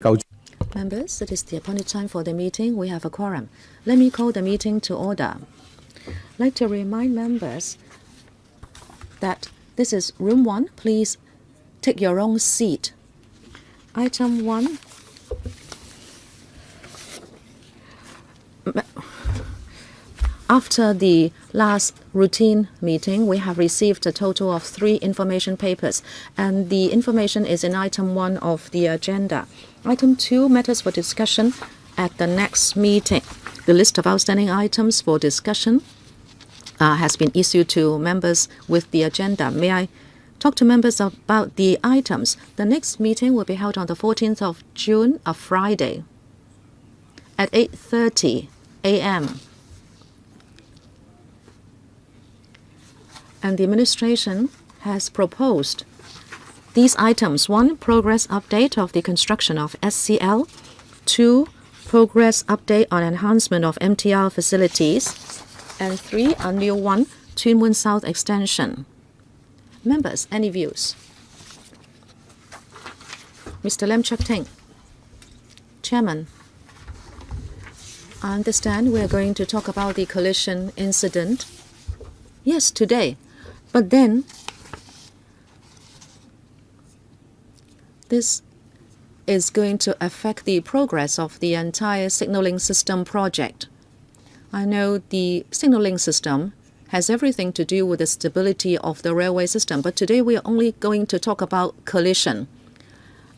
Members, it is the appointed time for the meeting. We have a quorum. Let me call the meeting to order. I'd like to remind members that this is room 1. Please take your own seat. Item 1. After the last routine meeting, we have received a total of 3 information papers, and the information is in item 1 of the agenda. Item 2, matters for discussion at the next meeting. The list of outstanding items for discussion has been issued to members with the agenda. May I talk to members about the items? The next meeting will be held on the 14th of June, a Friday, at 8:30 a.m. And the administration has proposed these items: 1, progress update of the construction of SCL; 2, progress update on enhancement of MTR facilities; and 3, a new one, Tuen Mun South extension. Members, any views? Mr. Lam Chuk-ting. Chairman, I understand we are going to talk about the collision incident. Yes, today. But then, this is going to affect the progress of the entire signaling system project. I know the signaling system has everything to do with the stability of the railway system, but today we are only going to talk about collision.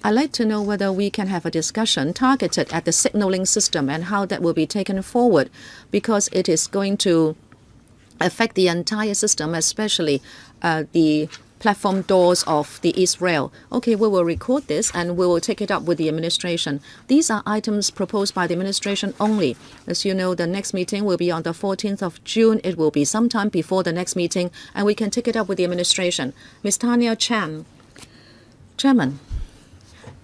I'd like to know whether we can have a discussion targeted at the signaling system and how that will be taken forward, because it is going to affect the entire system, especially the platform doors of the East Rail. Okay, we will record this and we will take it up with the administration. These are items proposed by the administration only. As you know, the next meeting will be on the 14th of June. It will be sometime before the next meeting, and we can take it up with the administration. Ms. Tanya Chan. Chairman,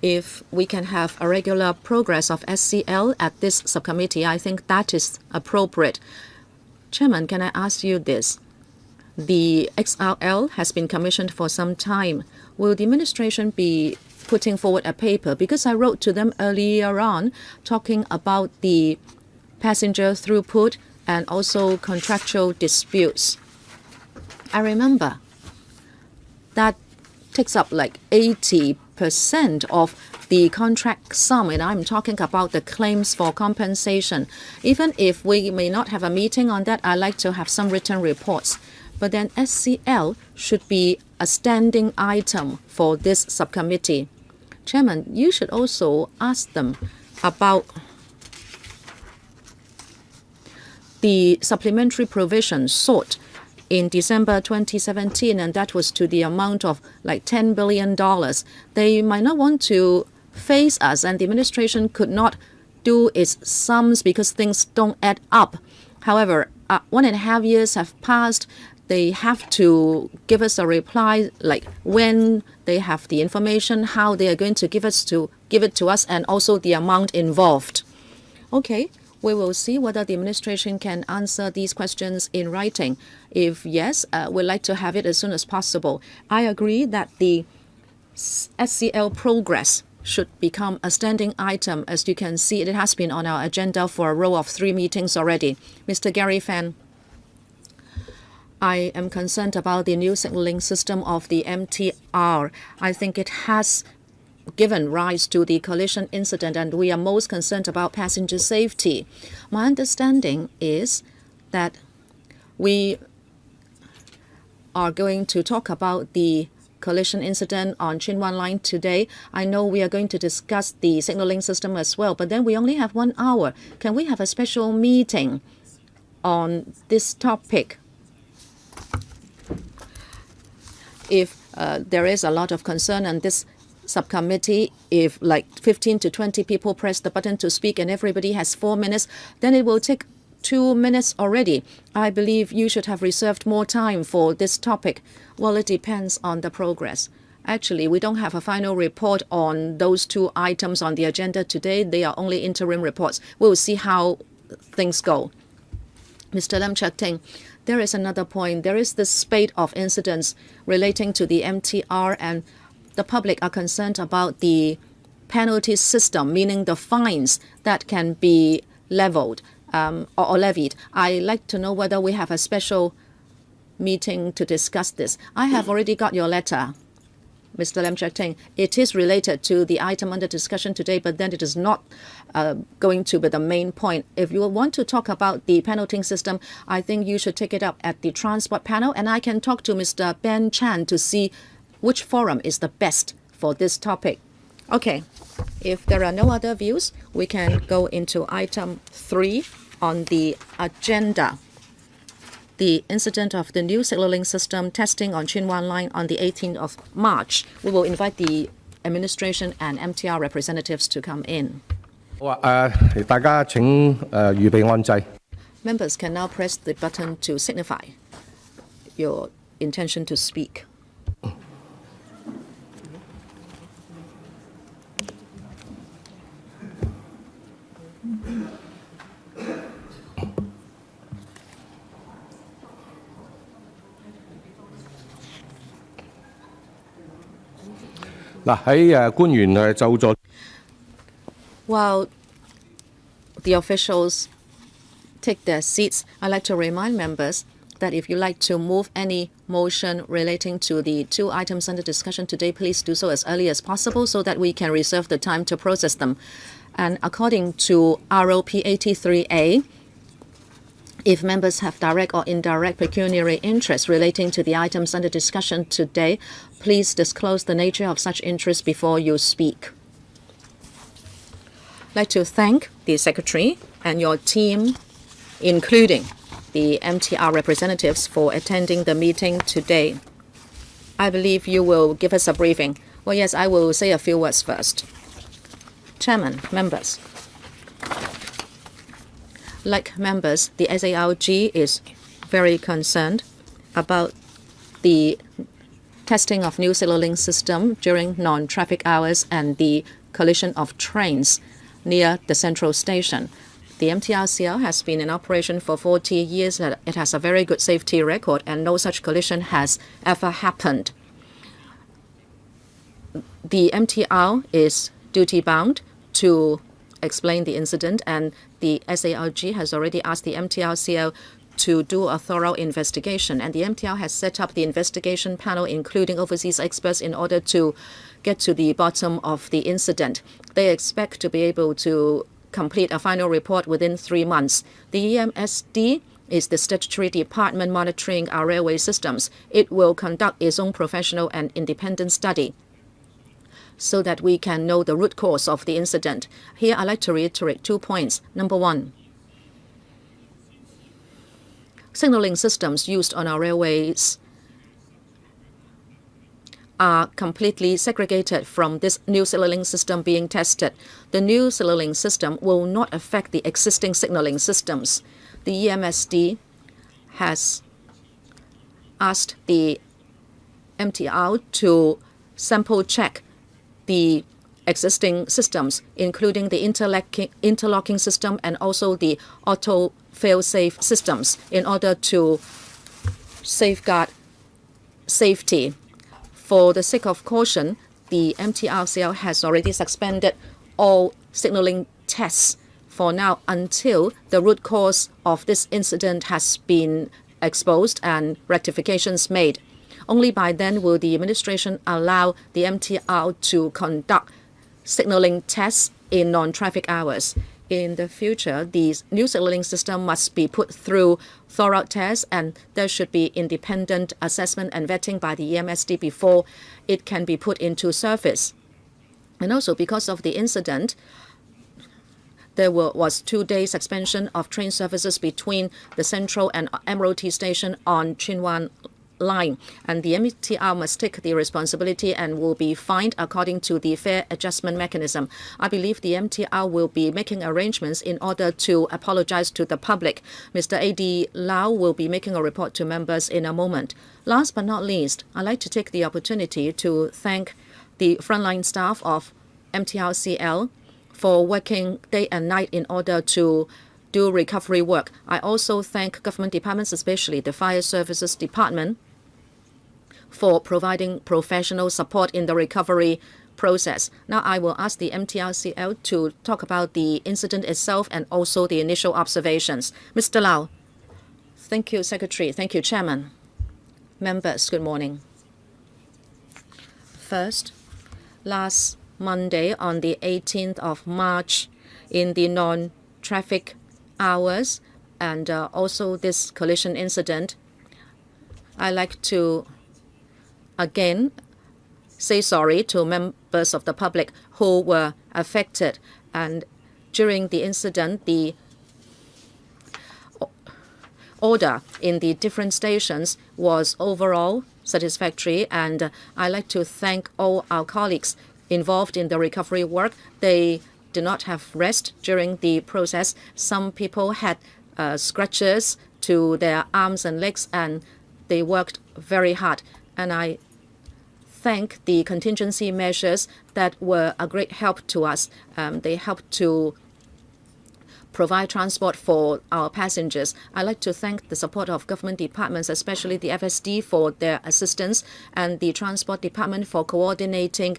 if we can have a regular progress of SCL at this subcommittee, I think that is appropriate. Chairman, can I ask you this? The XRL has been commissioned for some time. Will the administration be putting forward a paper? Because I wrote to them earlier on talking about the passenger throughput and also contractual disputes. I remember that takes up like 80% of the contract sum, and I'm talking about the claims for compensation. Even if we may not have a meeting on that, I'd like to have some written reports. But then SCL should be a standing item for this subcommittee. Chairman, you should also ask them about the supplementary provision sought in December 2017, and that was to the amount of like $10 billion. They might not want to face us, and the administration could not do its sums because things don't add up. However, 1.5 years have passed. They have to give us a reply, like when they have the information, how they are going to give it to us, and also the amount involved. Okay, we will see whether the administration can answer these questions in writing. If yes, we'd like to have it as soon as possible. I agree that the SCL progress should become a standing item. As you can see, it has been on our agenda for a row of 3 meetings already. Mr. Gary Fan, I am concerned about the new signaling system of the MTR. I think it has given rise to the collision incident, and we are most concerned about passenger safety. My understanding is that we are going to talk about the collision incident on Chin Wan Line today. I know we are going to discuss the signaling system as well, but then we only have 1 hour. Can we have a special meeting on this topic? If there is a lot of concern on this subcommittee, if like 15 to 20 people press the button to speak and everybody has 4 minutes, then it will take 2 minutes already. I believe you should have reserved more time for this topic. Well, it depends on the progress. Actually, we don't have a final report on those 2 items on the agenda today. They are only interim reports. We'll see how things go. Mr. Lam Chuk-ting, there is another point. There is this spate of incidents relating to the MTR, and the public are concerned about the penalty system, meaning the fines that can be leveled or levied. I'd like to know whether we have a special meeting to discuss this. I have already got your letter, Mr. Lam Shatin. It is related to the item under discussion today, but then it is not going to be the main point. If you want to talk about the penalty system, I think you should take it up at the transport panel, and I can talk to Mr. Ben Chan to see which forum is the best for this topic. Okay, if there are no other views, we can go into item 3 on the agenda. The incident of the new signaling system testing on Chin Wan Line on the 18th of March. We will invite the administration and MTR representatives to come in. 大家請預備按掣。 Members can now press the button to signify your intention to speak. While the officials take their seats, I'd like to remind members that if you like to move any motion relating to the 2 items under discussion today, please do so as early as possible so that we can reserve the time to process them. And according to ROP 83A, if members have direct or indirect pecuniary interest relating to the items under discussion today, please disclose the nature of such interest before you speak. I'd like to thank the Secretary and your team, including the MTR representatives, for attending the meeting today. I believe you will give us a briefing. Well, yes, I will say a few words first. Chairman, members. Like members, the SARG is very concerned about the testing of new signaling system during non-traffic hours and the collision of trains near the central station. The MTRCL has been in operation for 40 years. It has a very good safety record, and no such collision has ever happened. The MTR is duty-bound to explain the incident, and the SARG has already asked the MTRCL to do a thorough investigation, and the MTR has set up the investigation panel, including overseas experts, in order to get to the bottom of the incident. They expect to be able to complete a final report within 3 months. The EMSD is the statutory department monitoring our railway systems. It will conduct its own professional and independent study so that we can know the root cause of the incident. Here, I'd like to reiterate 2 points. Number 1, signaling systems used on our railways are completely segregated from this new signaling system being tested. The new signaling system will not affect the existing signaling systems. The EMSD has asked the MTR to sample check the existing systems, including the interlocking system and also the auto fail-safe systems, in order to safeguard safety. For the sake of caution, the MTRCL has already suspended all signaling tests for now until the root cause of this incident has been exposed and rectifications made. Only by then will the administration allow the MTR to conduct signaling tests in non-traffic hours. In the future, the new signaling system must be put through thorough tests, and there should be independent assessment and vetting by the EMSD before it can be put into service. And also, because of the incident, there was 2-day suspension of train services between the Central and Admiralty Station on Chin Wan Line, and the MTR must take the responsibility and will be fined according to the fare adjustment mechanism. I believe the MTR will be making arrangements in order to apologize to the public. Mr. A.D. Lau will be making a report to members in a moment. Last but not least, I'd like to take the opportunity to thank the frontline staff of MTRCL for working day and night in order to do recovery work. I also thank government departments, especially the Fire Services Department, for providing professional support in the recovery process. Now I will ask the MTRCL to talk about the incident itself and also the initial observations. Mr. Lau. Thank you, Secretary. Thank you, Chairman. Members, good morning. First, last Monday on the 18th of March in the non-traffic hours and also this collision incident, I'd like to again say sorry to members of the public who were affected. And during the incident, the order in the different stations was overall satisfactory. And I'd like to thank all our colleagues involved in the recovery work. They did not have rest during the process. Some people had scratches to their arms and legs, and they worked very hard. And I thank the contingency measures that were a great help to us. They helped to provide transport for our passengers. I'd like to thank the support of government departments, especially the FSD, for their assistance, and the Transport Department for coordinating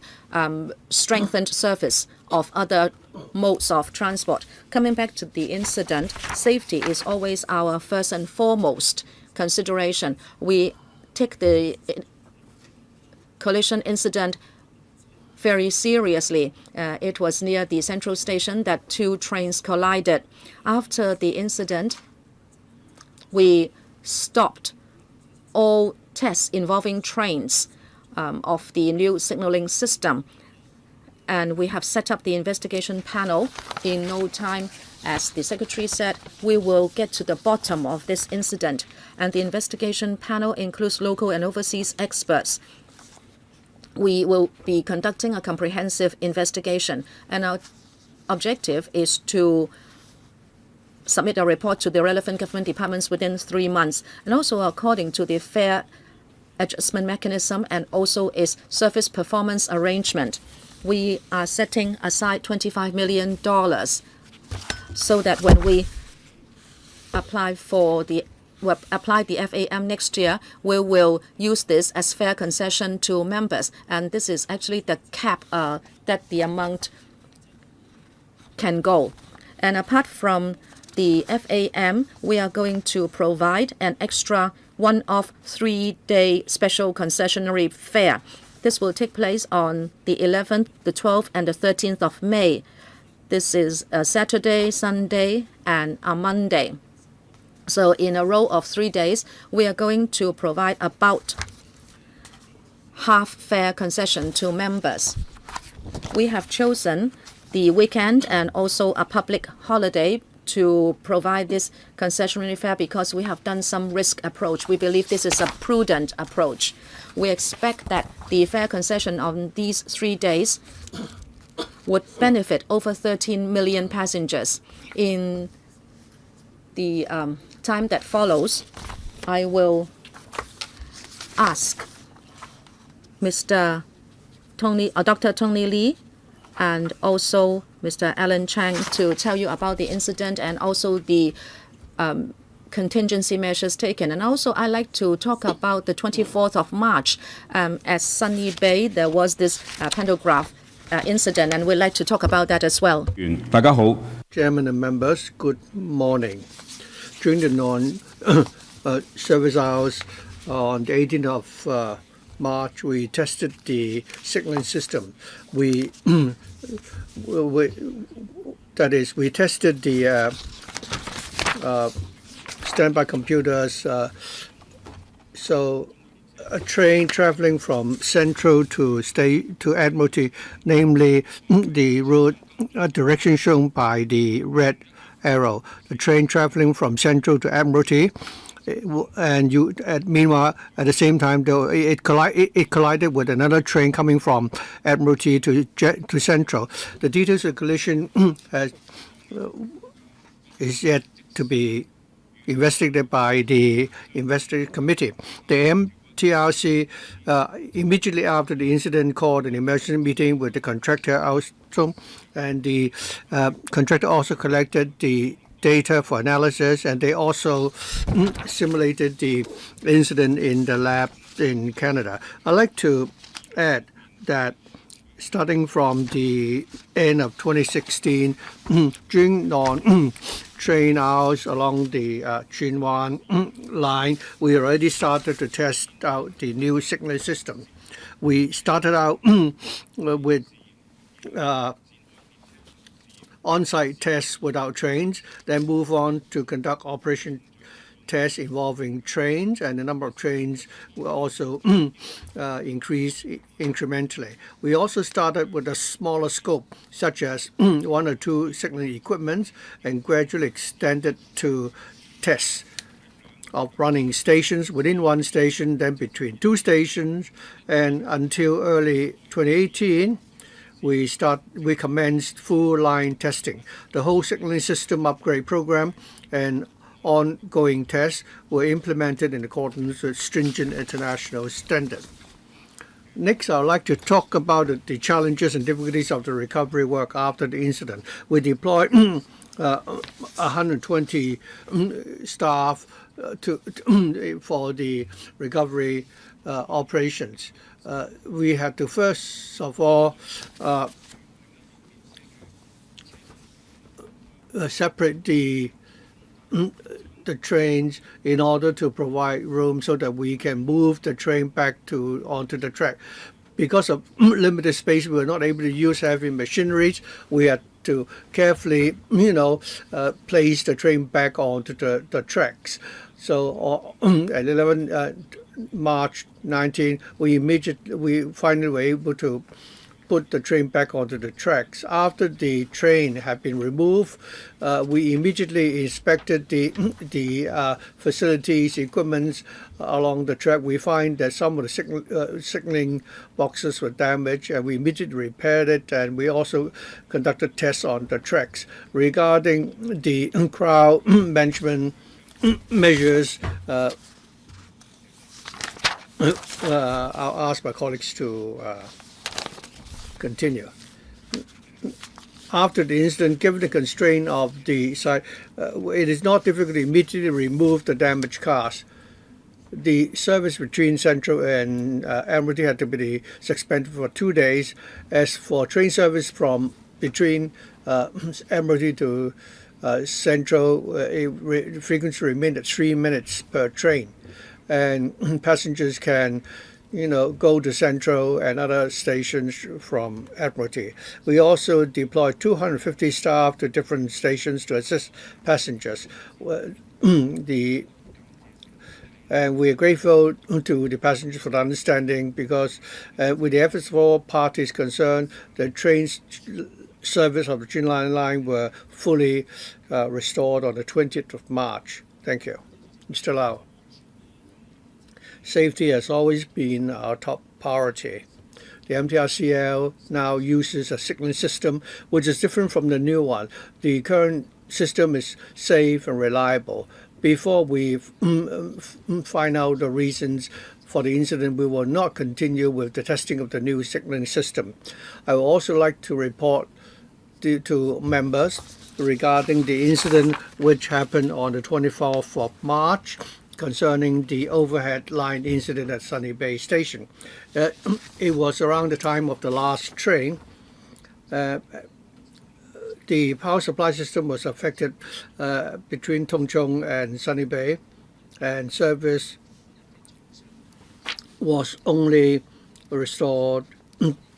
strengthened service of other modes of transport. Coming back to the incident, safety is always our first and foremost consideration. We take the collision incident very seriously. It was near the central station that two trains collided. After the incident, we stopped all tests involving trains of the new signaling system. And we have set up the investigation panel. In no time, as the Secretary said, we will get to the bottom of this incident. And the investigation panel includes local and overseas experts. We will be conducting a comprehensive investigation, and our objective is to submit a report to the relevant government departments within 3 months, and also according to the fare adjustment mechanism and also its service performance arrangement. We are setting aside $25 million so that when we apply the FAM next year, we will use this as fare concession to members. And this is actually the cap that the amount can go. And apart from the FAM, we are going to provide an extra one-off 3-day special concessionary fare. This will take place on the 11th, the 12th, and the 13th of May. This is a Saturday, Sunday, and a Monday. So in a row of 3 days, we are going to provide about half fare concession to members. We have chosen the weekend and also a public holiday to provide this concessionary fare because we have done some risk approach. We believe this is a prudent approach. We expect that the fare concession on these 3 days would benefit over 13 million passengers. In the time that follows, I will ask Dr. Tony Lee and also Mr. Alan Chang to tell you about the incident and also the contingency measures taken. And also I'd like to talk about the 24th of March. At Sunny Bay, there was this pantograph incident, and we'd like to talk about that as well. Chairman and members, good morning. During the non-service hours on the 18th of March, we tested the signaling system. We tested the standby computers. So a train traveling from Central to Admiralty, namely the route direction shown by the red arrow. The train traveling from Central to Admiralty, and meanwhile, at the same time, though, it collided with another train coming from Admiralty to Central. The details of the collision is yet to be investigated by the investigative committee. The MTRC immediately after the incident called an emergency meeting with the contractor Alstom, and the contractor also collected the data for analysis, and they also simulated the incident in the lab in Canada. I'd like to add that starting from the end of 2016, during non-train hours along the Jinwan line, we already started to test out the new signaling system. We started out with on-site tests without trains, then move on to conduct operation tests involving trains, and the number of trains will also increase incrementally. We also started with a smaller scope, such as 1 or 2 signaling equipments, and gradually extended to tests of running stations within one station, then between 2 stations, and until early 2018, we commenced full line testing. The whole signaling system upgrade program and ongoing tests were implemented in accordance with stringent international standards. Next, I would like to talk about the challenges and difficulties of the recovery work after the incident. We deployed 120 staff for the recovery operations. We had to first of all separate the trains in order to provide room so that we can move the train back onto the track. Because of limited space, we were not able to use heavy machineries. We had to carefully, place the train back onto the tracks. So at 11 March 19, we finally were able to put the train back onto the tracks. After the train had been removed, we immediately inspected the facilities, equipments along the track. We find that some of the signaling boxes were damaged, and we immediately repaired it, and we also conducted tests on the tracks. Regarding the crowd management measures, I'll ask my colleagues to continue. After the incident, given the constraint of the site, it is not difficult to immediately remove the damaged cars. The service between Central and Admiralty had to be suspended for 2 days. As for train service from between Admiralty to Central, frequency remained at 3 minutes per train, and passengers can go to Central and other stations from Admiralty. We also deployed 250 staff to different stations to assist passengers. And we are grateful to the passengers for the understanding, because with the efforts of all parties concerned, the train service of the Jinwan line were fully restored on the 20th of March. Thank you. Mr. Lau. Safety has always been our top priority. The MTRCL now uses a signaling system which is different from the new one. The current system is safe and reliable. Before we find out the reasons for the incident, we will not continue with the testing of the new signaling system. I would also like to report to members regarding the incident which happened on the 24th of March. Concerning the overhead line incident at Sunny Bay Station. It was around the time of the last train. The power supply system was affected between Tung Chung and Sunny Bay, and service was only restored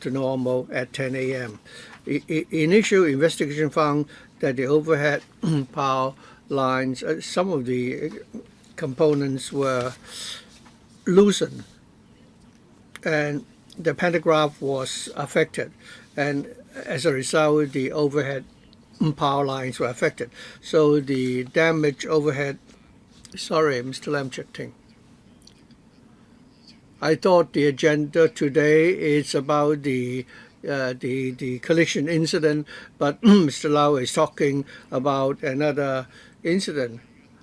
to normal at 10 a.m. Initial investigation found that the overhead power lines, some of the components were loosened, and the pantograph was affected, and as a result the overhead power lines were affected. So the damaged overhead, sorry, Mr. Lam Chek-ting. I thought the agenda today is about the collision incident, but Mr. Lau is talking about another incident.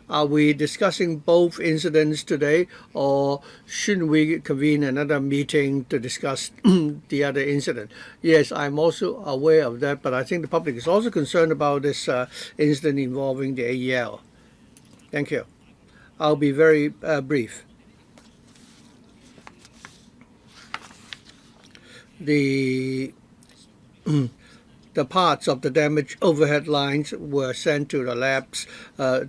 Are we discussing both incidents today, or shouldn't we convene another meeting to discuss the other incident? Yes, I'm also aware of that, but I think the public is also concerned about this incident involving the AEL. Thank you. I'll be very brief. The the parts of the damaged overhead lines were sent to the labs for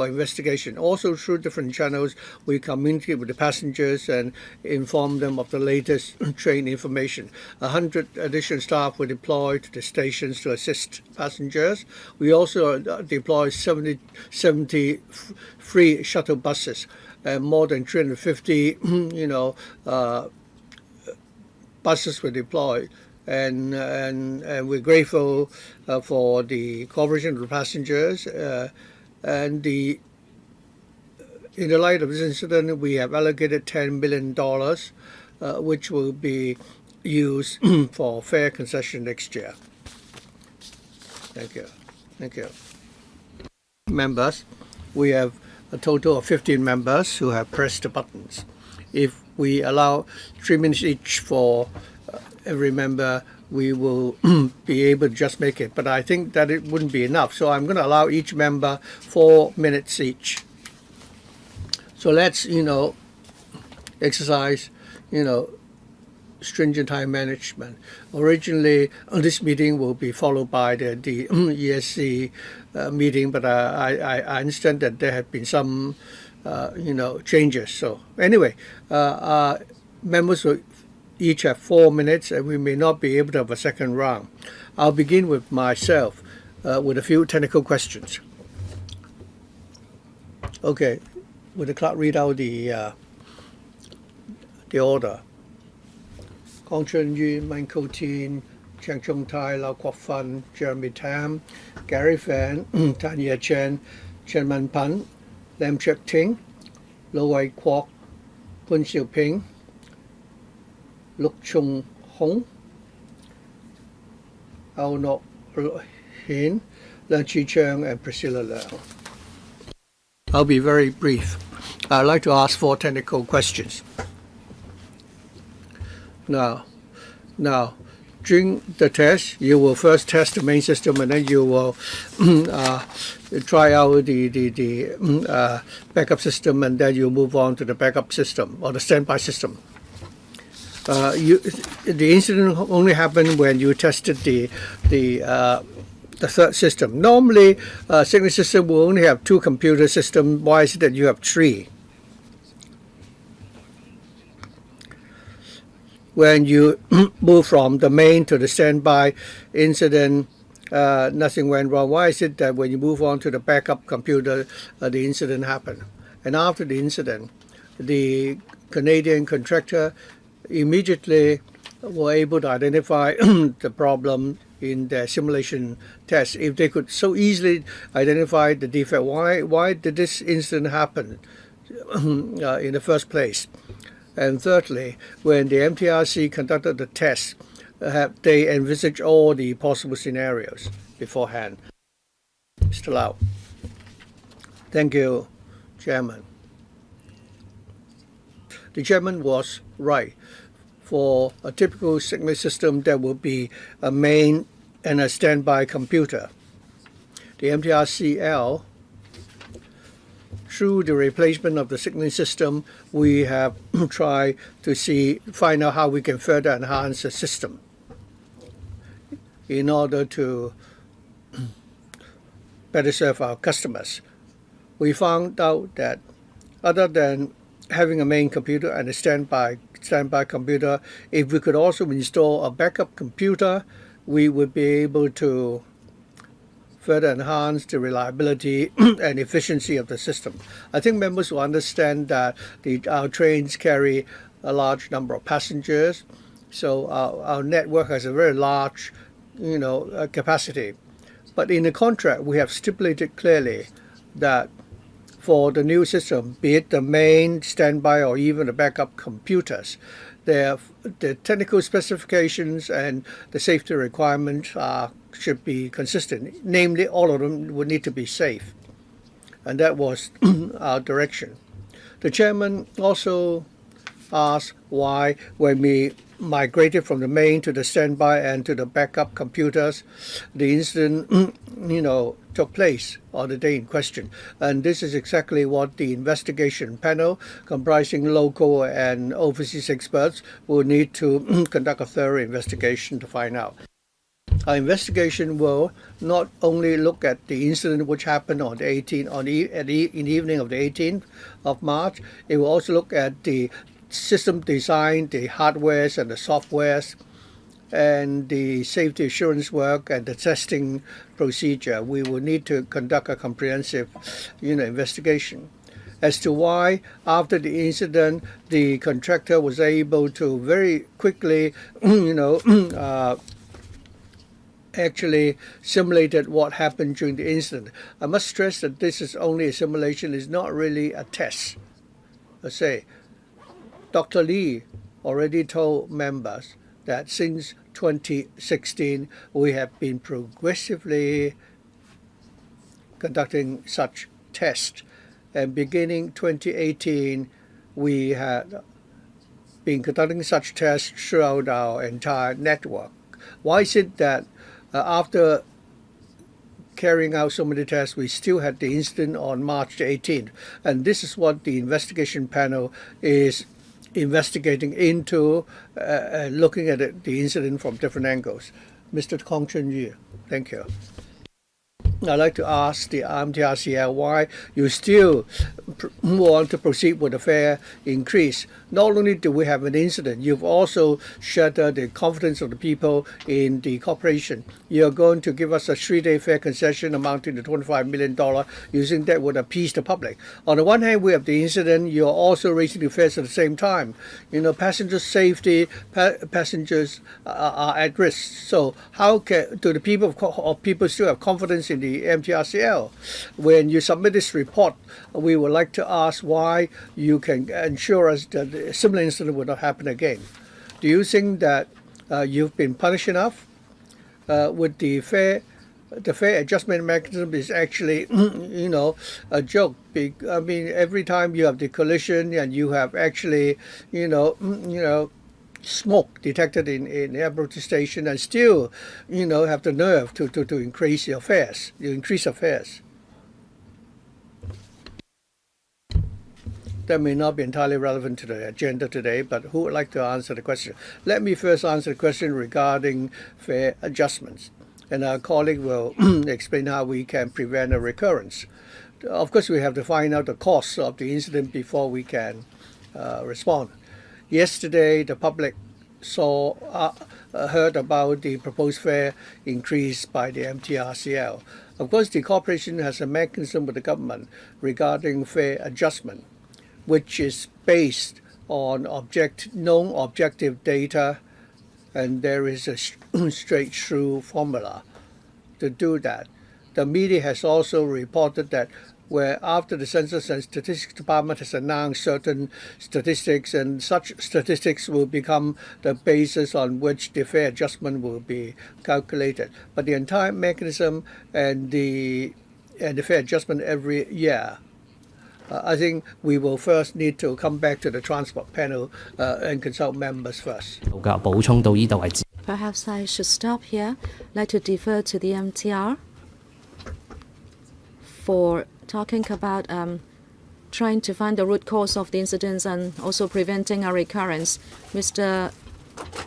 investigation. Also, through different channels, we communicate with the passengers and inform them of the latest train information. 100 additional staff were deployed to the stations to assist passengers. We also deployed 70 free shuttle buses and more than 350, buses were deployed. And we're grateful for the cooperation of the passengers. In the light of this incident, we have allocated $10 million, which will be used for fare concession next year. Thank you. Thank you. Members, we have a total of 15 members who have pressed the buttons. If we allow 3 minutes each for every member, we will be able to just make it. But I think that it wouldn't be enough. So I'm going to allow each member 4 minutes each. So let's, exercise, stringent time management. Originally, this meeting will be followed by the ESC meeting, but I understand that there have been some, changes. So anyway, members will each have 4 minutes, and we may not be able to have a second round. I'll begin with myself with a few technical questions. Okay, will the clerk read out the order? Kong Chun-yun, Michael Tin, Chang Chung-tai, Lau Kwok-fan, Jeremy Tam, Gary Fan, Tanya Chen, Chen Man-pan, Lam Cheuk-ting, Lo Wai-kwok, Poon Siu-ping, LUK Chung-hung, Hon LUK Chung-hung, Leung Chi-chung, and Priscilla Leung. I'll be very brief. I'd like to ask 4 technical questions. Now, during the test, you will first test the main system, and then you will try out the backup system, and then you move on to the backup system or the standby system. The incident only happened when you tested the third system. Normally, a signal system will only have 2 computer systems. Why is it that you have 3? When you move from the main to the standby incident, nothing went wrong. Why is it that when you move on to the backup computer, the incident happened? And after the incident, the Canadian contractor immediately were able to identify the problem in their simulation test. If they could so easily identify the defect, why did this incident happen in the first place? And thirdly, when the MTRC conducted the test, have they envisaged all the possible scenarios beforehand? Mr. Lau. Thank you, Chairman. The Chairman was right. For a typical signal system, there will be a main and a standby computer. The MTRCL, through the replacement of the signaling system, we have tried to find out how we can further enhance the system in order to better serve our customers. We found out that other than having a main computer and a standby computer, if we could also install a backup computer, we would be able to further enhance the reliability and efficiency of the system. I think members will understand that our trains carry a large number of passengers, so our network has a very large, capacity. But in the contract, we have stipulated clearly that for the new system, be it the main, standby, or even the backup computers, the technical specifications and the safety requirements should be consistent. Namely, all of them would need to be safe. And that was our direction. The Chairman also asked why, when we migrated from the main to the standby and to the backup computers, the incident, took place on the day in question. And this is exactly what the investigation panel, comprising local and overseas experts, will need to conduct a thorough investigation to find out. Our investigation will not only look at the incident which happened on the 18th, in the evening of the 18th of March. It will also look at the system design, the hardwares and the softwares, and the safety assurance work and the testing procedure. We will need to conduct a comprehensive, investigation as to why, after the incident, the contractor was able to very quickly, actually simulated what happened during the incident. I must stress that this is only a simulation, it's not really a test. I say, Dr. Lee already told members that since 2016 we have been progressively conducting such tests, and beginning 2018 we had been conducting such tests throughout our entire network. Why is it that after carrying out so many tests, we still had the incident on March 18th? And this is what the investigation panel is investigating into, looking at the incident from different angles. Mr. Kong Chun-hung, thank you. I'd like to ask the MTRCL why you still want to proceed with a fare increase. Not only do we have an incident, you've also shattered the confidence of the people in the corporation. You're going to give us a 3-day fare concession amounting to $25 million. Using that would appease the public. On the one hand, we have the incident. You're also raising the fares at the same time. Passenger safety, passengers are at risk. So how do the people still have confidence in the MTRCL? When you submit this report, we would like to ask why you can ensure us that a similar incident will not happen again. Do you think that you've been punished enough? With the fare adjustment mechanism is actually, a joke. I mean, every time you have the collision and you have actually, smoke detected in the Admiralty Station, and still, have the nerve to increase your fares. You increase your fares. That may not be entirely relevant to the agenda today, but who would like to answer the question? Let me first answer the question regarding fare adjustments, and our colleague will explain how we can prevent a recurrence. Of course, we have to find out the cause of the incident before we can respond. Yesterday, the public heard about the proposed fare increase by the MTRCL. Of course, the corporation has a mechanism with the government regarding fare adjustment, which is based on known objective data, and there is a straight-through formula to do that. The media has also reported that where after the Census and Statistics Department has announced certain statistics, and such statistics will become the basis on which the fare adjustment will be calculated. But the entire mechanism and the fare adjustment every year, I think we will first need to come back to the transport panel and consult members first. Perhaps I should stop here. I'd like to defer to the MTR for talking about trying to find the root cause of the incidents and also preventing a recurrence. Mr.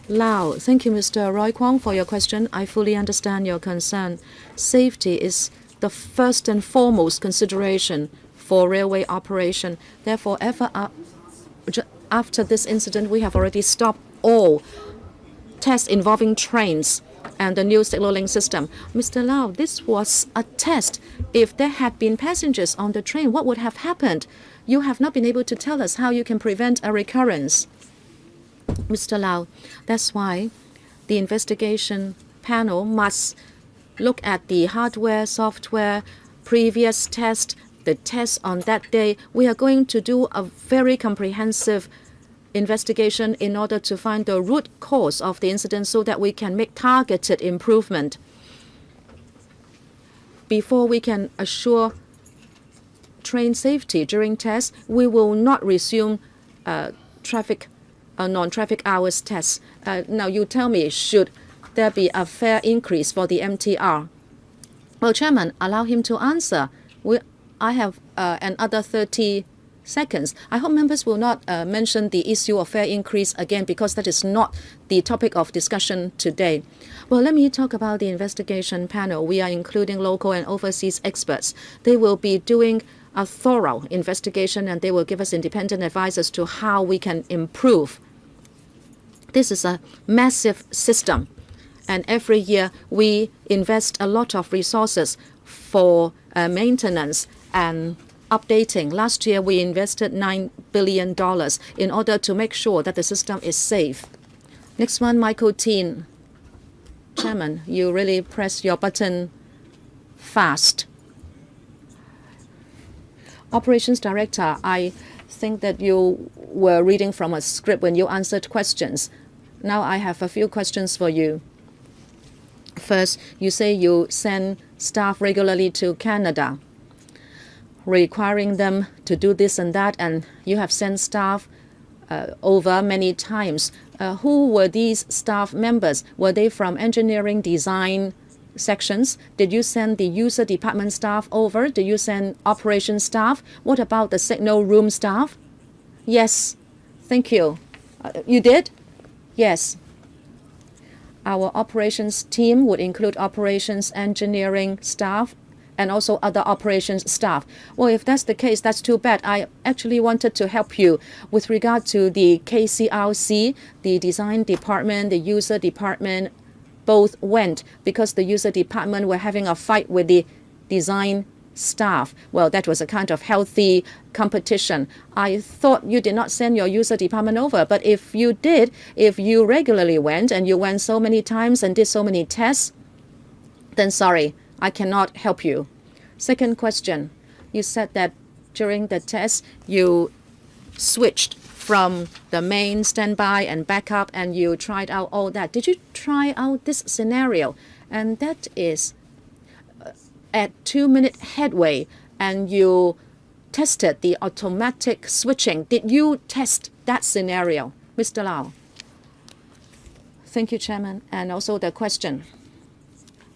Lau, thank you, Mr. Roy Kwong, for your question. I fully understand your concern. Safety is the first and foremost consideration for railway operation. Therefore, after this incident, we have already stopped all tests involving trains and the new signaling system. Mr. Lau, this was a test. If there had been passengers on the train, what would have happened? You have not been able to tell us how you can prevent a recurrence. Mr. Lau, that's why the investigation panel must look at the hardware, software, previous test, the tests on that day. We are going to do a very comprehensive investigation in order to find the root cause of the incident so that we can make targeted improvement. Before we can assure train safety during tests, we will not resume traffic non-traffic hours tests. Now you tell me, should there be a fair increase for the MTR? Well, Chairman, allow him to answer. I have another 30 seconds. I hope members will not mention the issue of fair increase again, because that is not the topic of discussion today. Well, let me talk about the investigation panel. We are including local and overseas experts. They will be doing a thorough investigation, and they will give us independent advice as to how we can improve. This is a massive system, and every year we invest a lot of resources for maintenance and updating. Last year we invested $9 billion in order to make sure that the system is safe. Next one, Michael Teen. Chairman, you really press your button fast. Operations Director, I think that you were reading from a script when you answered questions. Now I have a few questions for you. First, you say you send staff regularly to Canada, requiring them to do this and that, and you have sent staff over many times. Who were these staff members? Were they from engineering, design sections? Did you send the user department staff over? Did you send operations staff? What about the signal room staff? Yes, thank you. You did? Yes. Our operations team would include operations engineering staff and also other operations staff. Well, if that's the case, that's too bad. I actually wanted to help you with regard to the KCRC, the design department, the user department, both went because the user department were having a fight with the design staff. Well, that was a kind of healthy competition. I thought you did not send your user department over, but if you did, if you regularly went and you went so many times and did so many tests, then sorry, I cannot help you. Second question, you said that during the test you switched from the main standby and backup and you tried out all that. Did you try out this scenario? And that is at 2-minute headway, and you tested the automatic switching. Did you test that scenario? Mr. Lau. Thank you, Chairman. And also the question.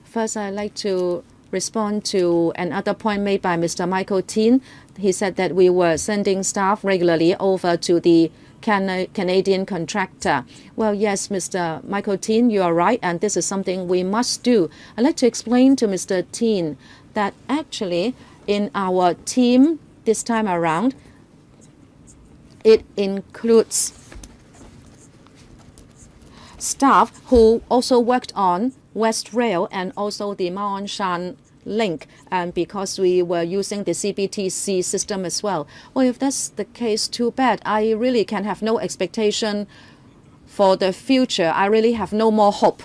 First, I'd like to respond to another point made by Mr. Michael Teen. He said that we were sending staff regularly over to the Canadian contractor. Well, yes, Mr. Michael Teen, you are right, and this is something we must do. I'd like to explain to Mr. Teen that actually in our team this time around, it includes staff who also worked on West Rail and also the Ma On Shan link, and because we were using the CBTC system as well. Well, if that's the case, too bad. I really can have no expectation for the future. I really have no more hope.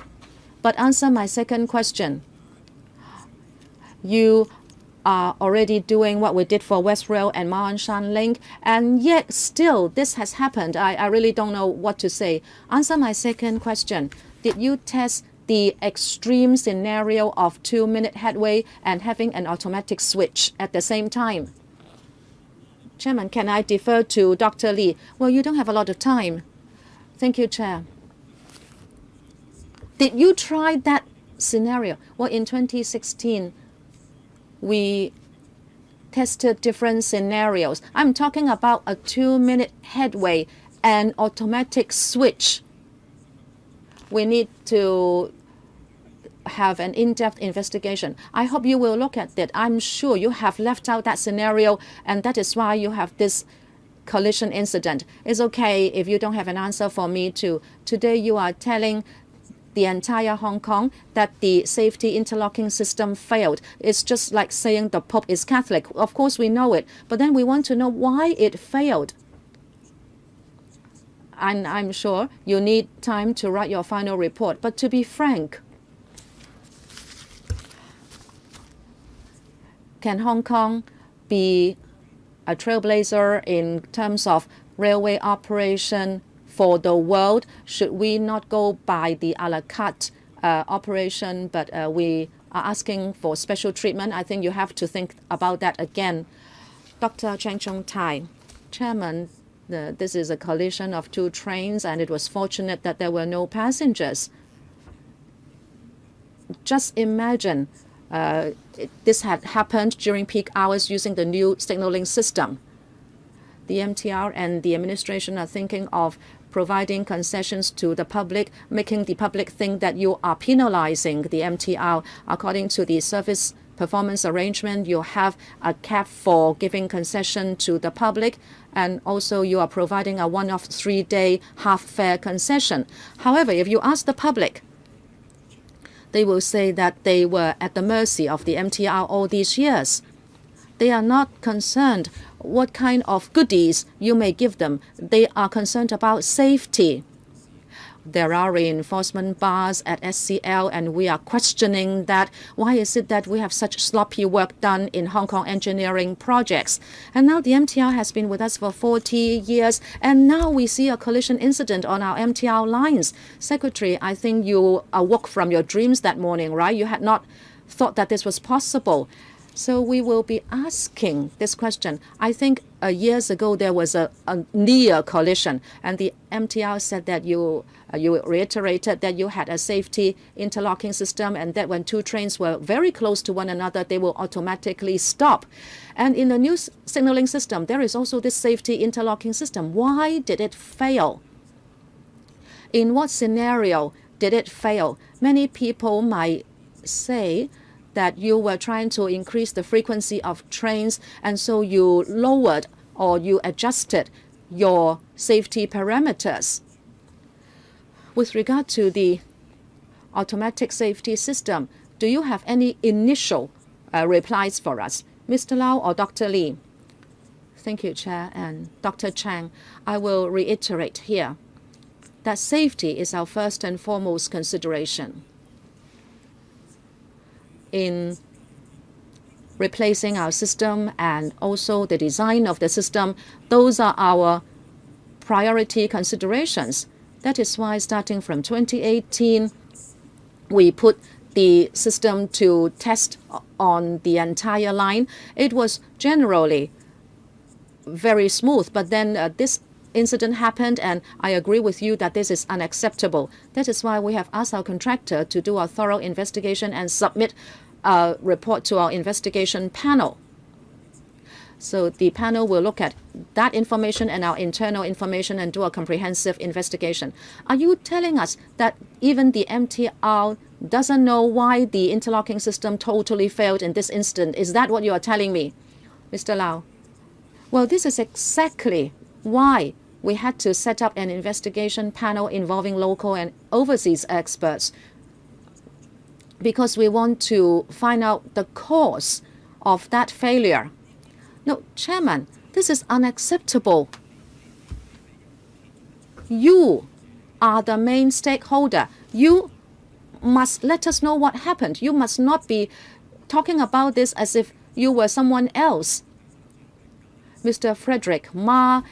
But answer my second question. You are already doing what we did for West Rail and Ma On Shan link, and yet still this has happened. I really don't know what to say. Answer my second question. Did you test the extreme scenario of 2-minute headway and having an automatic switch at the same time? Chairman, can I defer to Dr. Lee? Well, you don't have a lot of time. Thank you, Chair. Did you try that scenario? Well, in 2016, we tested different scenarios. I'm talking about a 2-minute headway and automatic switch. We need to have an in-depth investigation. I hope you will look at it. I'm sure you have left out that scenario, and that is why you have this collision incident. It's okay if you don't have an answer for me too. Today you are telling the entire Hong Kong that the safety interlocking system failed. It's just like saying the Pope is Catholic. Of course we know it, but then we want to know why it failed. And I'm sure you need time to write your final report. But to be frank, can Hong Kong be a trailblazer in terms of railway operation for the world? Should we not go by the a la carte operation, but we are asking for special treatment? I think you have to think about that again. Dr. Cheng Chung Tai, Chairman, This is a collision of two trains, and it was fortunate that there were no passengers. Just imagine this had happened during peak hours using the new signaling system. The MTR and the administration are thinking of providing concessions to the public, making the public think that you are penalizing the MTR. According to the service performance arrangement, you have a cap for giving concession to the public, and also you are providing a one-off 3-day half-fare concession. However, if you ask the public, they will say that they were at the mercy of the MTR all these years. They are not concerned what kind of goodies you may give them. They are concerned about safety. There are reinforcement bars at SCL, and we are questioning that. Why is it that we have such sloppy work done in Hong Kong engineering projects? And now the MTR has been with us for 40 years, and now we see a collision incident on our MTR lines. Secretary, I think you awoke from your dreams that morning, right? You had not thought that this was possible. So we will be asking this question. I think years ago there was a near collision, and the MTR said that you reiterated that you had a safety interlocking system, and that when two trains were very close to one another, they will automatically stop. And in the new signaling system, there is also this safety interlocking system. Why did it fail? In what scenario did it fail? Many people might say that you were trying to increase the frequency of trains, and so you lowered or you adjusted your safety parameters. With regard to the automatic safety system, do you have any initial replies for us? Mr. Lau or Dr. Lee? Thank you, Chair. And Dr. Chang, I will reiterate here that safety is our first and foremost consideration in replacing our system, and also the design of the system. Those are our priority considerations. That is why starting from 2018, we put the system to test on the entire line. It was generally very smooth, but then this incident happened, and I agree with you that this is unacceptable. That is why we have asked our contractor to do a thorough investigation and submit a report to our investigation panel. So the panel will look at that information and our internal information and do a comprehensive investigation. Are you telling us that even the MTR doesn't know why the interlocking system totally failed in this incident? Is that what you are telling me, Mr. Lau? Well, this is exactly why we had to set up an investigation panel involving local and overseas experts, because we want to find out the cause of that failure. No, Chairman, this is unacceptable. You are the main stakeholder. You must let us know what happened. You must not be talking about this as if you were someone else. Mr. Frederick Ma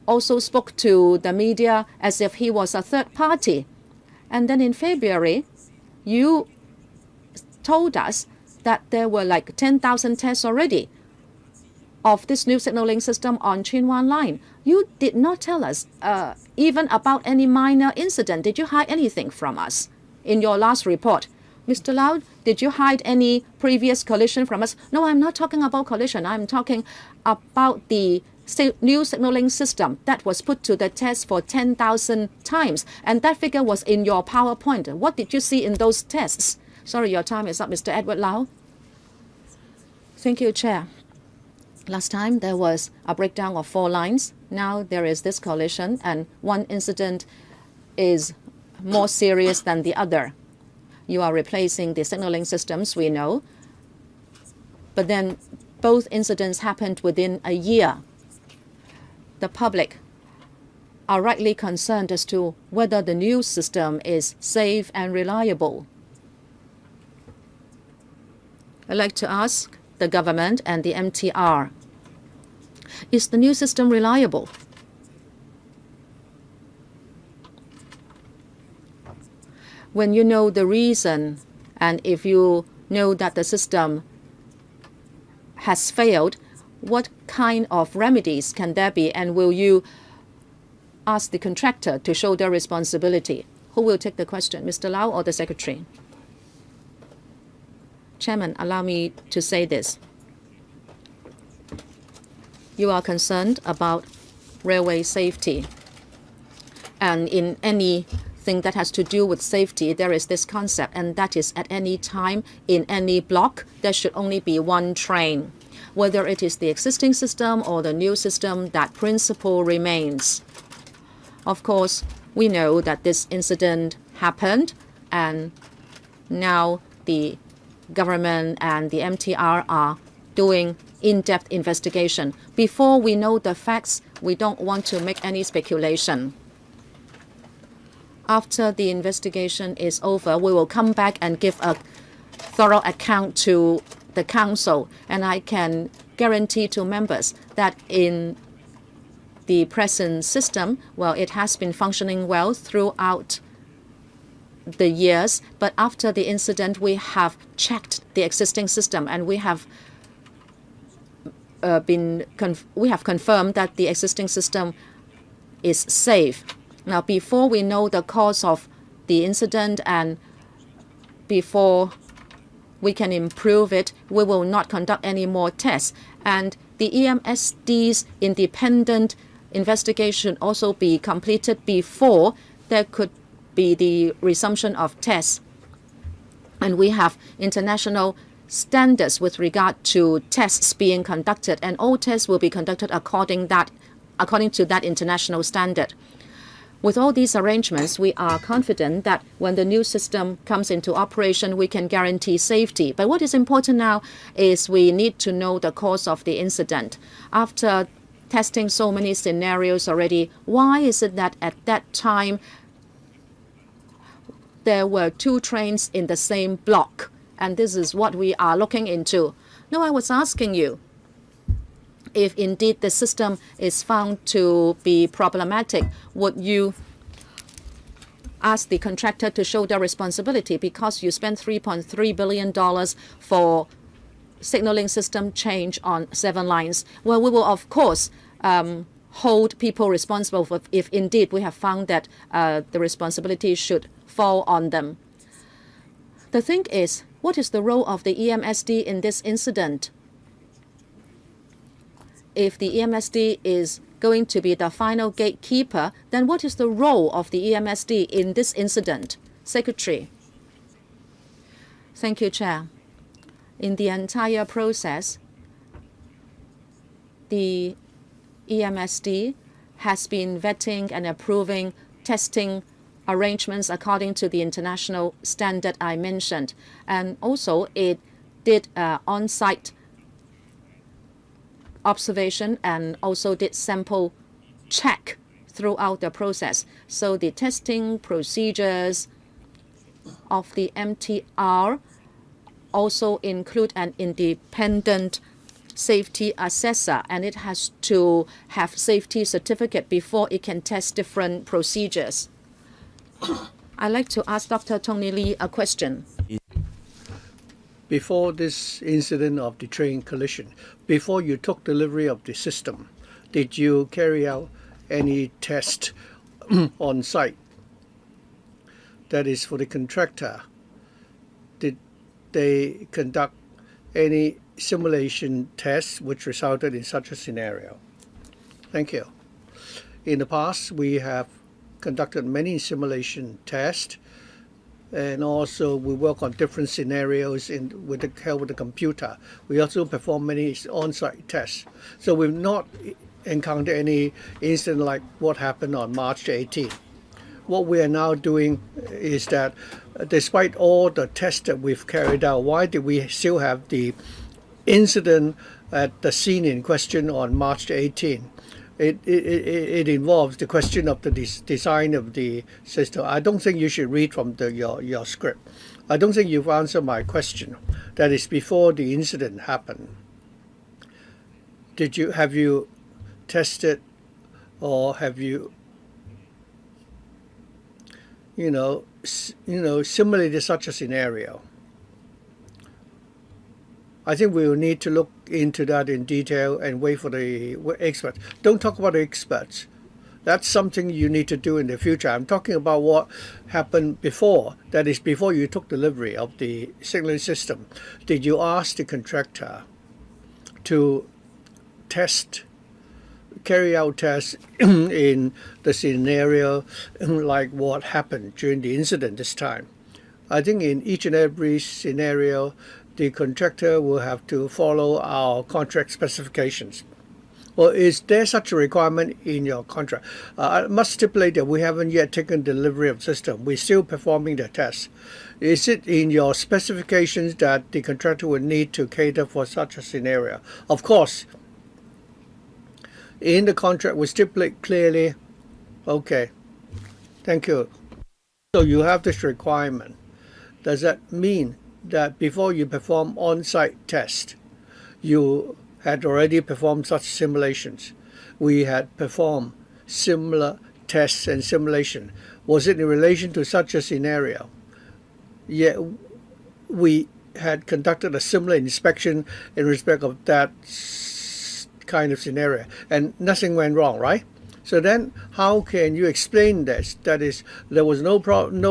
also spoke to the media as if he was a third party. And then in February, you told us that there were like 10,000 tests already of this new signaling system on Chin Wan Line. You did not tell us even about any minor incident. Did you hide anything from us in your last report? Mr. Lau, did you hide any previous collision from us? No, I'm not talking about collision. I'm talking about the new signaling system that was put to the test for 10,000 times. And that figure was in your PowerPoint. What did you see in those tests? Sorry, your time is up, Mr. Edward Lau. Thank you, Chair. Last time there was a breakdown of 4 lines. Now there is this collision, and one incident is more serious than the other. You are replacing the signaling systems, we know. But then both incidents happened within a year. The public are rightly concerned as to whether the new system is safe and reliable. I'd like to ask the government and the MTR, is the new system reliable? When you know the reason, and if you know that the system has failed, what kind of remedies can there be, and will you ask the contractor to show their responsibility? Who will take the question, Mr. Lau or the Secretary? Chairman, allow me to say this. You are concerned about railway safety. And in anything that has to do with safety, there is this concept, and that is at any time, in any block, there should only be one train. Whether it is the existing system or the new system, that principle remains. Of course, we know that this incident happened, and now the government and the MTR are doing in-depth investigation. Before we know the facts, we don't want to make any speculation. After the investigation is over, we will come back and give a thorough account to the Council. And I can guarantee to members that in the present system, well, it has been functioning well throughout the years. But after the incident, we have checked the existing system, and we have confirmed that the existing system is safe. Now, before we know the cause of the incident and before we can improve it, we will not conduct any more tests. And the EMSD's independent investigation also be completed before there could be the resumption of tests. And we have international standards with regard to tests being conducted, and all tests will be conducted according to that international standard. With all these arrangements, we are confident that when the new system comes into operation, we can guarantee safety. But what is important now is we need to know the cause of the incident. After testing so many scenarios already, why is it that at that time there were two trains in the same block? And this is what we are looking into. No, I was asking you, if indeed the system is found to be problematic, would you ask the contractor to show their responsibility, because you spent $3.3 billion for signaling system change on 7 lines? Well, we will, of course, hold people responsible if indeed we have found that the responsibility should fall on them. The thing is, what is the role of the EMSD in this incident? If the EMSD is going to be the final gatekeeper, then what is the role of the EMSD in this incident? Secretary. Thank you, Chair. In the entire process, the EMSD has been vetting and approving testing arrangements according to the international standard I mentioned. And also it did on-site observation and also did sample check throughout the process. So the testing procedures of the MTR also include an independent safety assessor, and it has to have safety certificate before it can test different procedures. I'd like to ask Dr. Tony Lee a question. Before this incident of the train collision, before you took delivery of the system, did you carry out any test on site? That is, for the contractor, did they conduct any simulation tests which resulted in such a scenario? Thank you. In the past, we have conducted many simulation tests, and also we work on different scenarios with the help of the computer. We also perform many on-site tests. So we've not encountered any incident like what happened on March 18. What we are now doing is that despite all the tests that we've carried out, why did we still have the incident at the scene in question on March 18? It involves the question of the design of the system. I don't think you should read from your script. I don't think you've answered my question. That is, before the incident happened, have you tested, or have you simulated such a scenario? I think we will need to look into that in detail and wait for the experts. Don't talk about the experts. That's something you need to do in the future. I'm talking about what happened before. That is, before you took delivery of the signaling system. Did you ask the contractor to carry out tests in the scenario like what happened during the incident this time? I think in each and every scenario, the contractor will have to follow our contract specifications. Or is there such a requirement in your contract? I must stipulate that we haven't yet taken delivery of the system. We're still performing the tests. Is it in your specifications that the contractor would need to cater for such a scenario? Of course, in the contract we stipulate clearly, okay, thank you. So you have this requirement. Does that mean that before you perform on-site test, you had already performed such simulations? We had performed similar tests and simulation. Was it in relation to such a scenario? Yeah, we had conducted a similar inspection in respect of that kind of scenario, and nothing went wrong, right? So then, how can you explain this? That is, there was no problem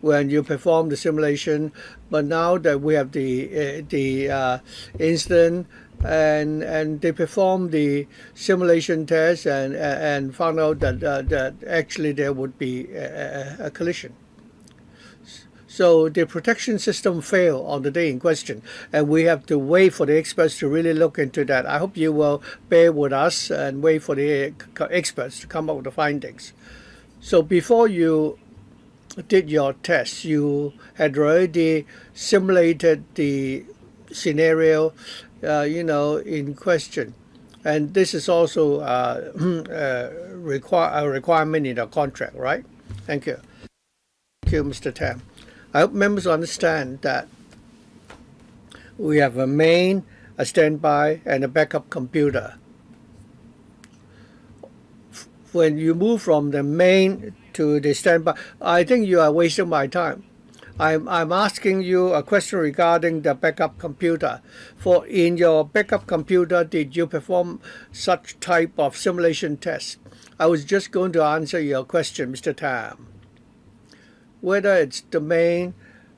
when you performed the simulation, but now that we have the incident and they performed the simulation test and found out that actually there would be a collision. So the protection system failed on the day in question, and we have to wait for the experts to really look into that. I hope you will bear with us and wait for the experts to come up with the findings. So before you did your tests, you had already simulated the scenario, in question. And this is also a requirement in the contract, right? Thank you. Thank you, Mr. Tam. I hope members understand that we have a main, a standby, and a backup computer. When you move from the main to the standby, I think you are wasting my time. I'm asking you a question regarding the backup computer. For in your backup computer, did you perform such type of simulation test? I was just going to answer your question, Mr. Tam. Whether it's the main,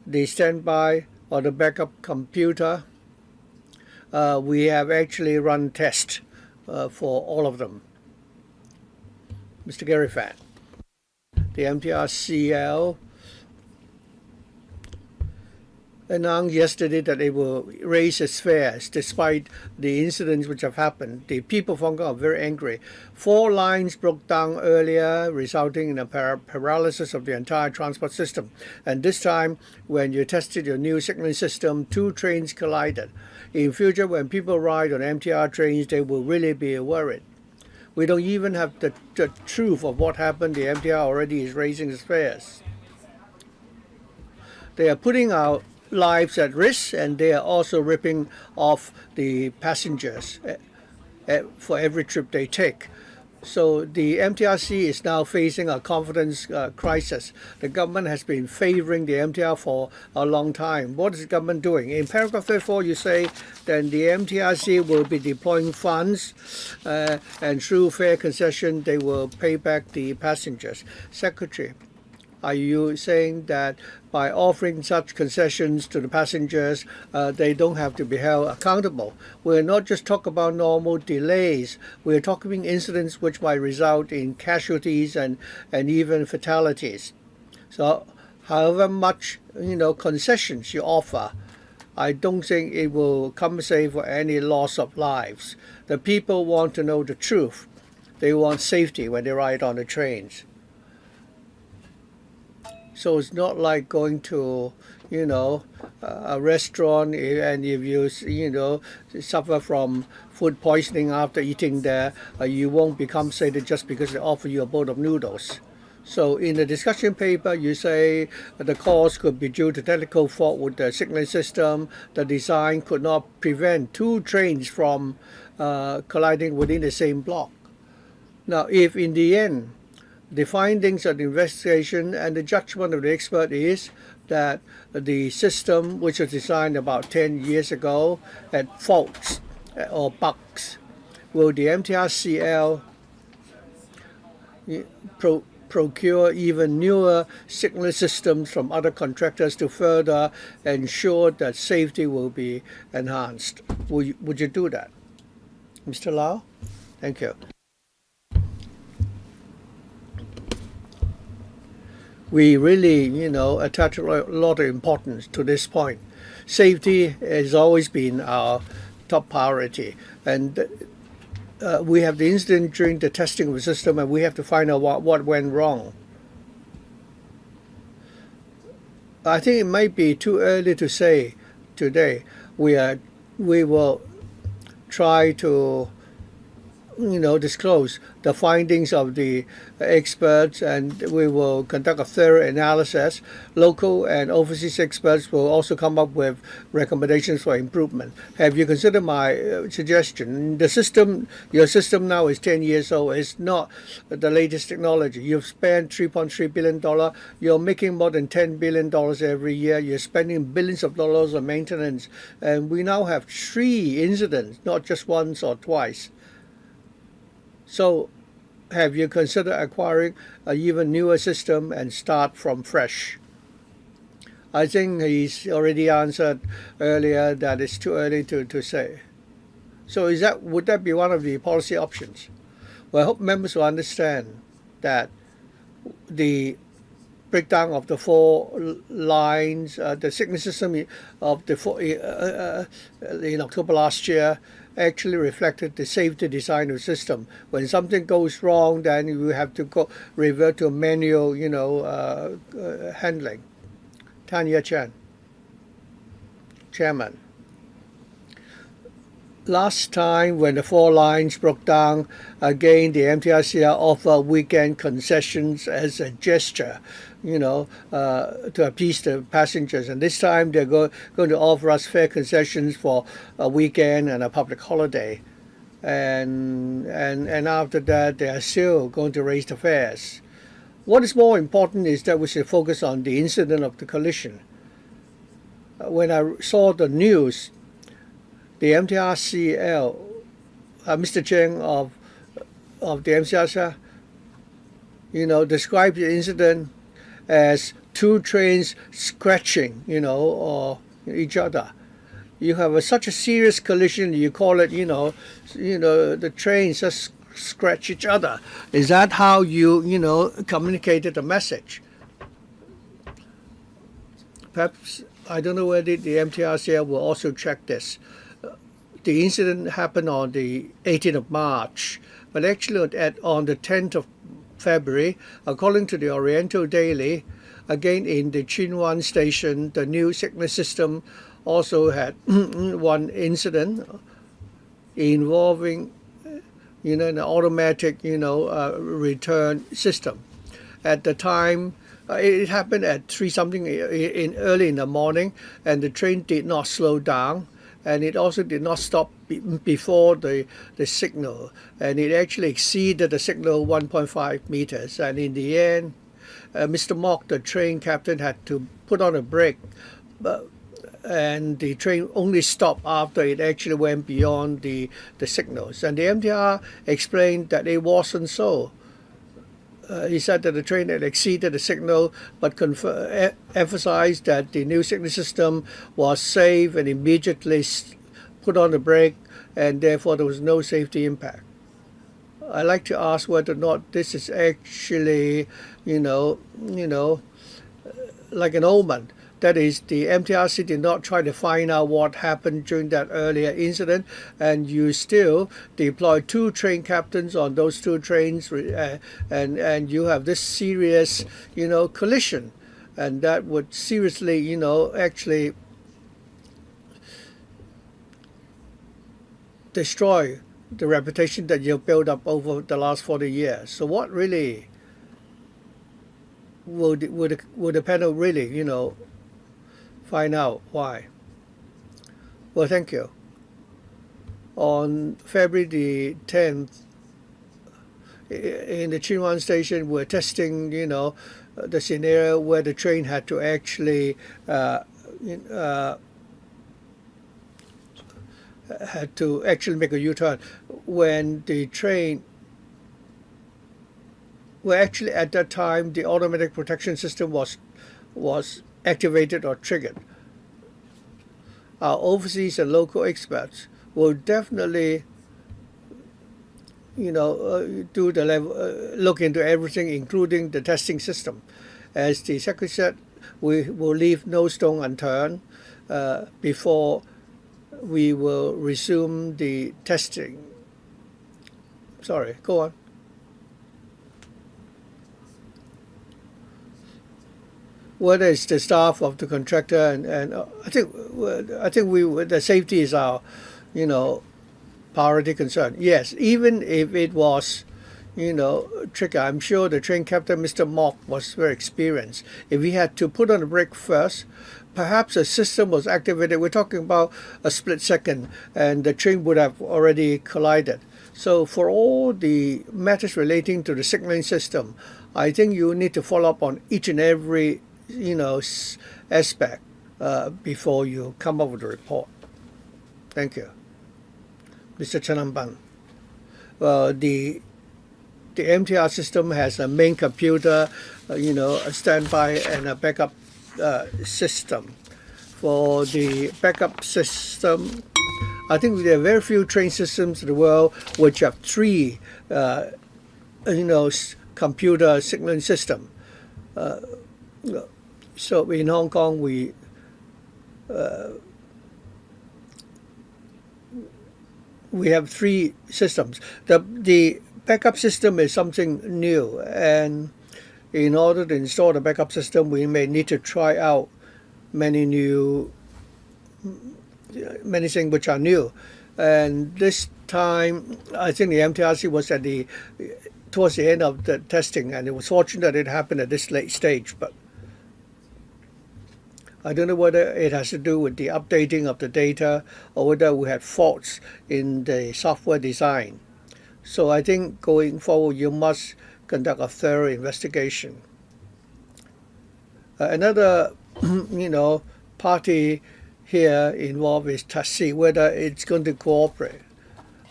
the standby, or the backup computer, we have actually run tests for all of them. Mr. Gary Fan, the MTRCL announced yesterday that it will raise its fares despite the incidents which have happened. The people from Hong Kong are very angry. 4 lines broke down earlier, resulting in a paralysis of the entire transport system. And this time, when you tested your new signaling system, 2 trains collided. In future, when people ride on MTR trains, they will really be worried. We don't even have the truth of what happened. The MTR already is raising its fares. They are putting our lives at risk, and they are also ripping off the passengers for every trip they take. So the MTRC is now facing a confidence crisis. The government has been favoring the MTR for a long time. What is the government doing? In paragraph 34, you say then the MTRC will be deploying funds and through fare concession, they will pay back the passengers. Secretary, are you saying that by offering such concessions to the passengers, they don't have to be held accountable? We're not just talking about normal delays. We're talking incidents which might result in casualties and even fatalities. So however much concessions you offer, I don't think it will compensate for any loss of lives. The people want to know the truth. They want safety when they ride on the trains. So it's not like going to, a restaurant, and if you, suffer from food poisoning after eating there, you won't be compensated just because they offer you a bowl of noodles. So in the discussion paper, you say the cause could be due to technical fault with the signaling system. The design could not prevent 2 trains from colliding within the same block. Now, if in the end, the findings of the investigation and the judgment of the expert is that the system, which was designed about 10 years ago, had faults or bugs. Will the MTRCL procure even newer signal systems from other contractors to further ensure that safety will be enhanced? Would you do that? Mr. Lau? Thank you. We really, attach a lot of importance to this point. Safety has always been our top priority. And we have the incident during the testing of the system, and we have to find out what went wrong. I think it might be too early to say today. We will try to disclose the findings of the experts, and we will conduct a thorough analysis. Local and overseas experts will also come up with recommendations for improvement. Have you considered my suggestion? Your system now is 10 years old. It's not the latest technology. You've spent $3.3 billion. You're making more than $10 billion every year. You're spending billions of dollars on maintenance. And we now have 3 incidents, not just once or twice. So have you considered acquiring an even newer system and start from fresh? I think he's already answered earlier that it's too early to say. So would that be one of the policy options? Well, I hope members will understand that the breakdown of the 4 lines, the signal system of the 4, in October last year, actually reflected the safety design of the system. When something goes wrong, then you have to revert to manual, handling. Tanya Chan, Chairman. Last time when the 4 lines broke down, again the MTRCL offered weekend concessions as a gesture, to appease the passengers. And this time they're going to offer us fare concessions for a weekend and a public holiday. And after that, they are still going to raise the fares. What is more important is that we should focus on the incident of the collision. When I saw the news, the MTRCL, Mr. Cheng of the MTRCL, described the incident as 2 trains scratching, or each other. You have such a serious collision, you call it, the trains just scratch each other. Is that how you, communicated the message? Perhaps, I don't know whether the MTRCL will also check this. The incident happened on the 18th of March, but actually on the 10th of February, according to the Oriental Daily, again in the Chinwan station, the new signal system also had one incident involving, an automatic, return system. At the time, it happened at 3-something early in the morning, and the train did not slow down. And it also did not stop before the signal. And it actually exceeded the signal 1.5 meters. And in the end, Mr. Mok, the train captain, had to put on a brake. And the train only stopped after it actually went beyond the signals. And the MTR explained that it wasn't so. He said that the train had exceeded the signal, but emphasized that the new signal system was safe and immediately put on the brake, and therefore there was no safety impact. I'd like to ask whether or not this is actually, like an omen. That is, the MTRC did not try to find out what happened during that earlier incident, and you still deploy 2 train captains on those 2 trains, and you have this serious, collision, and that would seriously, actually destroy the reputation that you've built up over the last 40 years. So what really would the panel really, find out why? Well, thank you. On February the 10th, in the Chinwan station, we're testing, the scenario where the train had to actually make a U-turn when the train. Well, actually, at that time, the automatic protection system was activated or triggered. Our overseas and local experts will definitely, do the level, look into everything, including the testing system. As the Secretary said, we will leave no stone unturned before we will resume the testing. Sorry, go on. Whether it's the staff of the contractor and I think the safety is our, priority concern. Yes, even if it was, tricky, I'm sure the train captain, Mr. Mock, was very experienced. If he had to put on the brake first, perhaps a system was activated. We're talking about a split second, and the train would have already collided. So for all the matters relating to the signaling system, I think you need to follow up on each and every aspect before you come up with a report. Thank you. Mr. Chanamban. Well, the MTR system has a main computer, a standby and a backup system. For the backup system, I think there are very few train systems in the world which have three, computer signaling system. So in Hong Kong, we have three systems. The backup system is something new, and in order to install the backup system, we may need to try out many things which are new. And this time, I think the MTRC was towards the end of the testing, and it was fortunate that it happened at this late stage. But I don't know whether it has to do with the updating of the data or whether we had faults in the software design. So I think going forward, you must conduct a thorough investigation. Another, party here involved is TASI, whether it's going to cooperate.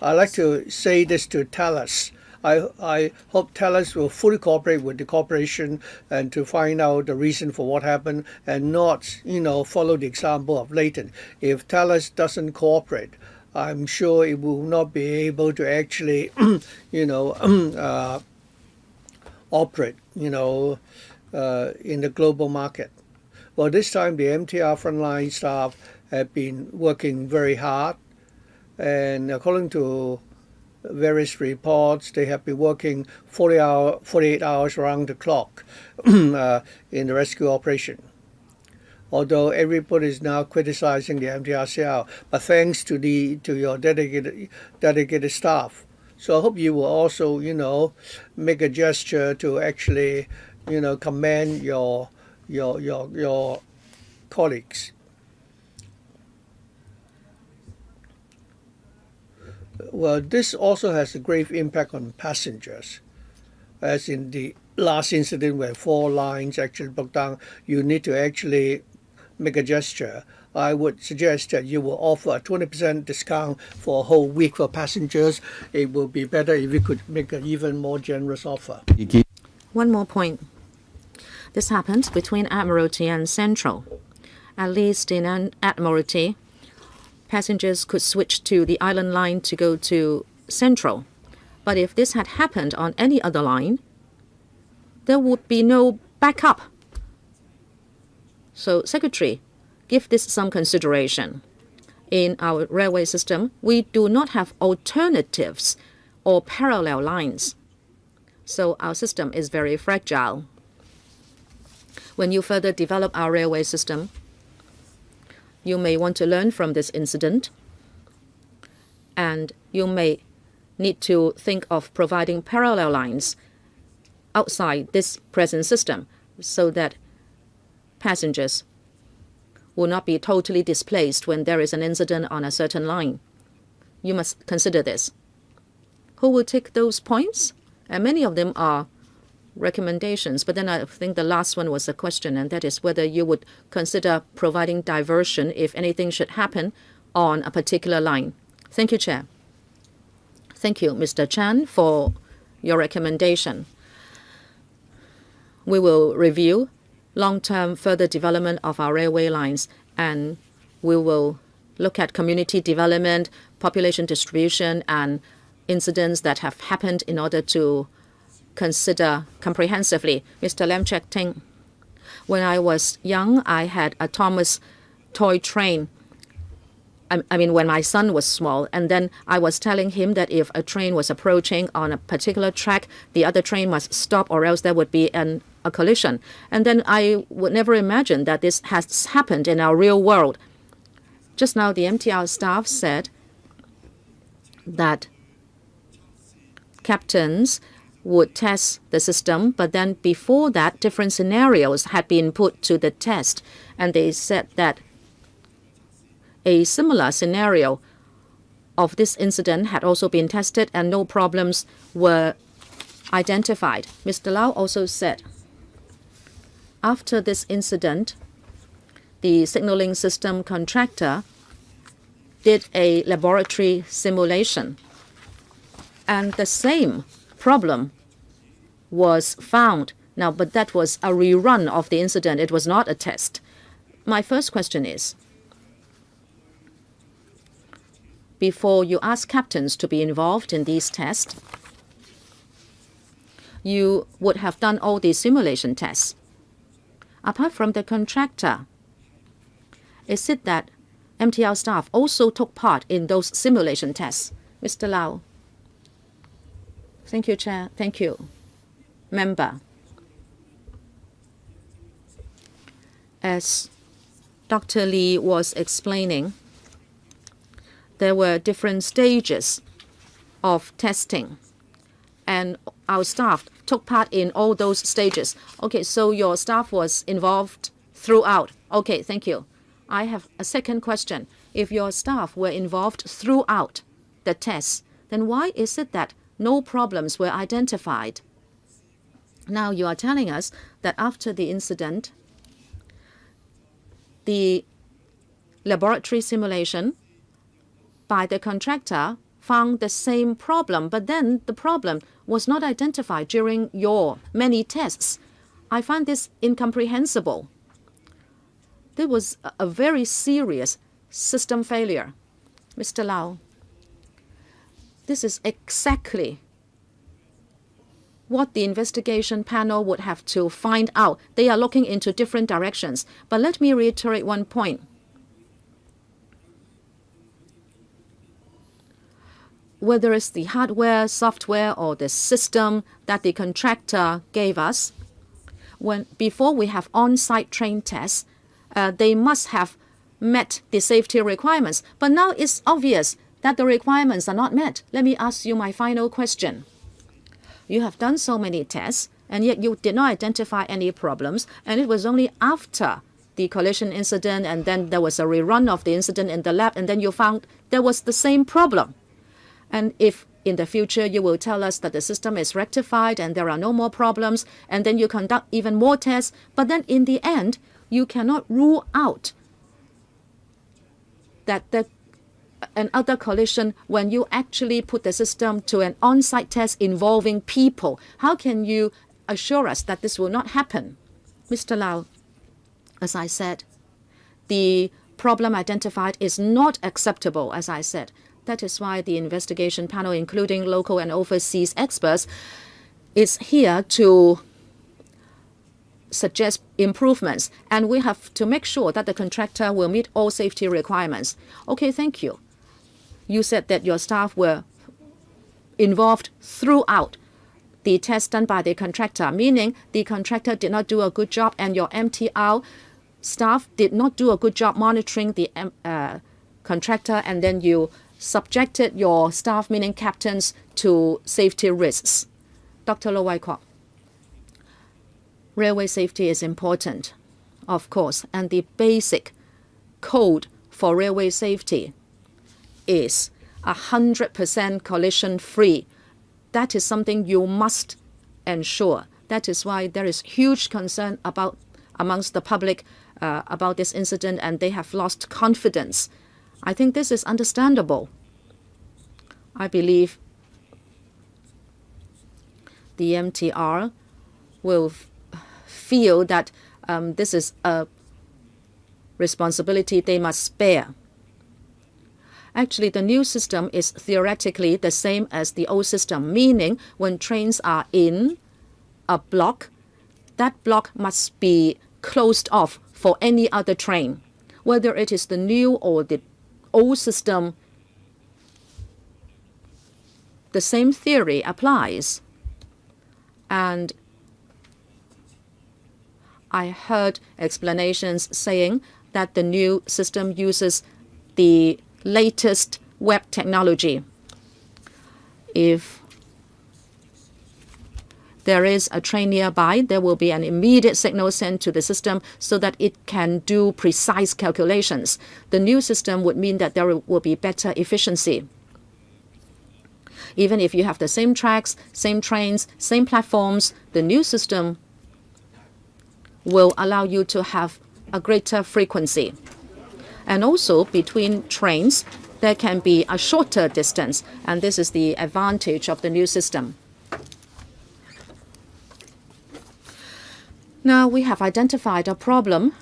I like to say this to TELUS. I hope TELUS will fully cooperate with the corporation and to find out the reason for what happened and not, follow the example of Leighton. If TELUS doesn't cooperate, I'm sure it will not be able to actually, operate, in the global market. Well, this time the MTR frontline staff have been working very hard, and according to various reports, they have been working 48 hours around the clock in the rescue operation. Although everybody is now criticizing the MTRCL, but thanks to your dedicated staff. So I hope you will also, make a gesture to actually, commend your colleagues. Well, this also has a grave impact on passengers. As in the last incident where 4 lines actually broke down, you need to actually make a gesture. I would suggest that you will offer a 20% discount for a whole week for passengers. It will be better if you could make an even more generous offer. One more point. This happens between Admiralty and Central. At least in Admiralty, passengers could switch to the Island line to go to Central. But if this had happened on any other line, there would be no backup. So, Secretary, give this some consideration. In our railway system, we do not have alternatives or parallel lines. So our system is very fragile. When you further develop our railway system, you may want to learn from this incident, and you may need to think of providing parallel lines outside this present system so that passengers will not be totally displaced when there is an incident on a certain line. You must consider this. Who will take those points? And many of them are recommendations, but then I think the last one was a question, and that is whether you would consider providing diversion if anything should happen on a particular line. Thank you, Chair. Thank you, Mr. Chan, for your recommendation. We will review long-term further development of our railway lines, and we will look at community development, population distribution, and incidents that have happened in order to consider comprehensively. Mr. Lam Cheuk Ting, when I was young, I had a Thomas toy train. I mean, when my son was small, and then I was telling him that if a train was approaching on a particular track, the other train must stop or else there would be a collision. And then I would never imagine that this has happened in our real world. Just now, the MTR staff said that captains would test the system, but then before that, different scenarios had been put to the test. And they said that a similar scenario of this incident had also been tested and no problems were identified. Mr. Lau also said, after this incident, the signaling system contractor did a laboratory simulation, and the same problem was found. Now, but that was a rerun of the incident. It was not a test. My first question is, before you ask captains to be involved in these tests, you would have done all the simulation tests. Apart from the contractor, is it that MTR staff also took part in those simulation tests? Mr. Lau. Thank you, Chair. Thank you. Member. As Dr. Lee was explaining, there were different stages of testing, and our staff took part in all those stages. Okay, so your staff was involved throughout. Okay, thank you. I have a second question. If your staff were involved throughout the tests, then why is it that no problems were identified? Now you are telling us that after the incident, the laboratory simulation by the contractor found the same problem, but then the problem was not identified during your many tests. I find this incomprehensible. There was a very serious system failure. Mr. Lau, this is exactly what the investigation panel would have to find out. They are looking into different directions. But let me reiterate one point. Whether it's the hardware, software, or the system that the contractor gave us, before we have on-site train tests, they must have met the safety requirements. But now it's obvious that the requirements are not met. Let me ask you my final question. You have done so many tests, and yet you did not identify any problems, and it was only after the collision incident, and then there was a rerun of the incident in the lab, and then you found there was the same problem. And if in the future you will tell us that the system is rectified and there are no more problems, and then you conduct even more tests, but then in the end, you cannot rule out that another collision when you actually put the system to an on-site test involving people. How can you assure us that this will not happen? Mr. Lau, as I said, the problem identified is not acceptable, as I said. That is why the investigation panel, including local and overseas experts, is here to suggest improvements. And we have to make sure that the contractor will meet all safety requirements. Okay, thank you. You said that your staff were involved throughout the tests done by the contractor, meaning the contractor did not do a good job and your MTR staff did not do a good job monitoring the contractor, and then you subjected your staff, meaning captains, to safety risks. Dr. Low Wai Kwok, railway safety is important, of course, and the basic code for railway safety is 100% collision free. That is something you must ensure. That is why there is huge concern amongst the public about this incident, and they have lost confidence. I think this is understandable. I believe the MTR will feel that this is a responsibility they must bear. Actually, the new system is theoretically the same as the old system, meaning when trains are in a block, that block must be closed off for any other train. Whether it is the new or the old system, the same theory applies. And I heard explanations saying that the new system uses the latest web technology. If there is a train nearby, there will be an immediate signal sent to the system so that it can do precise calculations. The new system would mean that there will be better efficiency. Even if you have the same tracks, same trains, same platforms, the new system will allow you to have a greater frequency. And also between trains, there can be a shorter distance, and this is the advantage of the new system. Now we have identified a problem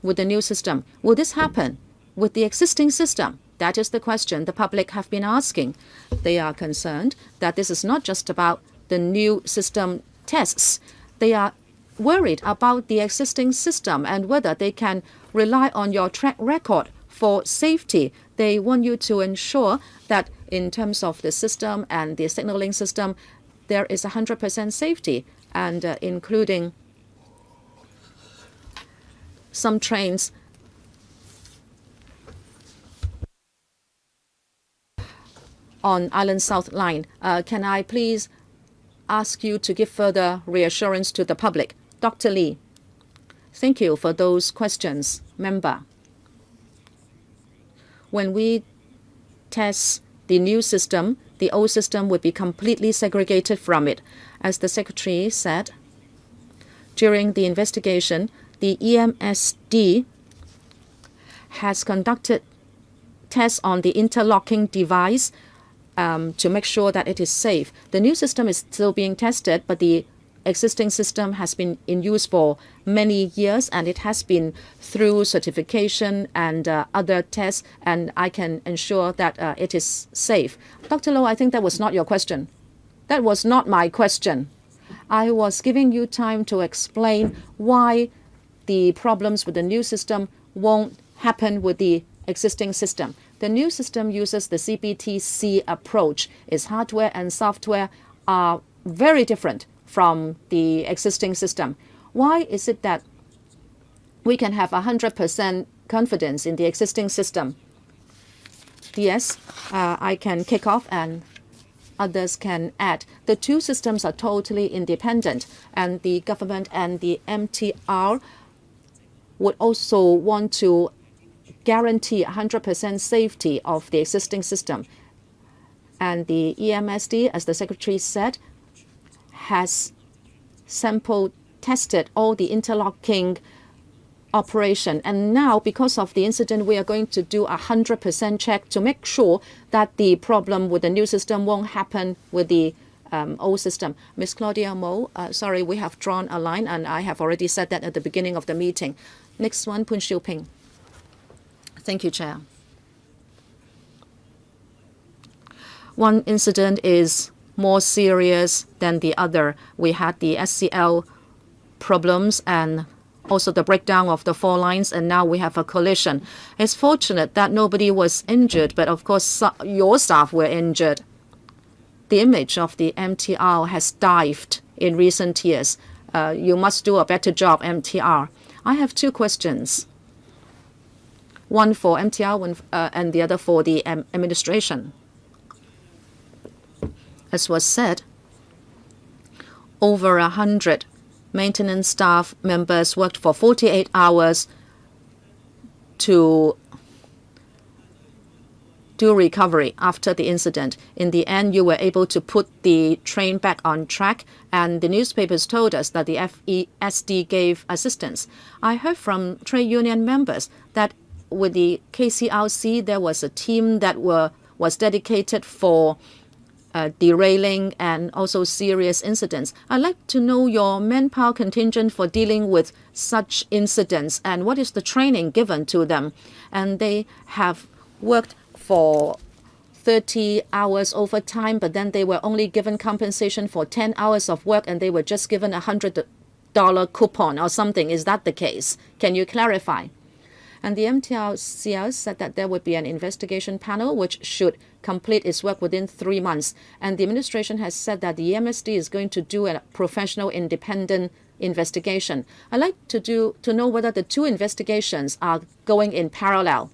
with the new system. Will this happen with the existing system? That is the question the public have been asking. They are concerned that this is not just about the new system tests. They are worried about the existing system and whether they can rely on your track record for safety. They want you to ensure that in terms of the system and the signaling system, there is 100% safety, and including some trains on Island South Line. Can I please ask you to give further reassurance to the public? Dr. Lee, thank you for those questions, member. When we test the new system, the old system would be completely segregated from it. As the Secretary said, during the investigation, the EMSD has conducted tests on the interlocking device to make sure that it is safe. The new system is still being tested, but the existing system has been in use for many years, and it has been through certification and other tests, and I can ensure that it is safe. Dr. Low, I think that was not your question. That was not my question. I was giving you time to explain why the problems with the new system won't happen with the existing system. The new system uses the CBTC approach. Its hardware and software are very different from the existing system. Why is it that we can have 100% confidence in the existing system? Yes, I can kick off and others can add. The two systems are totally independent, and the government and the MTR would also want to guarantee 100% safety of the existing system. And the EMSD, as the Secretary said, has sample tested all the interlocking operation. And now, because of the incident, we are going to do 100% check to make sure that the problem with the new system won't happen with the old system. Ms. Claudia Mo, sorry, we have drawn a line, and I have already said that at the beginning of the meeting. Next one, Poon Siu Ping. Thank you, Chair. One incident is more serious than the other. We had the SCL problems and also the breakdown of the four lines, and now we have a collision. It's fortunate that nobody was injured, but of course your staff were injured. The image of the MTR has dived in recent years. You must do a better job, MTR. I have two questions. One for MTR and the other for the administration. As was said, over 100 maintenance staff members worked for 48 hours to do recovery after the incident. In the end, you were able to put the train back on track, and the newspapers told us that the FESD gave assistance. I heard from trade union members that with the KCRC, there was a team that was dedicated for derailing and also serious incidents. I'd like to know your manpower contingent for dealing with such incidents and what is the training given to them. And they have worked for 30 hours overtime, but then they were only given compensation for 10 hours of work and they were just given a $100 coupon or something. Is that the case? Can you clarify? And the MTRCL said that there would be an investigation panel which should complete its work within 3 months. And the administration has said that the EMSD is going to do a professional independent investigation. I'd like to know whether the two investigations are going in parallel.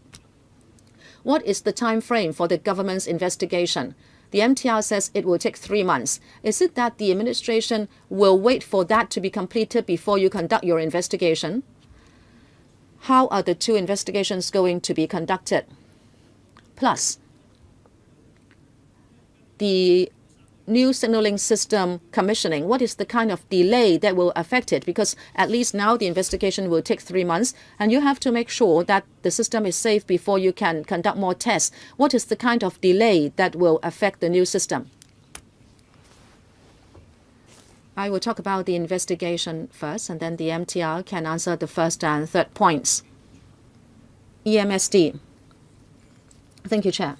What is the time frame for the government's investigation? The MTR says it will take 3 months. Is it that the administration will wait for that to be completed before you conduct your investigation? How are the two investigations going to be conducted? Plus, the new signaling system commissioning, what is the kind of delay that will affect it? Because at least now the investigation will take 3 months, and you have to make sure that the system is safe before you can conduct more tests. What is the kind of delay that will affect the new system? I will talk about the investigation first, and then the MTR can answer the first and third points. EMSD. Thank you, Chair.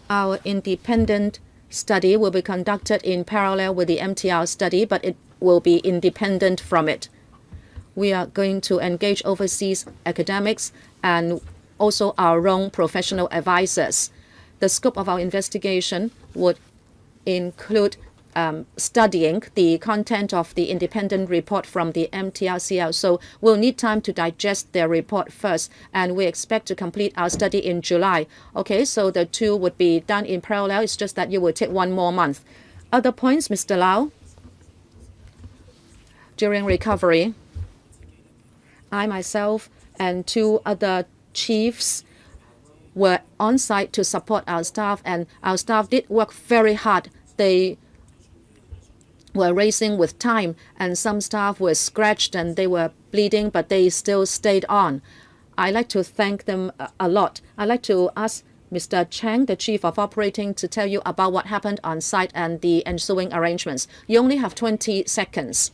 Our independent study will be conducted in parallel with the MTR study, but it will be independent from it. We are going to engage overseas academics and also our own professional advisors. The scope of our investigation would include studying the content of the independent report from the MTRCL. So we'll need time to digest their report first, and we expect to complete our study in July. Okay, so the two would be done in parallel. It's just that you will take 1 more month. Other points, Mr. Lau? During recovery, I myself and 2 other chiefs were on site to support our staff, and our staff did work very hard. They were racing with time, and some staff were scratched and they were bleeding, but they still stayed on. I'd like to thank them a lot. I'd like to ask Mr. Chang, the Chief of Operating, to tell you about what happened on site and the ensuing arrangements. You only have 20 seconds.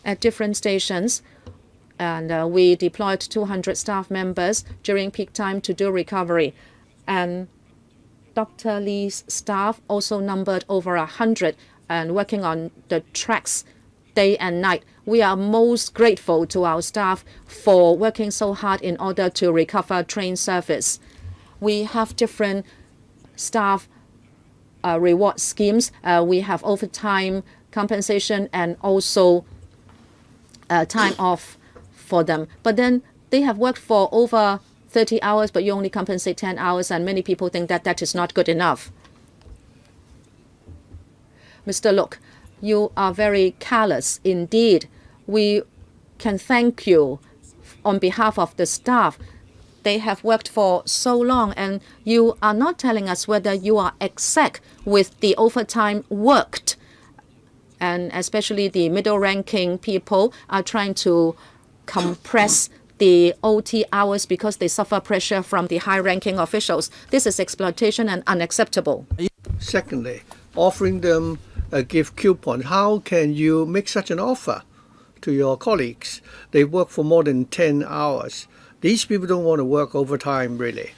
At different stations, and we deployed 200 staff members during peak time to do recovery. And Dr. Lee's staff also numbered over 100 and working on the tracks day and night. We are most grateful to our staff for working so hard in order to recover train service. We have different staff reward schemes. We have overtime compensation and also time off for them. But then they have worked for over 30 hours, but you only compensate 10 hours, and many people think that that is not good enough. Mr. Luk, you are very callous indeed. We can thank you on behalf of the staff. They have worked for so long, and you are not telling us whether you are exact with the overtime worked. And especially the middle-ranking people are trying to compress the OT hours because they suffer pressure from the high-ranking officials. This is exploitation and unacceptable. Secondly, offering them a gift coupon. How can you make such an offer to your colleagues? They work for more than 10 hours. These people don't want to work overtime, really.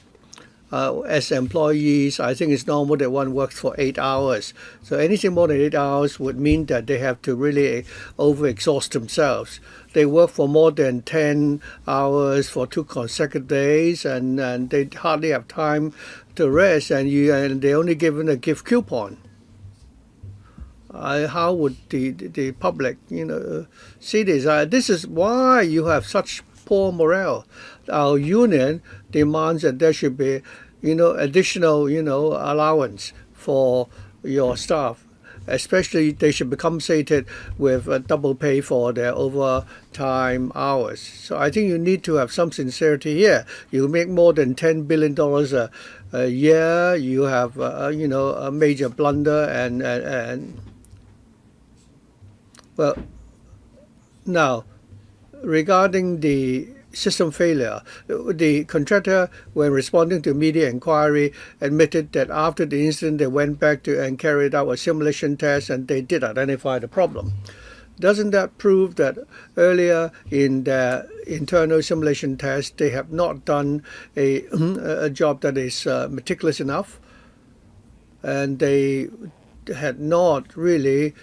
As employees, I think it's normal that one works for 8 hours. So anything more than 8 hours would mean that they have to really overexhaust themselves. They work for more than 10 hours for 2 consecutive days, and they hardly have time to rest, and they're only given a gift coupon. How would the public, see this? This is why you have such poor morale. Our union demands that there should be, additional, allowance for your staff. especially they should be compensated with double pay for their overtime hours. So I think you need to have some sincerity here. You make more than $10 billion a year. You have a major blunder and well, now regarding the system failure, the contractor, when responding to media inquiry, admitted that after the incident they went back to and carried out a simulation test and they did identify the problem. Doesn't that prove that earlier in the internal simulation test they have not done a job that is meticulous enough, and they had not really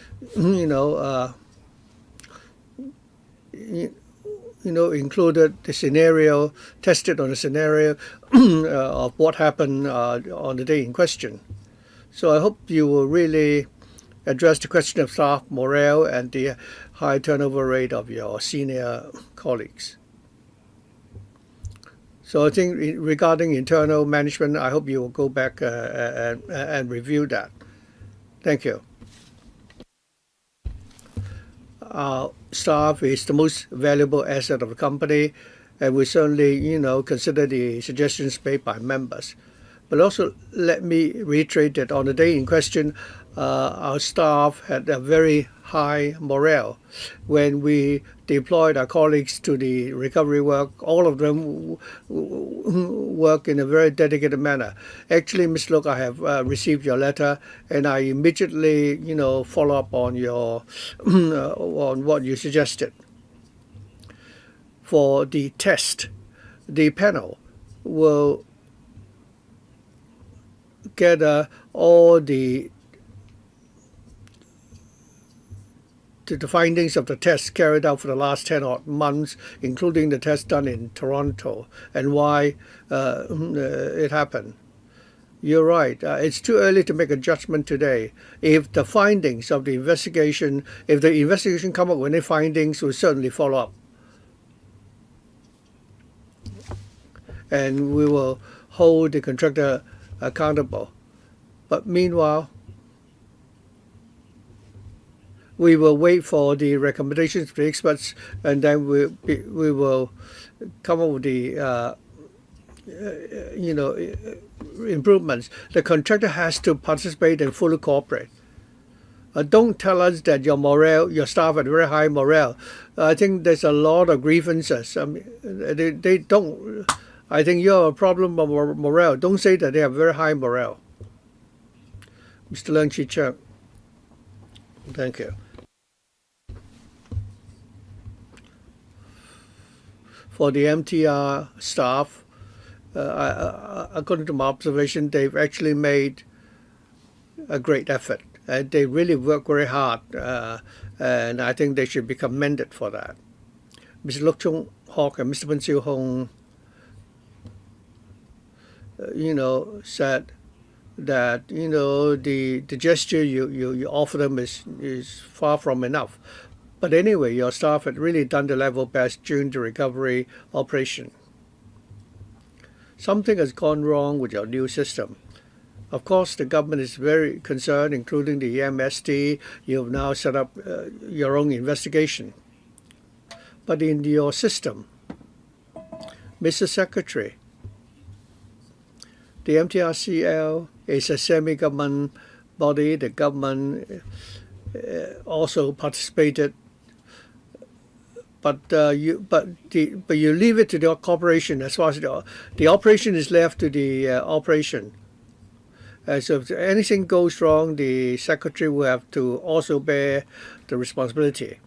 included the scenario, tested on the scenario of what happened on the day in question. So I hope you will really address the question of staff morale and the high turnover rate of your senior colleagues. So I think regarding internal management, I hope you will go back and review that. Thank you. Our staff is the most valuable asset of the company, and we certainly, consider the suggestions made by members. But also, let me reiterate that on the day in question, our staff had a very high morale. When we deployed our colleagues to the recovery work, all of them work in a very dedicated manner. Actually, Ms. Luk, I have received your letter, and I immediately, follow up on your on what you suggested. For the test, the panel will gather all the findings of the tests carried out for the last 10 odd months, including the test done in Toronto, and why it happened. You're right. It's too early to make a judgment today. If the findings of the investigation, if the investigation come up with any findings, we'll certainly follow up. And we will hold the contractor accountable. But meanwhile, we will wait for the recommendations of the experts, and then we will come up with the improvements. The contractor has to participate and fully cooperate. Don't tell us that your staff had very high morale. I think there's a lot of grievances. I mean, they don't. I think you have a problem of morale. Don't say that they have very high morale. Mr. LUK Chung-hung. Thank you. For the MTR staff, according to my observation, they've actually made a great effort. They really work very hard, and I think they should be commended for that. Mr. LUK Chung-hung and Mr. Hon said that the gesture you offer them is far from enough. But anyway, your staff had really done the level best during the recovery operation. Something has gone wrong with your new system. Of course, the government is very concerned, including the MSD. You have now set up your own investigation. But in your system, Mr. Secretary, the MTRCL is a semi-government body. The government also participated, but you leave it to the corporation. As far as the operation is left to the operation. So if anything goes wrong, the secretary will have to also bear the responsibility.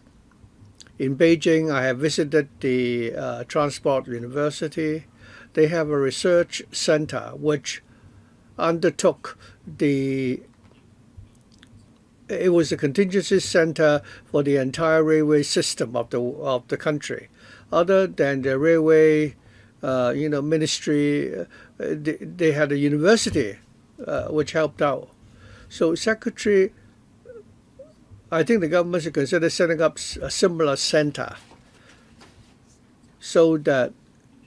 In Beijing, I have visited the Transport University. They have a research center which undertook it was a contingency center for the entire railway system of the country. Other than the railway, ministry, they had a university which helped out. So, Secretary, I think the government should consider setting up a similar center so that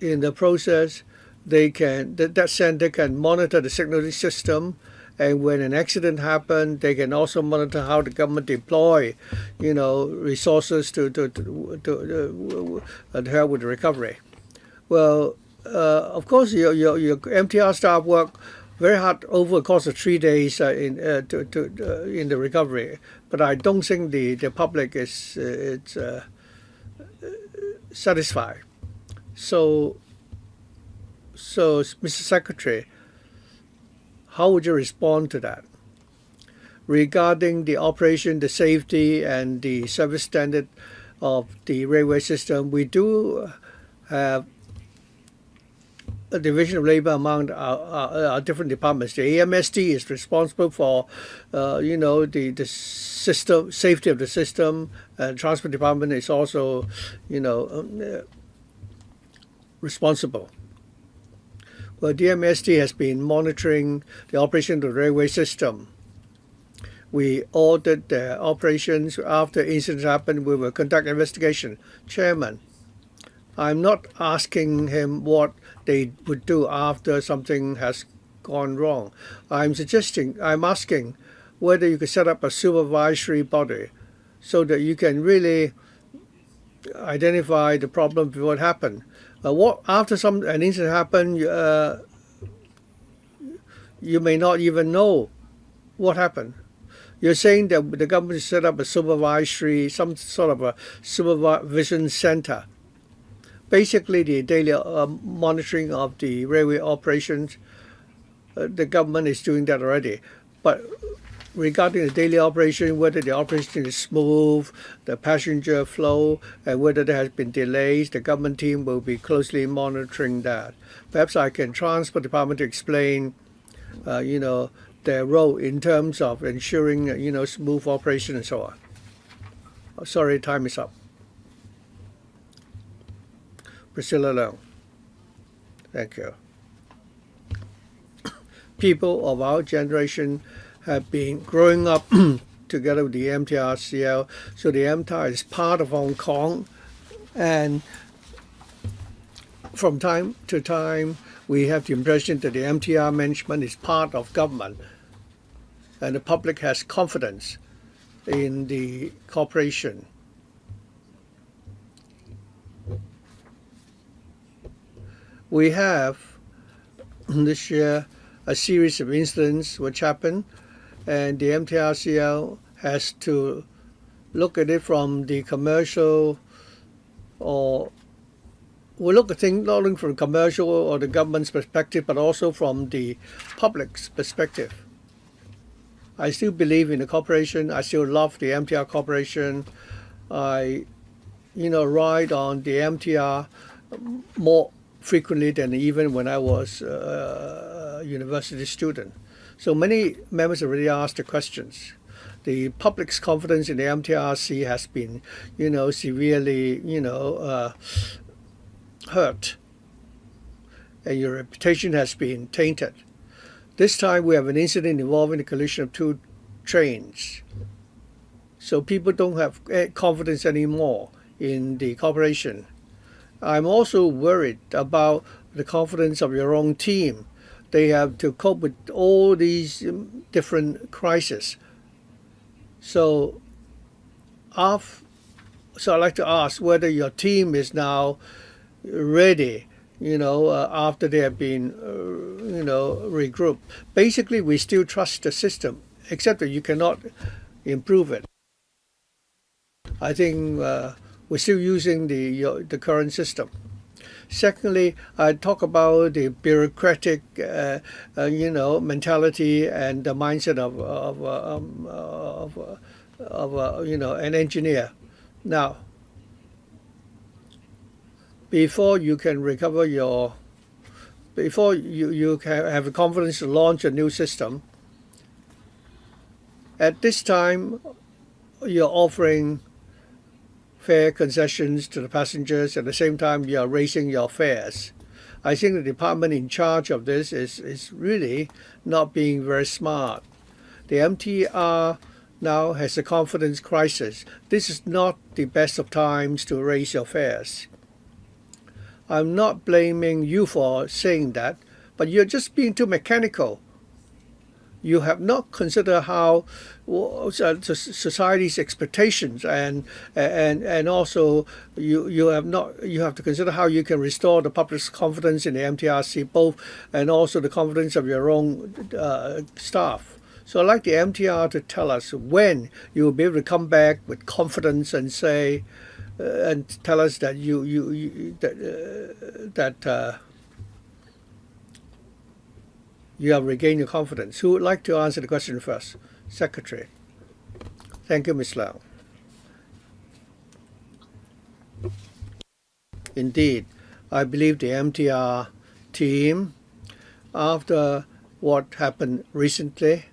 in the process, that center can monitor the signaling system And when an accident happens, they can also monitor how the government deploy, resources to help with the recovery. Well, of course, your MTR staff work very hard over the course of 3 days in the recovery, but I don't think the public is satisfied. So, Mr. Secretary, how would you respond to that? Regarding the operation, the safety, and the service standard of the railway system, we do have a division of labor among our different departments. The AMSD is responsible for, the system, safety of the system. Transport department is also, responsible. Well, DMSD has been monitoring the operation of the railway system. We audit the operations. After incidents happen, we will conduct investigation. Chairman, I'm not asking him what they would do after something has gone wrong. I'm asking whether you could set up a supervisory body so that you can really identify the problem before it happened. After an incident happened, you may not even know what happened. You're saying that the government set up some sort of a supervision center. Basically, the daily monitoring of the railway operations, the government is doing that already. But regarding the daily operation, whether the operation is smooth, the passenger flow, and whether there has been delays, the government team will be closely monitoring that. Perhaps I can Transport Department to explain, their role in terms of ensuring, smooth operation and so on. Sorry, time is up. Priscilla Leung. Thank you. People of our generation have been growing up together with the MTRCL, so the MTR is part of Hong Kong, and from time to time we have the impression that the MTR management is part of government, and the public has confidence in the corporation. We have this year a series of incidents which happened, and the MTRCL has to look at it from the commercial, or we look at things not only from commercial or the government's perspective, but also from the public's perspective. I still believe in the corporation. I still love the MTR corporation. I, ride on the MTR more frequently than even when I was a university student. So many members already asked the questions. The public's confidence in the MTRC has been, severely, hurt, and your reputation has been tainted. This time we have an incident involving the collision of two trains. So people don't have confidence anymore in the corporation. I'm also worried about the confidence of your own team. They have to cope with all these different crises. So I'd like to ask whether your team is now ready, after they have been, regrouped. Basically, we still trust the system, except that you cannot improve it. I think we're still using the current system. Secondly, I talk about the bureaucratic, mentality and the mindset of an engineer. Now, before you can recover before you can have the confidence to launch a new system, at this time, you're offering fare concessions to the passengers. At the same time, you are raising your fares. I think the department in charge of this is really not being very smart. The MTR now has a confidence crisis. This is not the best of times to raise your fares. I'm not blaming you for saying that, but you're just being too mechanical. you have not considered how society's expectations and also you have to consider how you can restore the public's confidence in the MTRC both and also the confidence of your own staff. So I'd like the MTR to tell us when you will be able to come back with confidence and say and tell us that you have regained your confidence. Who would like to answer the question first? Secretary. Thank you, Ms. Lau. Indeed, I believe the MTR team, after what happened recently,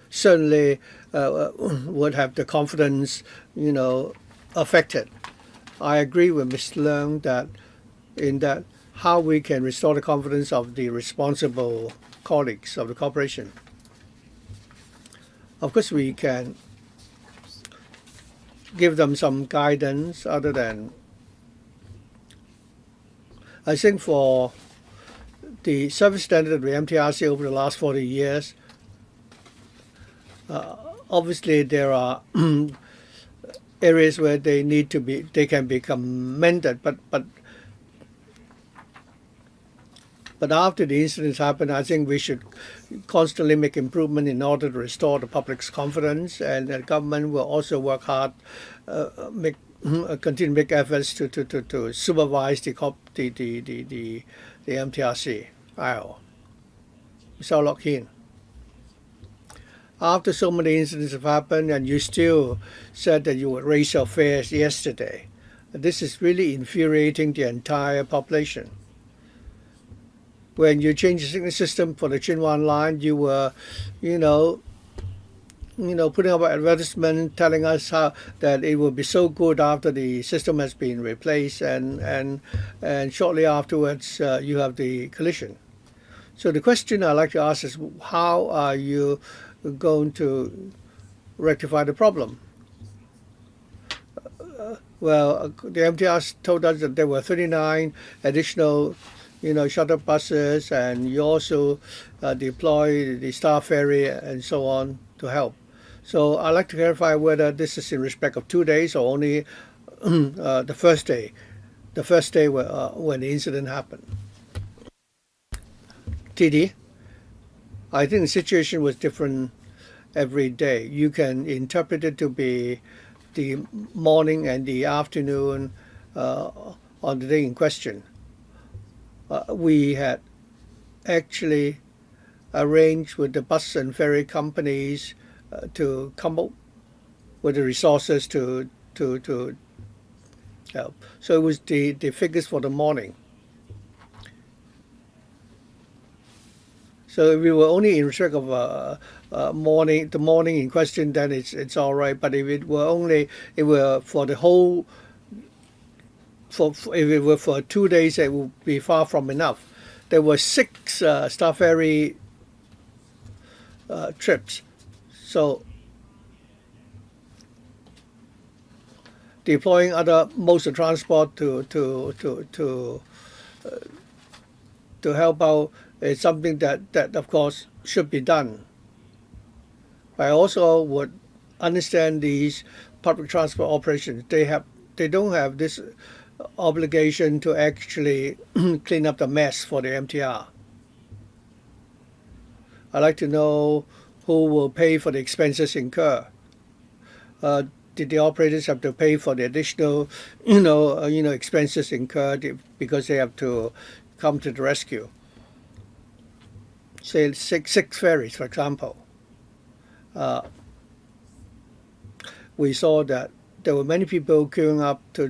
certainly would have the confidence, affected. I agree with Ms. Leung that how we can restore the confidence of the responsible colleagues of the corporation. Of course, we can give them some guidance other than, I think for the service standard of the MTRC over the last 40 years, obviously there are areas where they can be commended, but after the incidents happen, I think we should constantly make improvement in order to restore the public's confidence, and the government will also work hard, continue to make efforts to supervise the MTRC. Mr. Lok Hien. After so many incidents have happened, and you still said that you would raise your fares yesterday, this is really infuriating the entire population. When you changed the signal system for the Chinwan line, you were, putting up an advertisement telling us how that it will be so good after the system has been replaced, and shortly afterwards you have the collision. So the question I'd like to ask is, how are you going to rectify the problem? Well, the MTR told us that there were 39 additional shuttle buses, and you also deploy the Star Ferry and so on to help. So I'd like to clarify whether this is in respect of 2 days or only the first day when the incident happened. TD, I think the situation was different every day. You can interpret it to be the morning and the afternoon on the day in question. We had actually arranged with the bus and ferry companies to come up with the resources to help. So it was the figures for the morning. So if we were only in respect of the morning in question, then it's all right. But if it were for the whole. If it were for 2 days, it would be far from enough. There were 6 Star Ferry trips, so deploying other modes of transport to help out is something that of course should be done. I also would understand these public transport operations. They don't have this obligation to actually clean up the mess for the MTR. I'd like to know who will pay for the expenses incurred. Did the operators have to pay for the additional, expenses incurred because they have to come to the rescue? Say six ferries, for example. We saw that there were many people queuing up to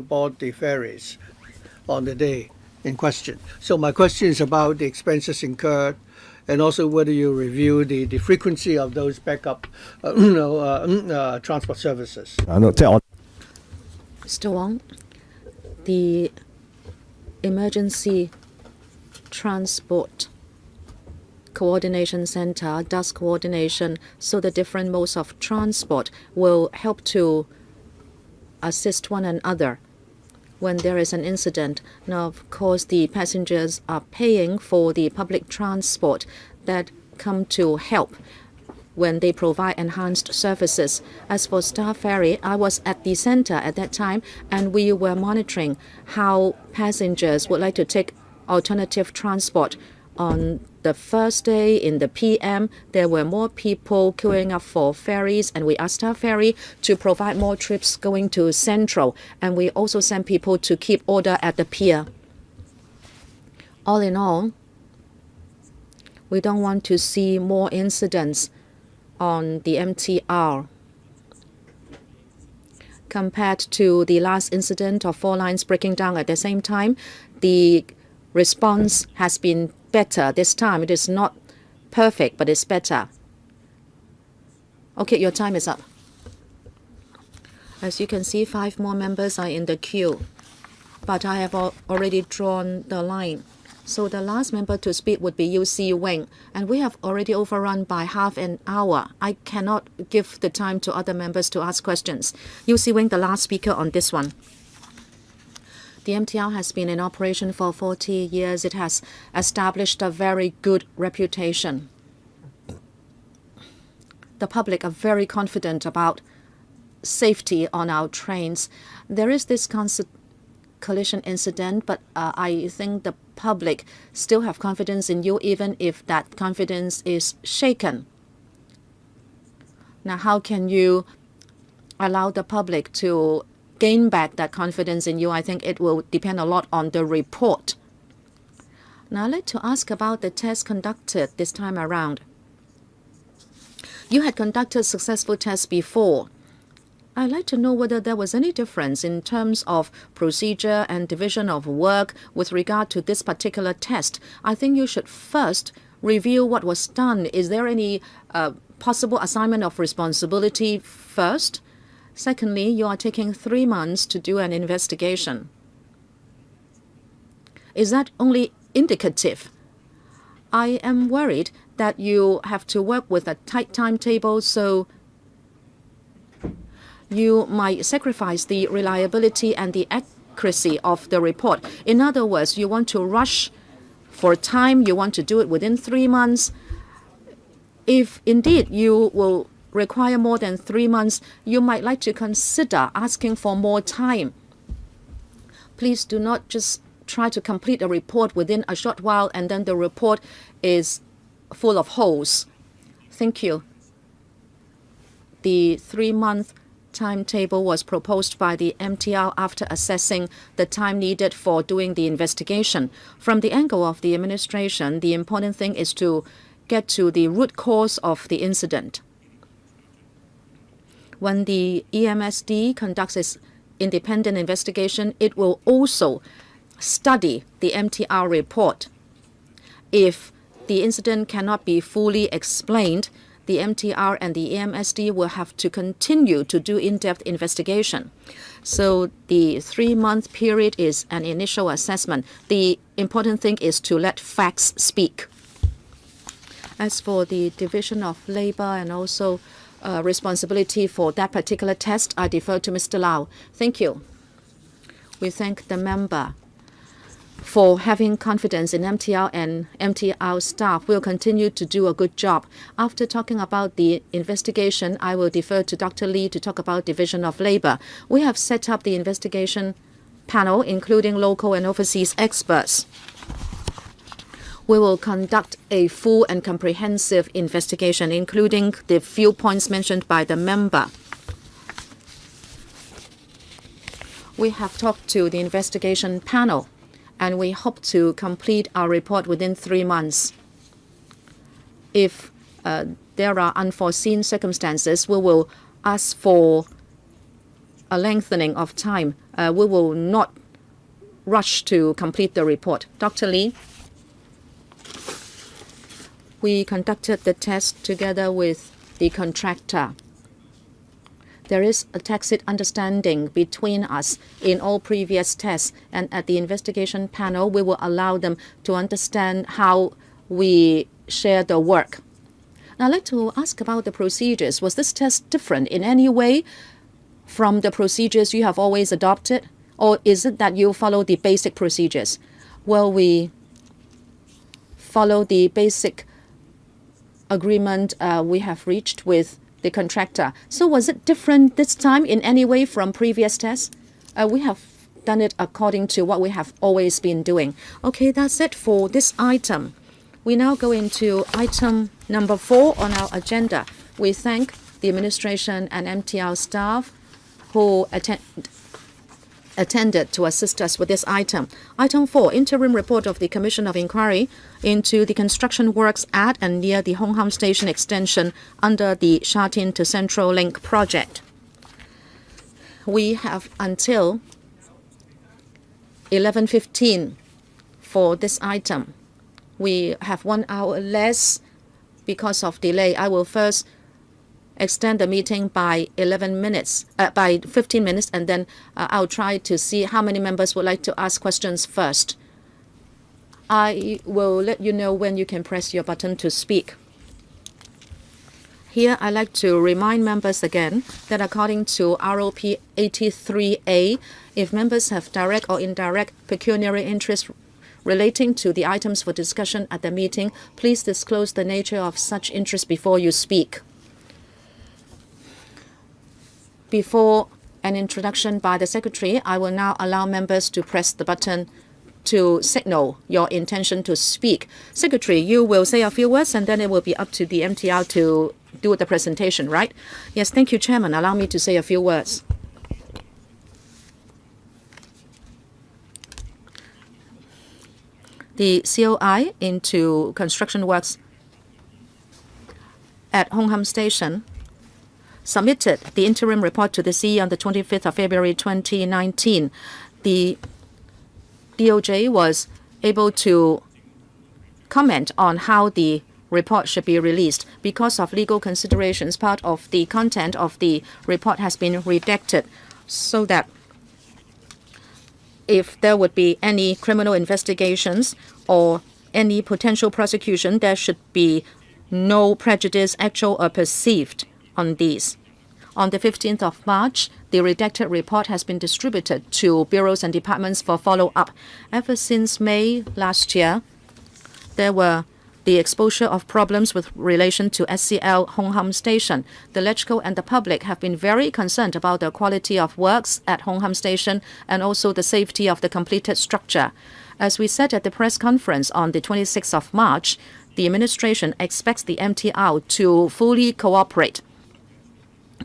board the ferries on the day in question. So my question is about the expenses incurred, and also whether you review the frequency of those backup transport services. Mr. Wong, the Emergency Transport Coordination Center does coordination, so the different modes of transport will help to assist one another when there is an incident. Now, of course, the passengers are paying for the public transport. That come to help when they provide enhanced services. As for Star Ferry, I was at the center at that time, and we were monitoring how passengers would like to take alternative transport. On the first day in the PM, there were more people queuing up for ferries, and we asked Star Ferry to provide more trips going to Central, and we also sent people to keep order at the pier. All in all, we don't want to see more incidents on the MTR. Compared to the last incident of 4 lines breaking down at the same time, the response has been better this time. It is not perfect, but it's better. Okay, your time is up. As you can see, 5 more members are in the queue, but I have already drawn the line. So the last member to speak would be UC Wing, and we have already overrun by half an hour. I cannot give the time to other members to ask questions. UC Wing, the last speaker on this one. The MTR has been in operation for 40 years. It has established a very good reputation. The public are very confident about safety on our trains. There is this collision incident, but I think the public still have confidence in you, even if that confidence is shaken. Now, how can you allow the public to gain back that confidence in you? I think it will depend a lot on the report. Now, I'd like to ask about the test conducted this time around. You had conducted successful tests before. I'd like to know whether there was any difference in terms of procedure and division of work with regard to this particular test. I think you should first review what was done. Is there any possible assignment of responsibility first? Secondly, you are taking 3 months to do an investigation. Is that only indicative? I am worried that you have to work with a tight timetable, so you might sacrifice the reliability and the accuracy of the report. In other words, you want to rush for time, you want to do it within 3 months. If indeed you will require more than 3 months, you might like to consider asking for more time. Please do not just try to complete a report within a short while and then the report is full of holes. Thank you. The 3-month timetable was proposed by the MTR after assessing the time needed for doing the investigation. From the angle of the administration, the important thing is to get to the root cause of the incident. When the EMSD conducts its independent investigation, it will also study the MTR report. If the incident cannot be fully explained, the MTR and the EMSD will have to continue to do in-depth investigation. So the 3-month period is an initial assessment. The important thing is to let facts speak. As for the division of labor and also responsibility for that particular test, I defer to Mr. Lau. Thank you. We thank the member for having confidence in MTR, and MTR staff will continue to do a good job. After talking about the investigation, I will defer to Dr. Lee to talk about division of labor. We have set up the investigation panel, including local and overseas experts. We will conduct a full and comprehensive investigation, including the few points mentioned by the member. We have talked to the investigation panel, and we hope to complete our report within 3 months. If there are unforeseen circumstances, we will ask for a lengthening of time. We will not rush to complete the report. Dr. Lee? We conducted the test together with the contractor. There is a tacit understanding between us in all previous tests, and at the investigation panel, we will allow them to understand how we share the work. Now, I'd like to ask about the procedures. Was this test different in any way from the procedures you have always adopted, or is it that you follow the basic procedures? Well, we follow the basic agreement we have reached with the contractor. So was it different this time in any way from previous tests? We have done it according to what we have always been doing. Okay, that's it for this item. We now go into item number 4 on our agenda. We thank the administration and MTR staff who attended to assist us with this item. Item 4, interim report of the Commission of Inquiry into the construction works at and near the Hong Kong Station extension under the Shatin to Central Link project. We have until 11:15 for this item. We have 1 hour less because of delay. I will first extend the meeting by 15 minutes, and then I'll try to see how many members would like to ask questions first. I will let you know when you can press your button to speak. Here, I'd like to remind members again that according to ROP 83A, if members have direct or indirect pecuniary interest relating to the items for discussion at the meeting, please disclose the nature of such interest before you speak. Before an introduction by the Secretary, I will now allow members to press the button to signal your intention to speak. Secretary, you will say a few words and then it will be up to the MTR to do the presentation, right? Yes, thank you, Chairman. Allow me to say a few words. The COI into construction works at Hong Kong Station submitted the interim report to the CE on the 25th of February 2019. The DOJ was able to comment on how the report should be released. Because of legal considerations, part of the content of the report has been redacted so that if there would be any criminal investigations or any potential prosecution, there should be no prejudice, actual or perceived, on these. On the 15th of March, the redacted report has been distributed to bureaus and departments for follow-up. Ever since May last year, there were the exposure of problems with relation to SCL Hong Kong Station. The LegCo and the public have been very concerned about the quality of works at Hong Kong Station and also the safety of the completed structure. As we said at the press conference on the 26th of March, the administration expects the MTR to fully cooperate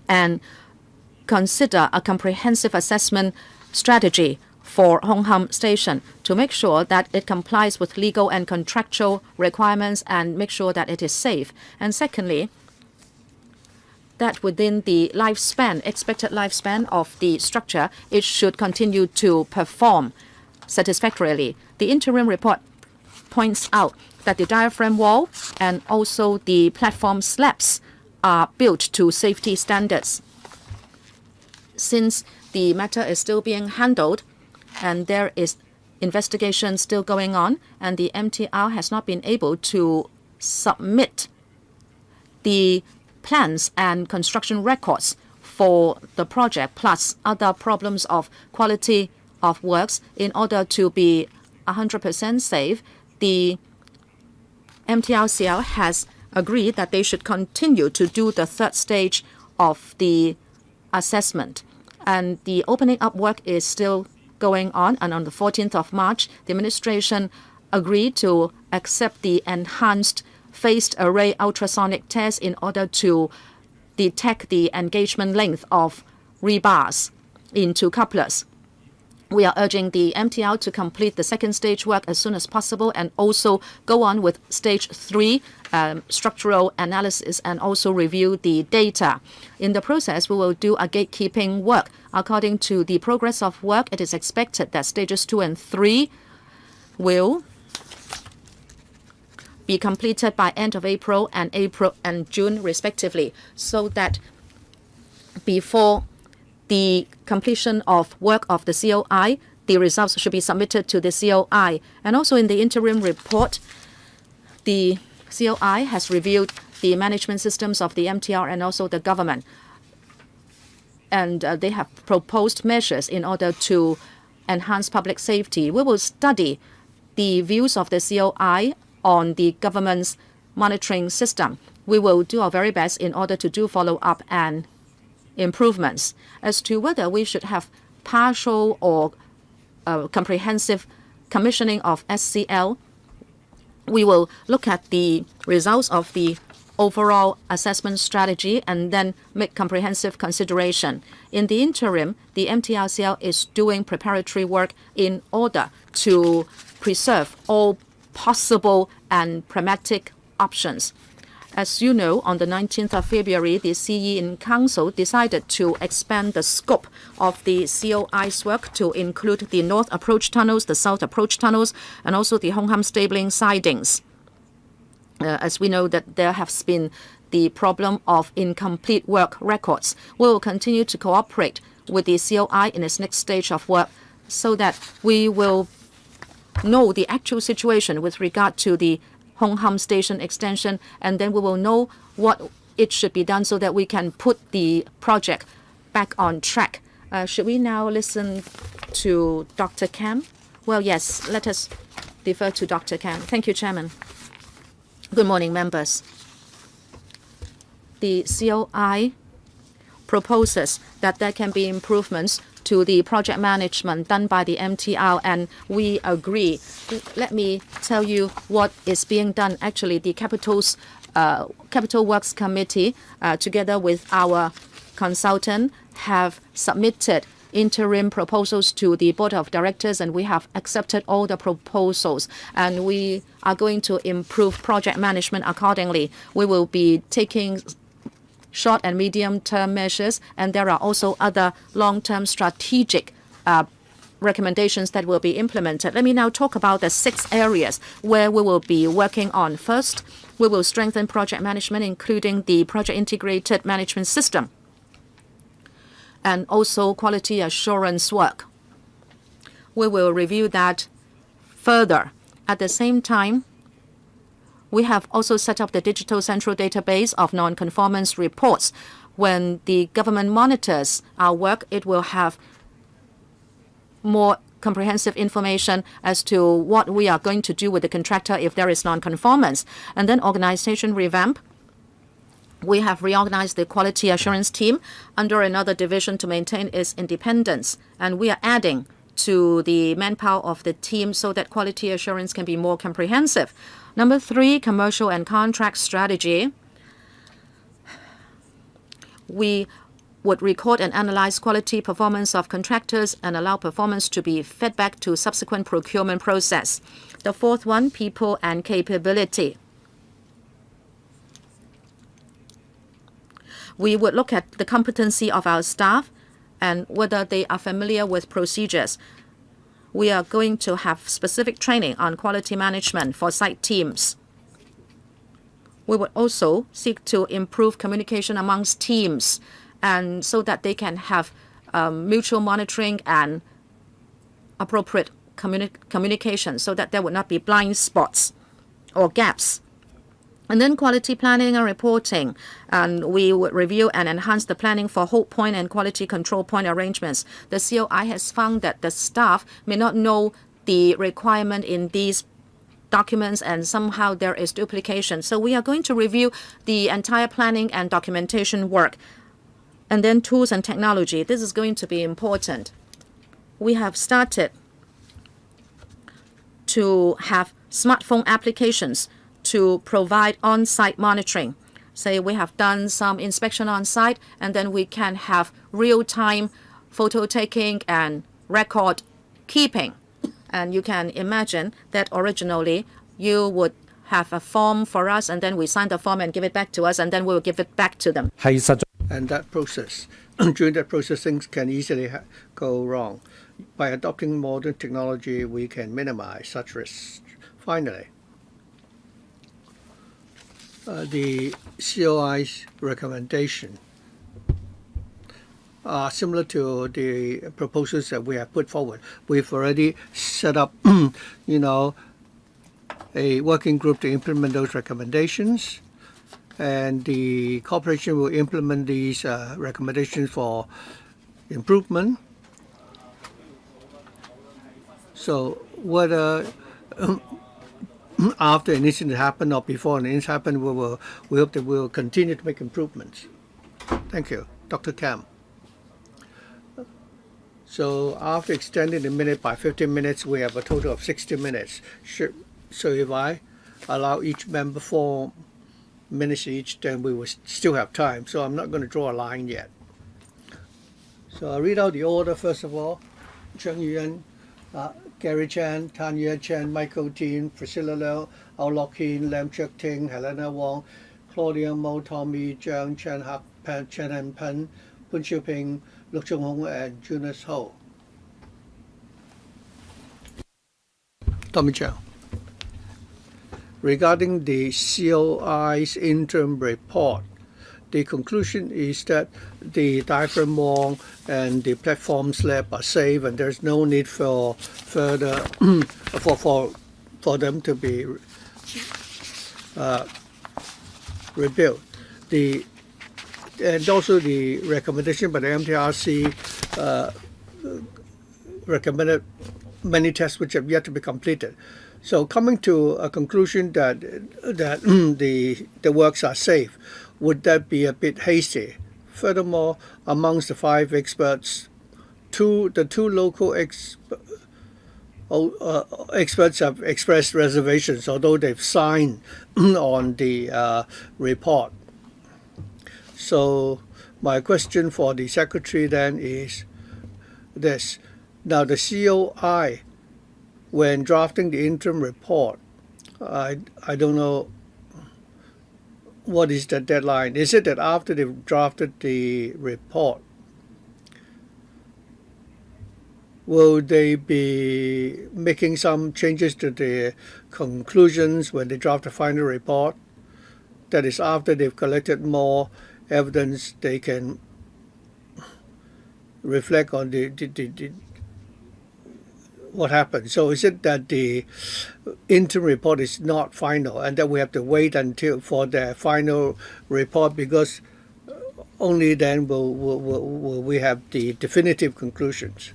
and consider a comprehensive assessment strategy for Hong Kong Station to make sure that it complies with legal and contractual requirements and make sure that it is safe. And secondly, that within the expected lifespan of the structure, it should continue to perform satisfactorily. The interim report points out that the diaphragm wall and also the platform slabs are built to safety standards. Since the matter is still being handled and there is investigation still going on, and the MTR has not been able to submit the plans and construction records for the project, plus other problems of quality of works in order to be 100% safe, the MTRCL has agreed that they should continue to do the third stage of the assessment. And the opening up work is still going on. And on the 14th of March, the administration agreed to accept the enhanced phased array ultrasonic test in order to detect the engagement length of rebars into couplers. We are urging the MTR to complete the second stage work as soon as possible and also go on with stage 3 structural analysis and also review the data. In the process, we will do a gatekeeping work. According to the progress of work, it is expected that stages 2 and 3 will be completed by end of April and June respectively, so that before the completion of work of the COI, the results should be submitted to the COI. And also in the interim report, the COI has reviewed the management systems of the MTR and also the government. And they have proposed measures in order to enhance public safety. We will study the views of the COI on the government's monitoring system. we will do our very best in order to do follow-up and improvements. As to whether we should have partial or comprehensive commissioning of SCL, we will look at the results of the overall assessment strategy and then make comprehensive consideration. In the interim, the MTRCL is doing preparatory work in order to preserve all possible and pragmatic options. As you know, on the 19th of February, the CE in Council decided to expand the scope of the COI's work to include the north approach tunnels, the south approach tunnels, and also the Hong Kong stabling sidings. As we know that there has been the problem of incomplete work records. We will continue to cooperate with the COI in its next stage of work so that we will know the actual situation with regard to the Hong Kong station extension, and then we will know what it should be done so that we can put the project back on track. Should we now listen to Dr. Kam? Well, yes, let us defer to Dr. Kam. Thank you, Chairman. Good morning, members. The COI proposes that there can be improvements to the project management done by the MTR, and we agree. Let me tell you what is being done. Actually, the Capital Works Committee, together with our consultant, have submitted interim proposals to the Board of Directors, and we have accepted all the proposals, and we are going to improve project management accordingly. We will be taking short and medium-term measures, and there are also other long-term strategic recommendations that will be implemented. Let me now talk about the 6 areas where we will be working on. First, we will strengthen project management, including the project integrated management system and also quality assurance work. We will review that further. At the same time, we have also set up the digital central database of non-conformance reports. When the government monitors our work, it will have more comprehensive information as to what we are going to do with the contractor if there is non-conformance. And then organization revamp. We have reorganized the quality assurance team under another division to maintain its independence. And we are adding to the manpower of the team so that quality assurance can be more comprehensive. Number 3, commercial and contract strategy. We would record and analyze quality performance of contractors and allow performance to be fed back to subsequent procurement process. The 4th one, people and capability. We would look at the competency of our staff and whether they are familiar with procedures. We are going to have specific training on quality management for site teams. We would also seek to improve communication amongst teams and so that they can have mutual monitoring and appropriate communication so that there would not be blind spots or gaps. And then quality planning and reporting. And we would review and enhance the planning for hold point and quality control point arrangements. The COI has found that the staff may not know the requirement in these documents and somehow there is duplication. So we are going to review the entire planning and documentation work. And then tools and technology. This is going to be important. We have started to have smartphone applications to provide on-site monitoring. Say we have done some inspection on site, and then we can have real-time photo taking and record keeping. And you can imagine that originally you would have a form for us, and then we sign the form and give it back to us, and then we will give it back to them. And that process, during that process, things can easily go wrong. By adopting modern technology, we can minimize such risks. Finally, the COI's recommendation are similar to the proposals that we have put forward. We've already set up, a working group to implement those recommendations, and the corporation will implement these recommendations for improvement. So whether after an incident happened or before an incident happened, we hope that we will continue to make improvements. Thank you. Dr. Kam. So after extending the minute by 15 minutes, we have a total of 60 minutes. So if I allow each member 4 minutes each, then we will still have time. So I'm not going to draw a line yet. So I'll read out the order first of all. Chung Yuan, Gary Chan, Tanya Chen, Michael Tin, Priscilla Leung, Hon LUK Lam Cheuk Ting, Helena Wong, Claudia Mo, Tommy Jiang, Chen Hak, Chen Han Pen, Poon Chiu Ping, LUK Chung-hung, and Jonas Ho. Tommy Jiang. Regarding the COI's interim report, the conclusion is that the diaphragm wall and the platform slab are safe, and there's no need for further for them to be rebuilt. And also the recommendation by the MTRC recommended many tests which have yet to be completed. So coming to a conclusion that the works are safe, would that be a bit hasty? Furthermore, amongst the 5 experts, the two local experts have expressed reservations, although they've signed on the report. So my question for the Secretary then is this. Now the COI, when drafting the interim report, I don't know what is the deadline. Is it that after they've drafted the report, will they be making some changes to the conclusions when they draft the final report? That is, after they've collected more evidence, they can reflect on what happened. So is it that the interim report is not final and that we have to wait until for the final report, because only then will we have the definitive conclusions?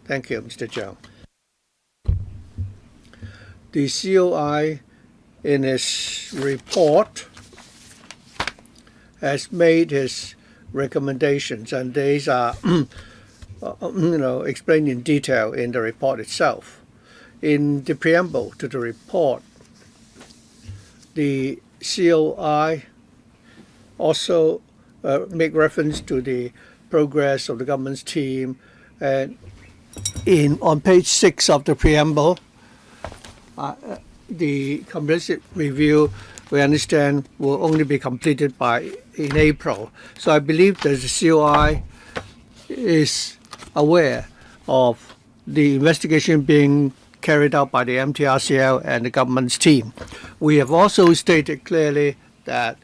Thank you, Mr. Zhang. The COI in his report has made his recommendations, and these are explained in detail in the report itself. In the preamble to the report, the COI also make reference to the progress of the government's team, and on page 6 of the preamble, the comprehensive review, we understand, will only be completed in April. So I believe that the COI is aware of the investigation being carried out by the MTRCL and the government's team. We have also stated clearly that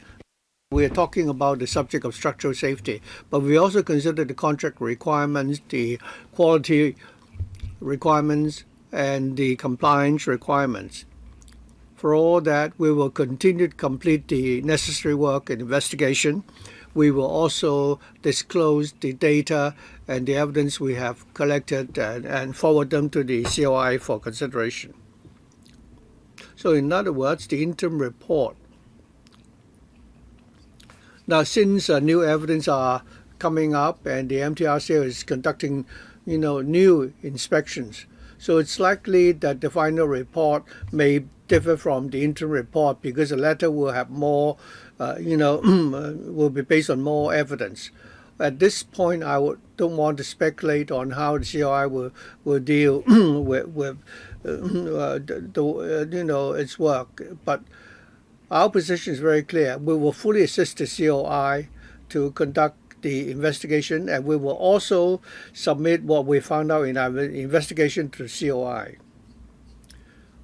we are talking about the subject of structural safety, but we also consider the contract requirements, the quality requirements, and the compliance requirements. For all that, we will continue to complete the necessary work and investigation. We will also disclose the data and the evidence we have collected and forward them to the COI for consideration. So in other words, the interim report. Now, since new evidence are coming up and the MTRCL is conducting new inspections, so it's likely that the final report may differ from the interim report, because the latter will have more, will be based on more evidence. At this point, don't want to speculate on how the COI will deal with its work. But our position is very clear. We will fully assist the COI to conduct the investigation, and we will also submit what we found out in our investigation to the COI.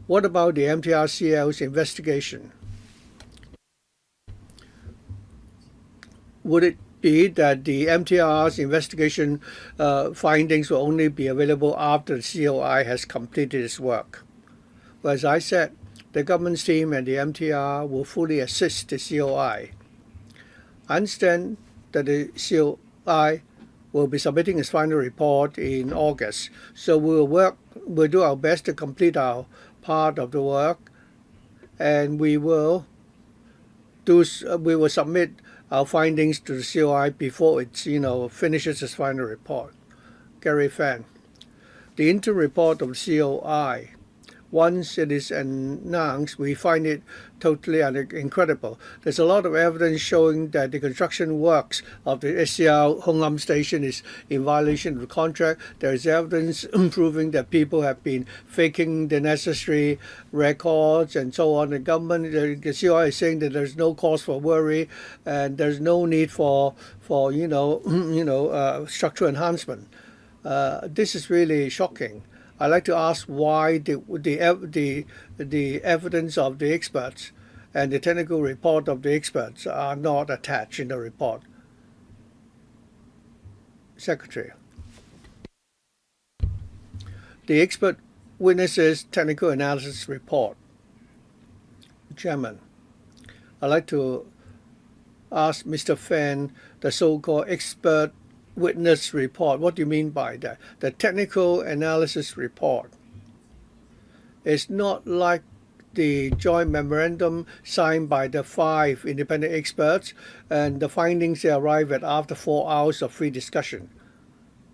What about the MTRCL's investigation? Would it be that the MTR's investigation findings will only be available after the COI has completed its work? Well, as I said, the government's team and the MTR will fully assist the COI. I understand that the COI will be submitting its final report in August, so we'll do our best to complete our part of the work and we will submit our findings to the COI before it finishes its final report. Gary Fan. The interim report of the COI, once it is announced, we find it totally incredible. There's a lot of evidence showing that the construction works of the SCR Hon Lam Station is in violation of the contract. There is evidence proving that people have been faking the necessary records and so on. The government, the COI is saying that there's no cause for worry and there's no need for structural enhancement. This is really shocking. I'd like to ask why the evidence of the experts and the technical report of the experts are not attached in the report. Secretary. The expert witnesses technical analysis report. Chairman. I'd like to ask Mr. Fan the so-called expert witness report. What do you mean by that? The technical analysis report is not like the joint memorandum signed by the 5 independent experts and the findings they arrive at after 4 hours of free discussion.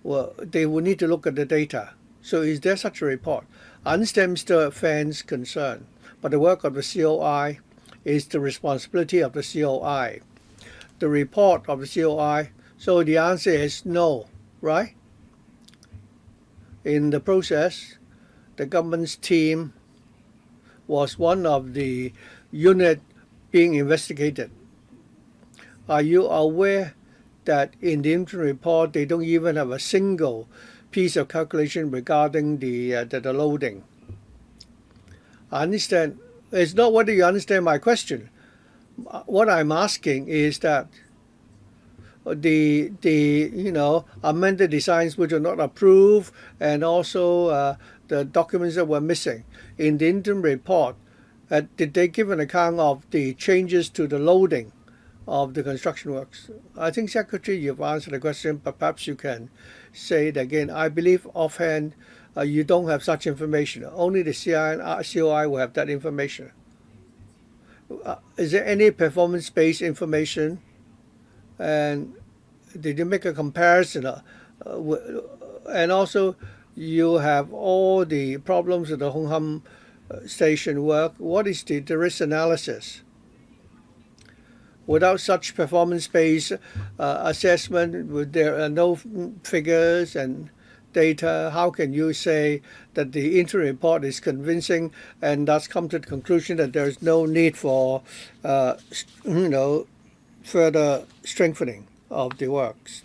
Well, they will need to look at the data. So is there such a report? I understand Mr. Fan's concern, but the work of the COI is the responsibility of the COI. The report of the COI. So the answer is no, right? In the process, the government's team was one of the unit being investigated. Are you aware that in the interim report they don't even have a single piece of calculation regarding the loading? I understand. It's not whether you understand my question. What I'm asking is that the amended designs which are not approved and also the documents that were missing in the interim report, did they give an account of the changes to the loading of the construction works? I think, Secretary, you've answered the question, but perhaps you can say it again. I believe offhand you don't have such information. Only the COI will have that information. Is there any performance-based information? And did you make a comparison? And also, you have all the problems with the Hon Lam Station work. What is the risk analysis? Without such performance-based assessment, there are no figures and data. How can you say that the interim report is convincing and thus come to the conclusion that there is no need for further strengthening of the works?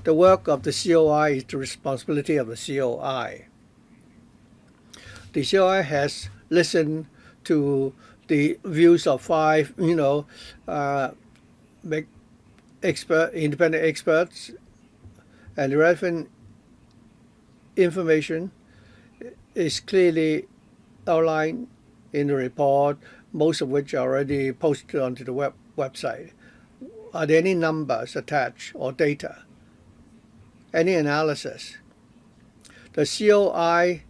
The work of the COI is the responsibility of the COI. The COI has listened to the views of 5, independent experts, and the relevant information is clearly outlined in the report, most of which are already posted onto the website. Are there any numbers attached or data? Any analysis? The COI,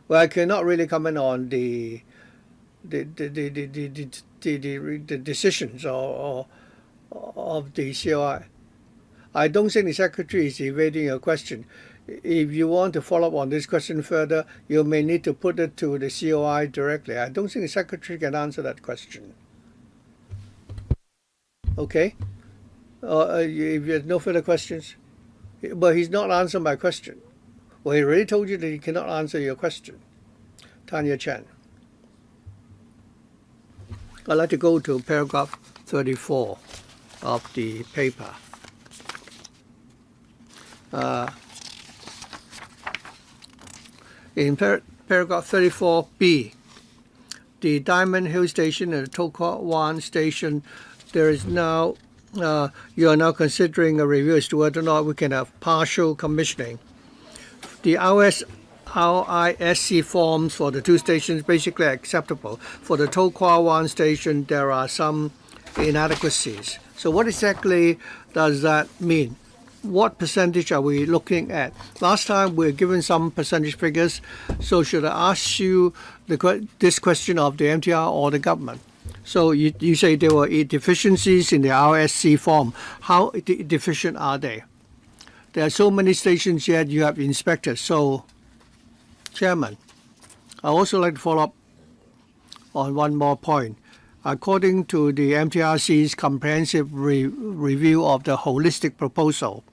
well, I cannot really comment on the decisions of the COI. I don't think the Secretary is evading your question. If you want to follow up on this question further, you may need to put it to the COI directly. I don't think the Secretary can answer that question. Okay? If you have no further questions. But he's not answering my question. Well, he already told you that he cannot answer your question. Tanya Chan. I'd like to go to paragraph 34 of the paper. In paragraph 34B, the Diamond Hill Station and the To Kwa Wan Station, there is now you are now considering a review as to whether or not we can have partial commissioning. The RISC forms for the 2 stations basically acceptable. For the To Kwa Wan Station, there are some inadequacies. So what exactly does that mean? what percentage are we looking at? Last time we were given some percentage figures, so should I ask you this question of the MTR or the government? So you say there were deficiencies in the RSC form. How deficient are they? There are so many stations yet you have inspected. So, Chairman, I also like to follow up on one more point. According to the MTRC's comprehensive review of the holistic proposal,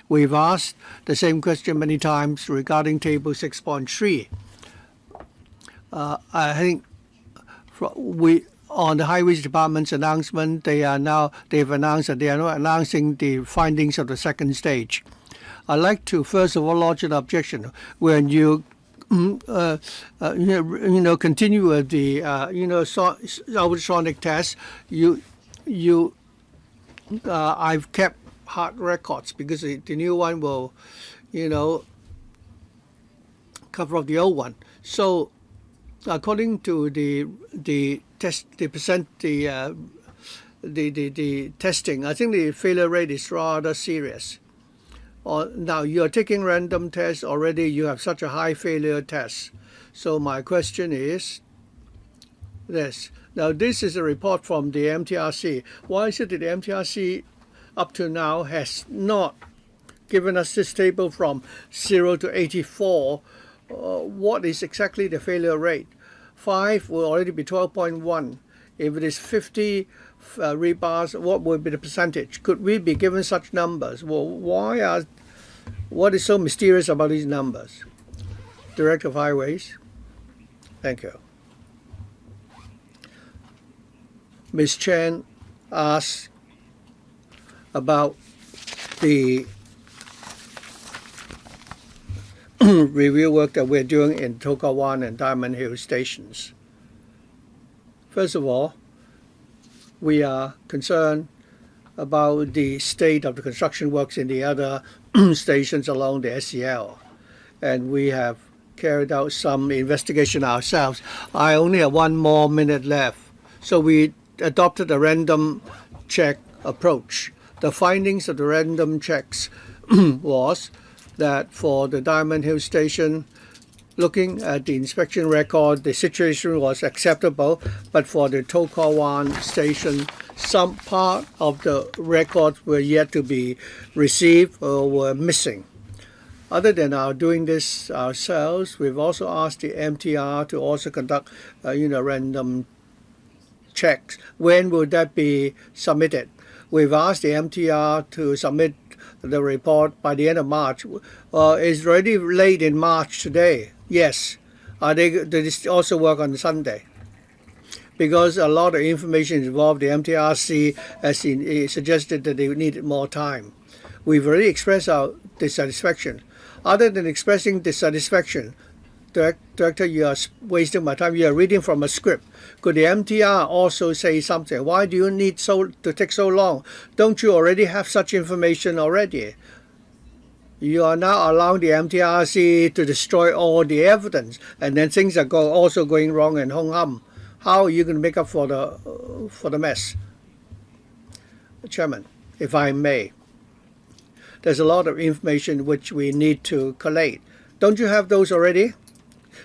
we've asked the same question many times regarding Table 6.3. I think on the Highways Department's announcement, they've announced that they are not announcing the findings of the second stage. I'd like to first of all lodge an objection when you continue with the ultrasonic test. I've kept hard records because the new one will, cover up the old one. So, according to the testing, I think the failure rate is rather serious. Now, you're taking random tests already. You have such a high failure test. So my question is this. Now, this is a report from the MTRC. Why is it that the MTRC up to now has not given us this table from 0 to 84? What is exactly the failure rate? 5 will already be 12.1. If it is 50 rebars, what would be the percentage? Could we be given such numbers? Well, what is so mysterious about these numbers? Director of Highways. Thank you. Ms. Chen asked about the review work that we're doing in Tokawan and Diamond Hill stations. First of all, we are concerned about the state of the construction works in the other stations along the SCL. And we have carried out some investigation ourselves. I only have 1 more minute left. So we adopted a random check approach. The findings of the random checks was that for the Diamond Hill station, looking at the inspection record, the situation was acceptable, but for the Tokawan station, some part of the records were yet to be received or were missing. Other than our doing this ourselves, we've also asked the MTR to also conduct, random checks. When will that be submitted? We've asked the MTR to submit the report by the end of March. It's already late in March today. Yes. Do they also work on Sunday? Because a lot of information involved, the MTRC has suggested that they needed more time. We've already expressed our dissatisfaction. Other than expressing dissatisfaction, Director, you are wasting my time. You are reading from a script. Could the MTR also say something? Why do you need to take so long? Don't you already have such information already? You are now allowing the MTRC to destroy all the evidence, and then things are also going wrong in Hong Kong. How are you going to make up for the mess? Chairman, if I may, there's a lot of information which we need to collate. Don't you have those already?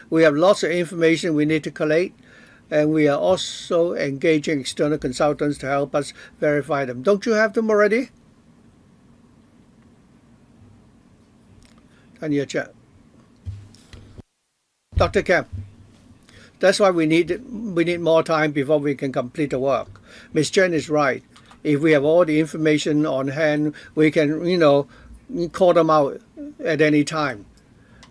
We have lots of information we need to collate, and we are also engaging external consultants to help us verify them. Don't you have them already? And your chair. Dr. Kemp. That's why we need more time before we can complete the work. Ms. Chen is right. If we have all the information on hand, we can, call them out at any time.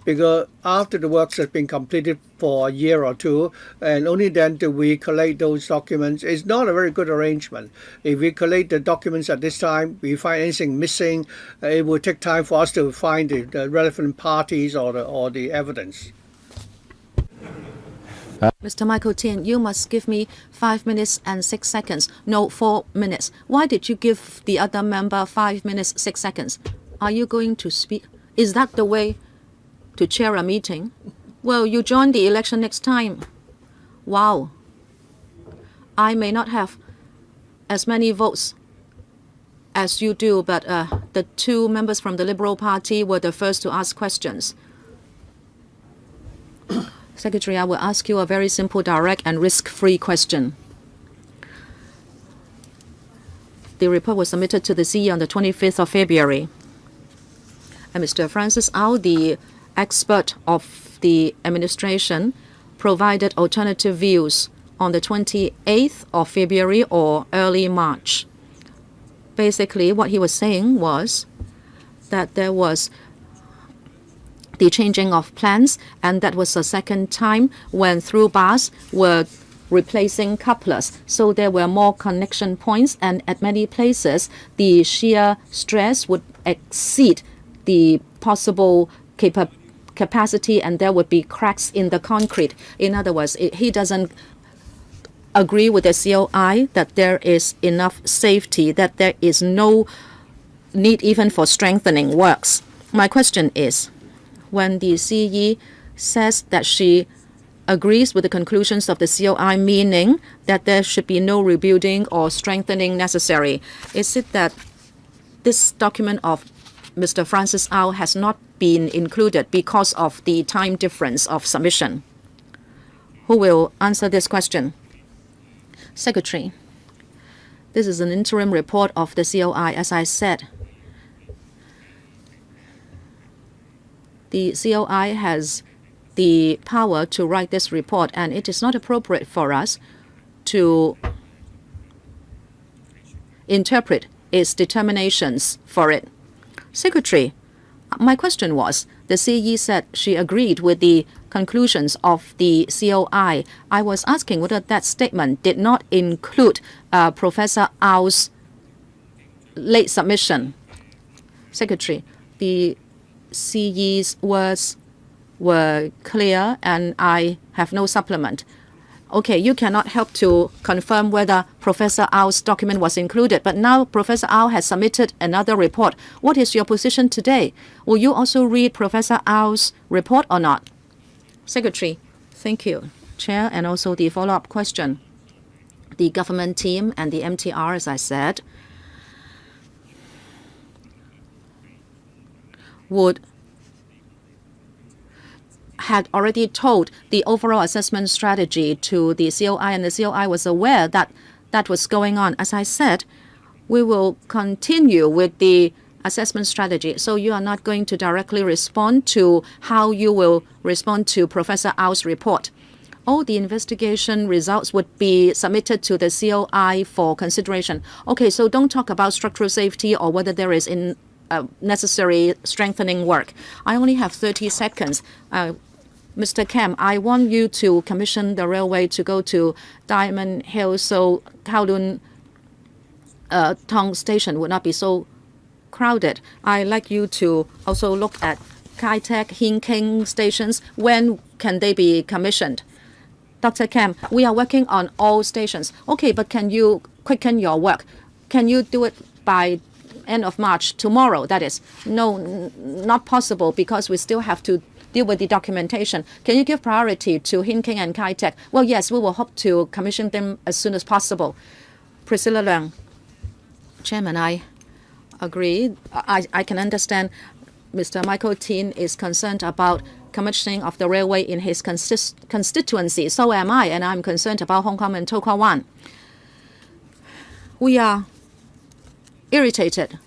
Because after the works has been completed for a year or two, and only then do we collate those documents, it's not a very good arrangement. If we collate the documents at this time, we find anything missing, it will take time for us to find the relevant parties or the evidence. Mr. Michael Tien, you must give me 5 minutes and 6 seconds. No, 4 minutes. Why did you give the other member 5 minutes, 6 seconds? Are you going to speak? Is that the way to chair a meeting? Well, you join the election next time. Wow. I may not have as many votes as you do, but the two members from the Liberal Party were the first to ask questions. Secretary, I will ask you a very simple, direct, and risk-free question. The report was submitted to the CE on the 25th of February. And Mr. Francis Au, the expert of the administration, provided alternative views on the 28th of February or early March. Basically, what he was saying was that there was the changing of plans, and that was the second time when through bars were replacing couplers. So there were more connection points, and at many places, the shear stress would exceed the possible capacity, and there would be cracks in the concrete. In other words, he doesn't agree with the COI that there is enough safety, that there is no need even for strengthening works. My question is, when the CE says that she agrees with the conclusions of the COI, meaning that there should be no rebuilding or strengthening necessary, is it that this document of Mr. Francis Au has not been included because of the time difference of submission? Who will answer this question? Secretary, this is an interim report of the COI. As I said, the COI has the power to write this report, and it is not appropriate for us to interpret its determinations for it. Secretary, my question was, the CE said she agreed with the conclusions of the COI. I was asking whether that statement did not include Professor Au's late submission. Secretary, the CE's words were clear, and I have no supplement. Okay, you cannot help to confirm whether Professor Au's document was included, but now Professor Au has submitted another report. What is your position today? Will you also read Professor Au's report or not? Secretary, thank you. Chair, and also the follow-up question. The government team and the MTR, as I said, had already told the overall assessment strategy to the COI, and the COI was aware that that was going on. As I said, we will continue with the assessment strategy. So you are not going to directly respond to how you will respond to Professor Au's report. All the investigation results would be submitted to the COI for consideration. Okay, so don't talk about structural safety or whether there is necessary strengthening work. I only have 30 seconds. Mr. Kam, I want you to commission the railway to go to Diamond Hill so Kowloon Tong Station would not be so crowded. I'd like you to also look at Kai Tak, Hin King stations. When can they be commissioned? Dr. Kam, we are working on all stations. Okay, but can you quicken your work? Can you do it by end of March, tomorrow, that is? No, not possible, because we still have to deal with the documentation. Can you give priority to Hin King and Kai Tak? Well, yes, we will hope to commission them as soon as possible. Priscilla Leung. Chairman, I agree. I can understand Mr. Michael Tin is concerned about commissioning of the railway in his constituency. So am I, and I'm concerned about Hong Kong and To Kwa Wan. We are irritated,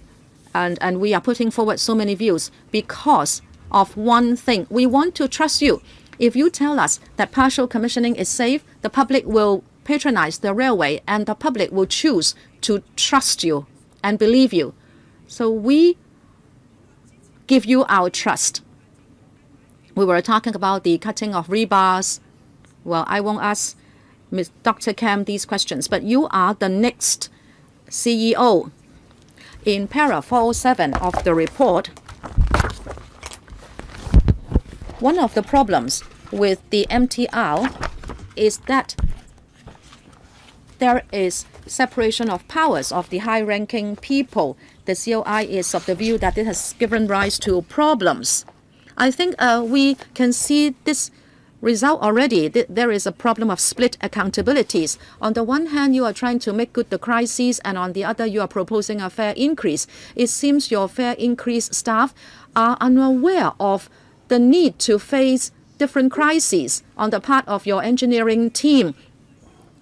and we are putting forward so many views because of one thing. We want to trust you. If you tell us that partial commissioning is safe, the public will patronize the railway, and the public will choose to trust you and believe you. So we give you our trust. We were talking about the cutting of rebars. Well, I won't ask Ms. Dr. Kam these questions, but you are the next CEO. In para 407 of the report, one of the problems with the MTR is that there is separation of powers of the high-ranking people. The COI is of the view that it has given rise to problems. I think we can see this result already. There is a problem of split accountabilities. On the one hand, you are trying to make good the crises, and on the other, you are proposing a fare increase. It seems your fare increase staff are unaware of the need to face different crises on the part of your engineering team.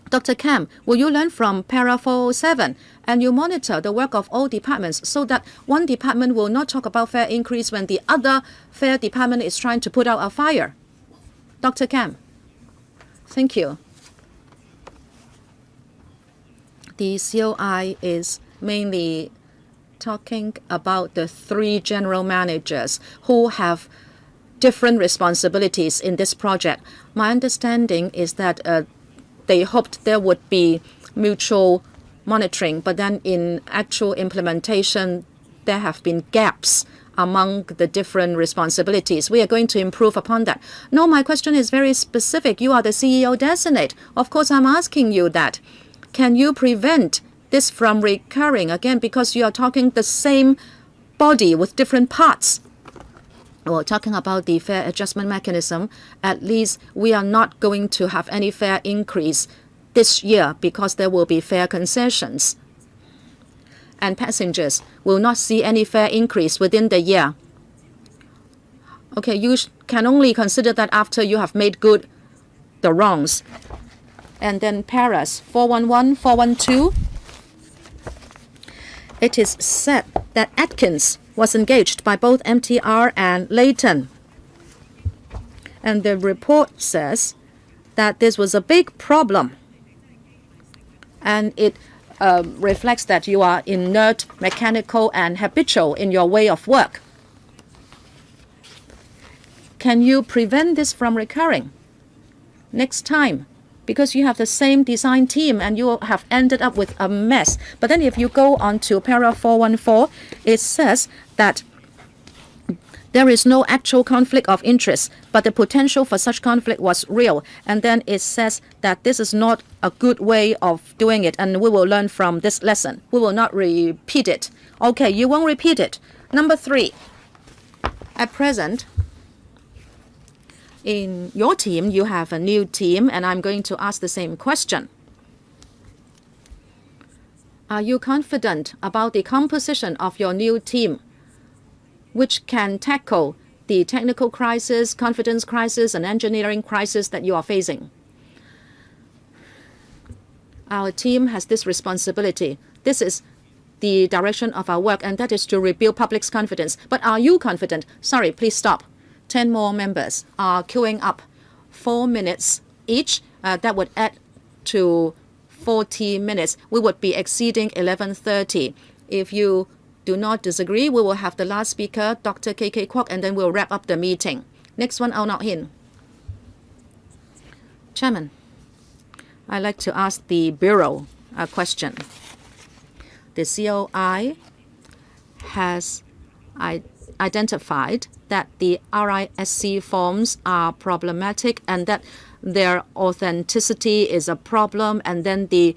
Dr. Kam, will you learn from Para 407 and you monitor the work of all departments so that one department will not talk about fare increase when the other fare department is trying to put out a fire? Dr. Kam. Thank you. The COI is mainly talking about the 3 general managers who have different responsibilities in this project. My understanding is that they hoped there would be mutual monitoring, but then in actual implementation, there have been gaps among the different responsibilities. We are going to improve upon that. No, my question is very specific. You are the CEO designate. Of course, I'm asking you that. Can you prevent this from recurring again, because you are talking the same body with different parts? Well, talking about the fare adjustment mechanism, at least we are not going to have any fare increase this year because there will be fare concessions. And passengers will not see any fare increase within the year. Okay, you can only consider that after you have made good the wrongs. And then Paras 411, 412. It is said that Atkins was engaged by both MTR and Leighton. And the report says that this was a big problem. And it reflects that you are inert, mechanical, and habitual in your way of work. Can you prevent this from recurring next time? Because you have the same design team and you have ended up with a mess. But then if you go on to Para 414, it says that there is no actual conflict of interest, but the potential for such conflict was real. And then it says that this is not a good way of doing it, and we will learn from this lesson. We will not repeat it. Okay, you won't repeat it. Number 3, at present, in your team, you have a new team, and I'm going to ask the same question. Are you confident about the composition of your new team, which can tackle the technical crisis, confidence crisis, and engineering crisis that you are facing? Our team has this responsibility. This is the direction of our work, and that is to rebuild public's confidence. But are you confident? Sorry, please stop. 10 more members are queuing up. 4 minutes each. That would add to 40 minutes. We would be exceeding 11:30. If you do not disagree, we will have the last speaker, Dr. K.K. Kwok, and then we'll wrap up the meeting. Next one, Hon LUK Chung. Chairman, I'd like to ask the Bureau a question. The COI has identified that the RISC forms are problematic and that their authenticity is a problem, and then the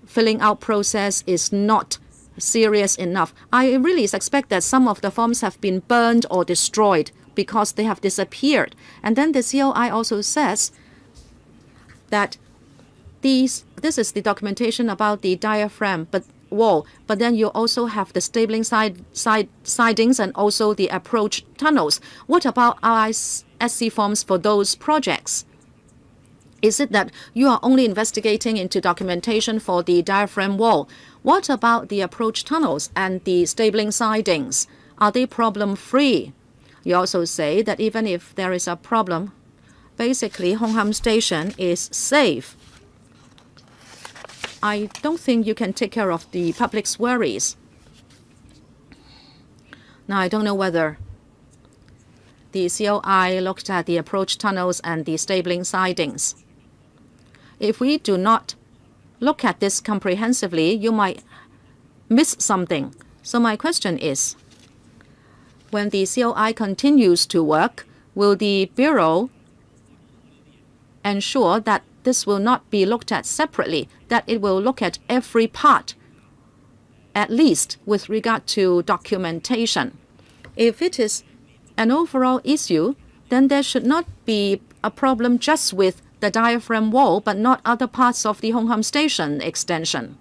filling out process is not serious enough. I really suspect that some of the forms have been burned or destroyed because they have disappeared. And then the COI also says that this is the documentation about the diaphragm wall, but then you also have the stabling sidings and also the approach tunnels. What about RISC forms for those projects? Is it that you are only investigating into documentation for the diaphragm wall? What about the approach tunnels and the stabling sidings? Are they problem-free? You also say that even if there is a problem, basically Hong Kong Station is safe. I don't think you can take care of the public's worries. Now, I don't know whether the COI looked at the approach tunnels and the stabling sidings. If we do not look at this comprehensively, you might miss something. So my question is, when the COI continues to work, will the Bureau ensure that this will not be looked at separately, that it will look at every part, at least with regard to documentation? If it is an overall issue, then there should not be a problem just with the diaphragm wall, but not other parts of the Hong Kong Station extension?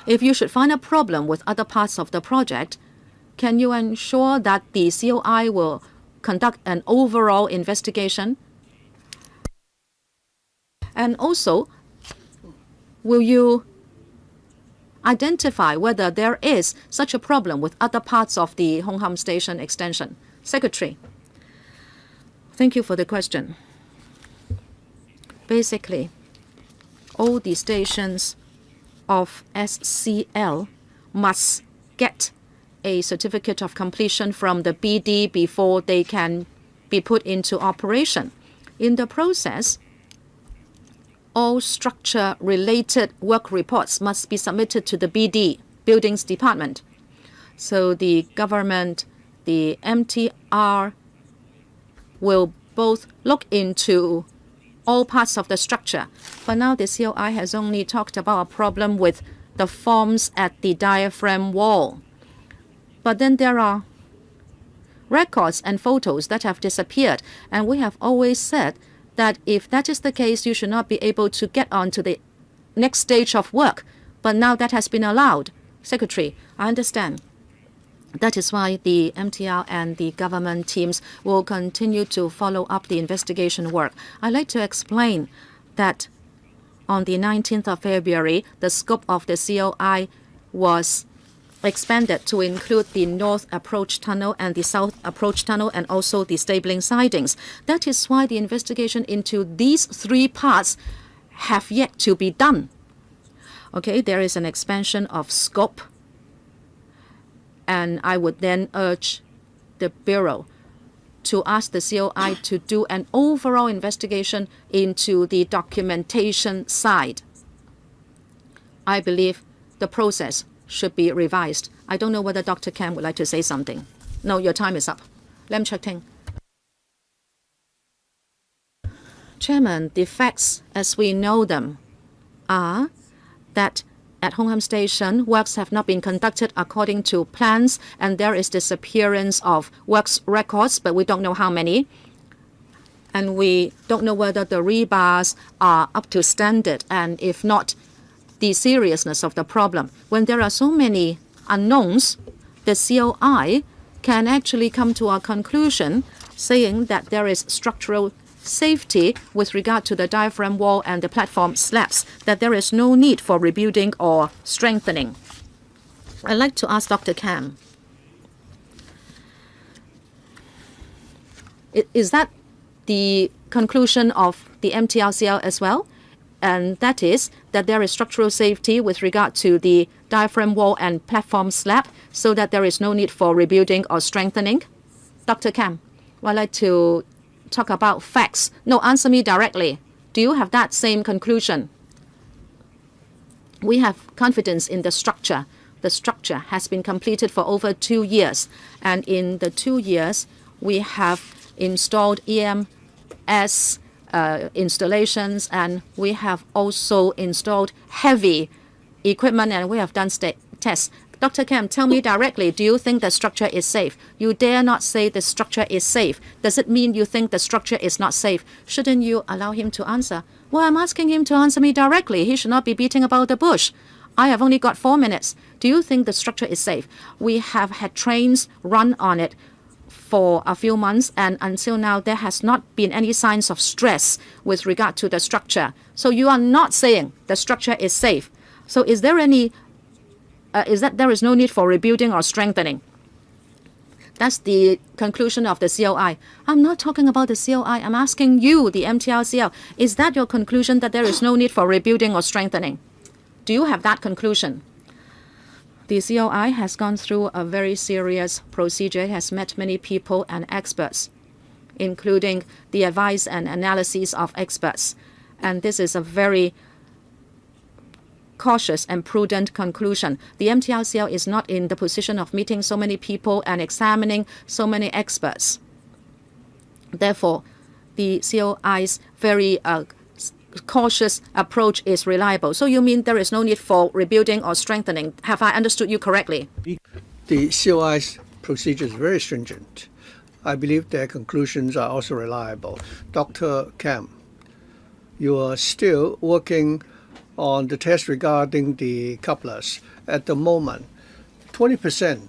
If you should find a problem with other parts of the project, can you ensure that the COI will conduct an overall investigation? And also, will you identify whether there is such a problem with other parts of the Hong Kong Station extension? Secretary, thank you for the question. Basically, all the stations of SCL must get a certificate of completion from the BD before they can be put into operation. In the process, all structure-related work reports must be submitted to the BD, Buildings Department. So the government, the MTR, will both look into all parts of the structure. But now the COI has only talked about a problem with the forms at the diaphragm wall. But then there are records and photos that have disappeared, and we have always said that if that is the case, you should not be able to get on to the next stage of work. But now that has been allowed. Secretary, I understand. That is why the MTR and the government teams will continue to follow up the investigation work. I'd like to explain that on the 19th of February, the scope of the COI was expanded to include the North Approach Tunnel and the South Approach Tunnel and also the stabling sidings. That is why the investigation into these three parts have yet to be done. Okay, there is an expansion of scope, and I would then urge the Bureau to ask the COI to do an overall investigation into the documentation side. I believe the process should be revised. I don't know whether Dr. Kam would like to say something. No, your time is up. Lam Shatin. Chairman, the facts as we know them are that at Hong Kong Station, works have not been conducted according to plans, and there is disappearance of works records, but we don't know how many. And we don't know whether the rebars are up to standard, and if not, the seriousness of the problem. When there are so many unknowns, the COI can actually come to a conclusion saying that there is structural safety with regard to the diaphragm wall and the platform slabs, that there is no need for rebuilding or strengthening. I'd like to ask Dr. Kam, is that the conclusion of the MTRCL as well? And that is that there is structural safety with regard to the diaphragm wall and platform slab, so that there is no need for rebuilding or strengthening. Dr. Kam, I'd like to talk about facts. No, answer me directly. Do you have that same conclusion? We have confidence in the structure. The structure has been completed for over 2 years. And in the 2 years, we have installed EMS installations, and we have also installed heavy equipment, and we have done tests. Dr. Kam, tell me directly, do you think the structure is safe? You dare not say the structure is safe. Does it mean you think the structure is not safe? Shouldn't you allow him to answer? Well, I'm asking him to answer me directly. He should not be beating about the bush. I have only got 4 minutes. Do you think the structure is safe? We have had trains run on it for a few months, and until now there has not been any signs of stress with regard to the structure. So you are not saying the structure is safe. So is there any is that there is no need for rebuilding or strengthening? That's the conclusion of the COI. I'm not talking about the COI. I'm asking you, the MTRCL. Is that your conclusion, that there is no need for rebuilding or strengthening? Do you have that conclusion? The COI has gone through a very serious procedure. It has met many people and experts, including the advice and analysis of experts. And this is a very cautious and prudent conclusion. The MTRCL is not in the position of meeting so many people and examining so many experts. Therefore, the COI's very cautious approach is reliable. So you mean there is no need for rebuilding or strengthening? Have I understood you correctly? The COI's procedure is very stringent. I believe their conclusions are also reliable. Dr. Kam, you are still working on the test regarding the couplers. At the moment, 20%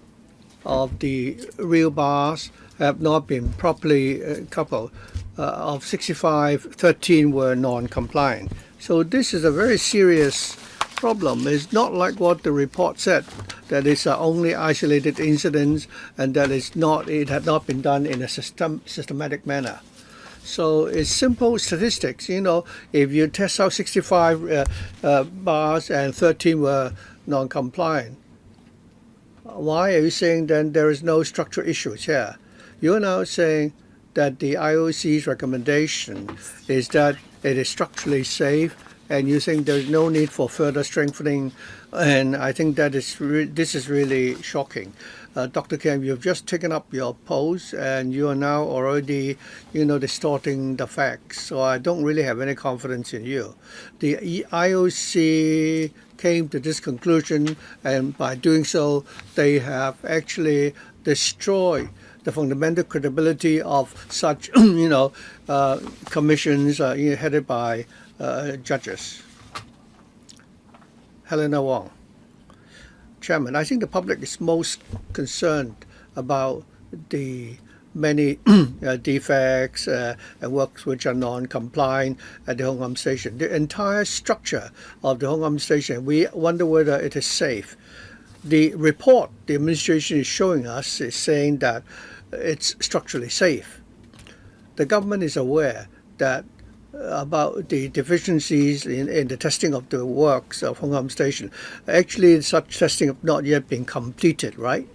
of the real bars have not been properly coupled. Of 65, 13 were non-compliant. So this is a very serious problem. It's not like what the report said, that it's only isolated incidents and that it had not been done in a systematic manner. So it's simple statistics. If you test out 65 bars and 13 were non-compliant, why are you saying then there is no structural issues here? You're now saying that the IOC's recommendation is that it is structurally safe, and you think there's no need for further strengthening, and I think that this is really shocking. Dr. Kam, you've just taken up your post, and you are now already, distorting the facts. So I don't really have any confidence in you. The IOC came to this conclusion, and by doing so, they have actually destroyed the fundamental credibility of such, commissions headed by judges. Helena Wong. Chairman, I think the public is most concerned about the many defects and works which are non-compliant at the Hong Kong station. The entire structure of the Hong Kong station, we wonder whether it is safe. The report the administration is showing us is saying that it's structurally safe. The government is aware that about the deficiencies in the testing of the works of Hong Kong Station. Actually, such testing have not yet been completed, right?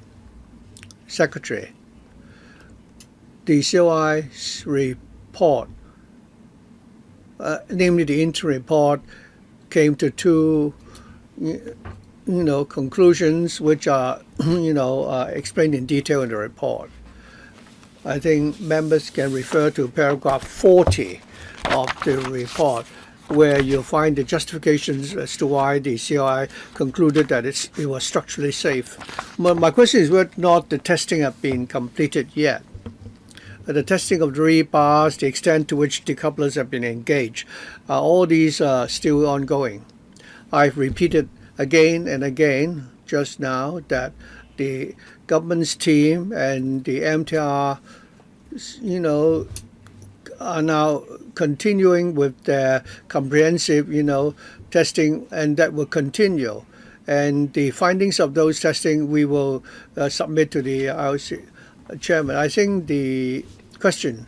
Secretary, the COI's report, namely the interim report, came to two, conclusions which are, explained in detail in the report. I think members can refer to paragraph 40 of the report, where you'll find the justifications as to why the COI concluded that it was structurally safe. My question is whether or not the testing have been completed yet. The testing of the rebars, the extent to which decouplers have been engaged, all these are still ongoing. I've repeated again and again just now that the government's team and the MTR, are now continuing with their comprehensive, testing, and that will continue. And the findings of those testing we will submit to the IOC chairman. I think the question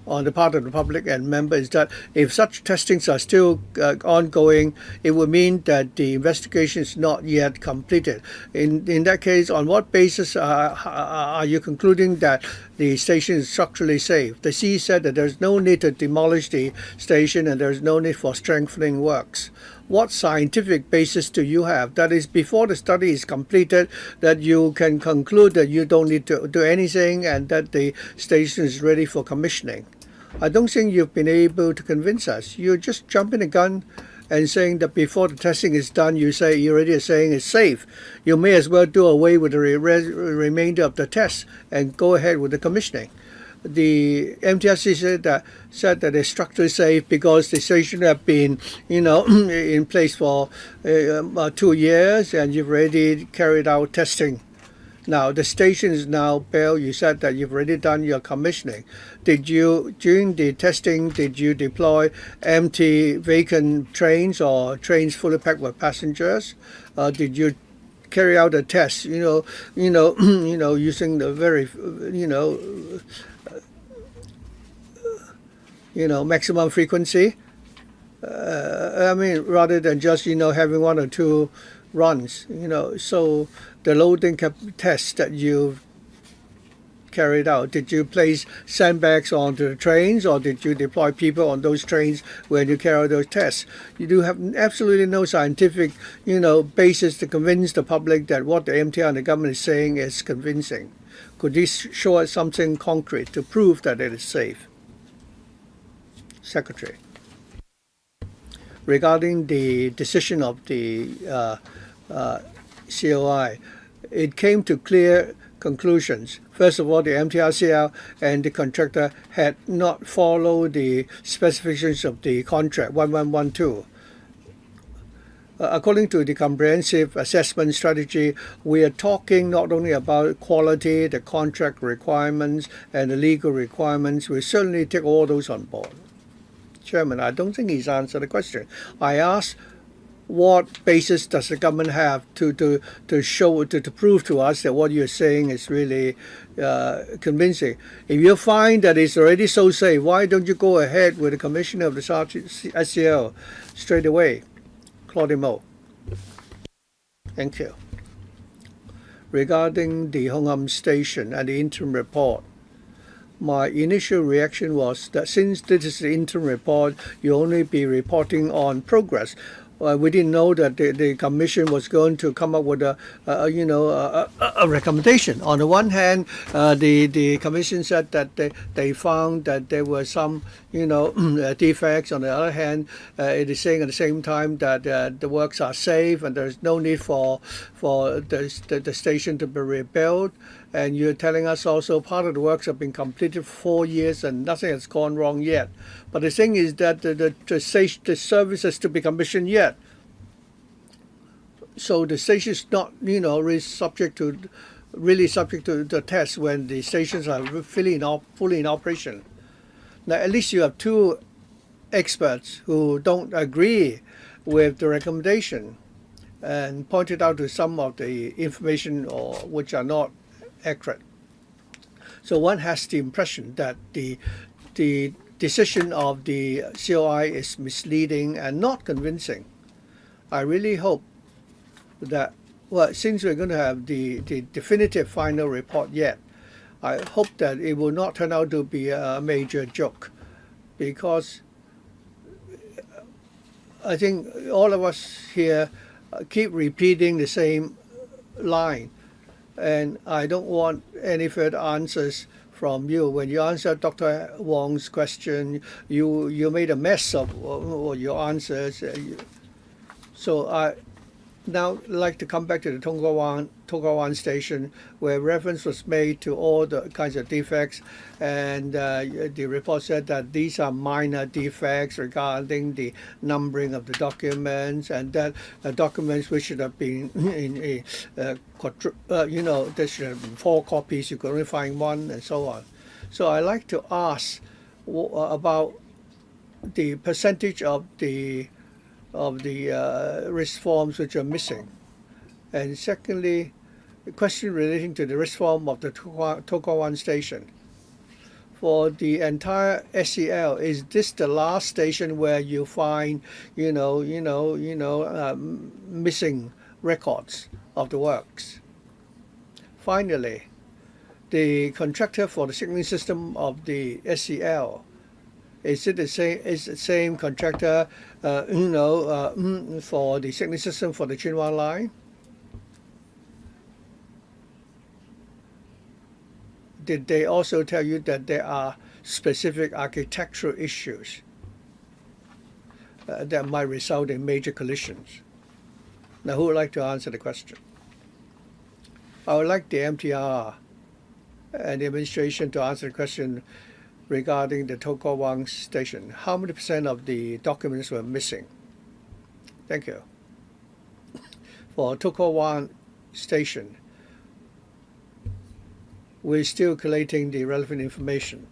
on the part of the public and members is that if such testings are still ongoing, it would mean that the investigation is not yet completed. In that case, on what basis are you concluding that the station is structurally safe? The CE said that there's no need to demolish the station and there's no need for strengthening works. What scientific basis do you have? That is, before the study is completed, that you can conclude that you don't need to do anything and that the station is ready for commissioning. I don't think you've been able to convince us. You're just jumping the gun and saying that before the testing is done, you already are saying it's safe. You may as well do away with the remainder of the tests and go ahead with the commissioning. The MTRC said that it's structurally safe because the station have been, in place for 2 years, and you've already carried out testing. Now the station is now built. You said that you've already done your commissioning. During the testing, did you deploy empty, vacant trains or trains fully packed with passengers? Did you carry out a test? Using the very, maximum frequency. Rather than just having one or two runs. So the loading test that you've carried out, did you place sandbags onto the trains, or did you deploy people on those trains when you carry out those tests? You do have absolutely no scientific, basis to convince the public that what the MTR and the government is saying is convincing. Could you show us something concrete to prove that it is safe? Secretary. Regarding the decision of the COI, it came to clear conclusions. First of all, the MTRCL and the contractor had not followed the specifications of the contract 1112. According to the comprehensive assessment strategy, we are talking not only about quality, the contract requirements, and the legal requirements. We certainly take all those on board. Chairman, I don't think he's answered the question. I asked, what basis does the government have to prove to us that what you're saying is really convincing? If you find that it's already so safe, why don't you go ahead with the commissioner of the SCL straight away? Claude Mo. Thank you. Regarding the Hong Kong station and the interim report, my initial reaction was that since this is the interim report, you only be reporting on progress. We didn't know that the commission was going to come up with a recommendation. On the one hand, the commission said that they found that there were some defects. On the other hand, it is saying at the same time that the works are safe and there's no need for the station to be rebuilt. And you're telling us also part of the works have been completed for 4 years and nothing has gone wrong yet. But the thing is that the service is to be commissioned yet. So the station is not, really subject to the test when the stations are fully in operation. Now, at least you have two experts who don't agree with the recommendation and pointed out to some of the information which are not accurate. So one has the impression that the decision of the COI is misleading and not convincing. I really hope that, since we're going to have the definitive final report yet, I hope that it will not turn out to be a major joke, because I think all of us here keep repeating the same line. And I don't want any further answers from you. When you answered Dr. Wong's question, you made a mess of your answers. So I now like to come back to the Tokawan station, where reference was made to all the kinds of defects, and the report said that these are minor defects regarding the numbering of the documents, and that documents which should have been in there should have been 4 copies, you could only find 1, and so on. So I like to ask about the percentage of the risk forms which are missing. And secondly, the question relating to the risk form of the Tokawan station. For the entire SCL, is this the last station where you find, missing records of the works? Finally, the contractor for the signaling system of the SCL, is it the same contractor, for the signaling system for the Chinwan line? Did they also tell you that there are specific architectural issues that might result in major collisions? Now, who would like to answer the question? I would like the MTR and the administration to answer the question regarding the Tokawan station. How many % of the documents were missing? Thank you. For Tokawan station, we're still collating the relevant information.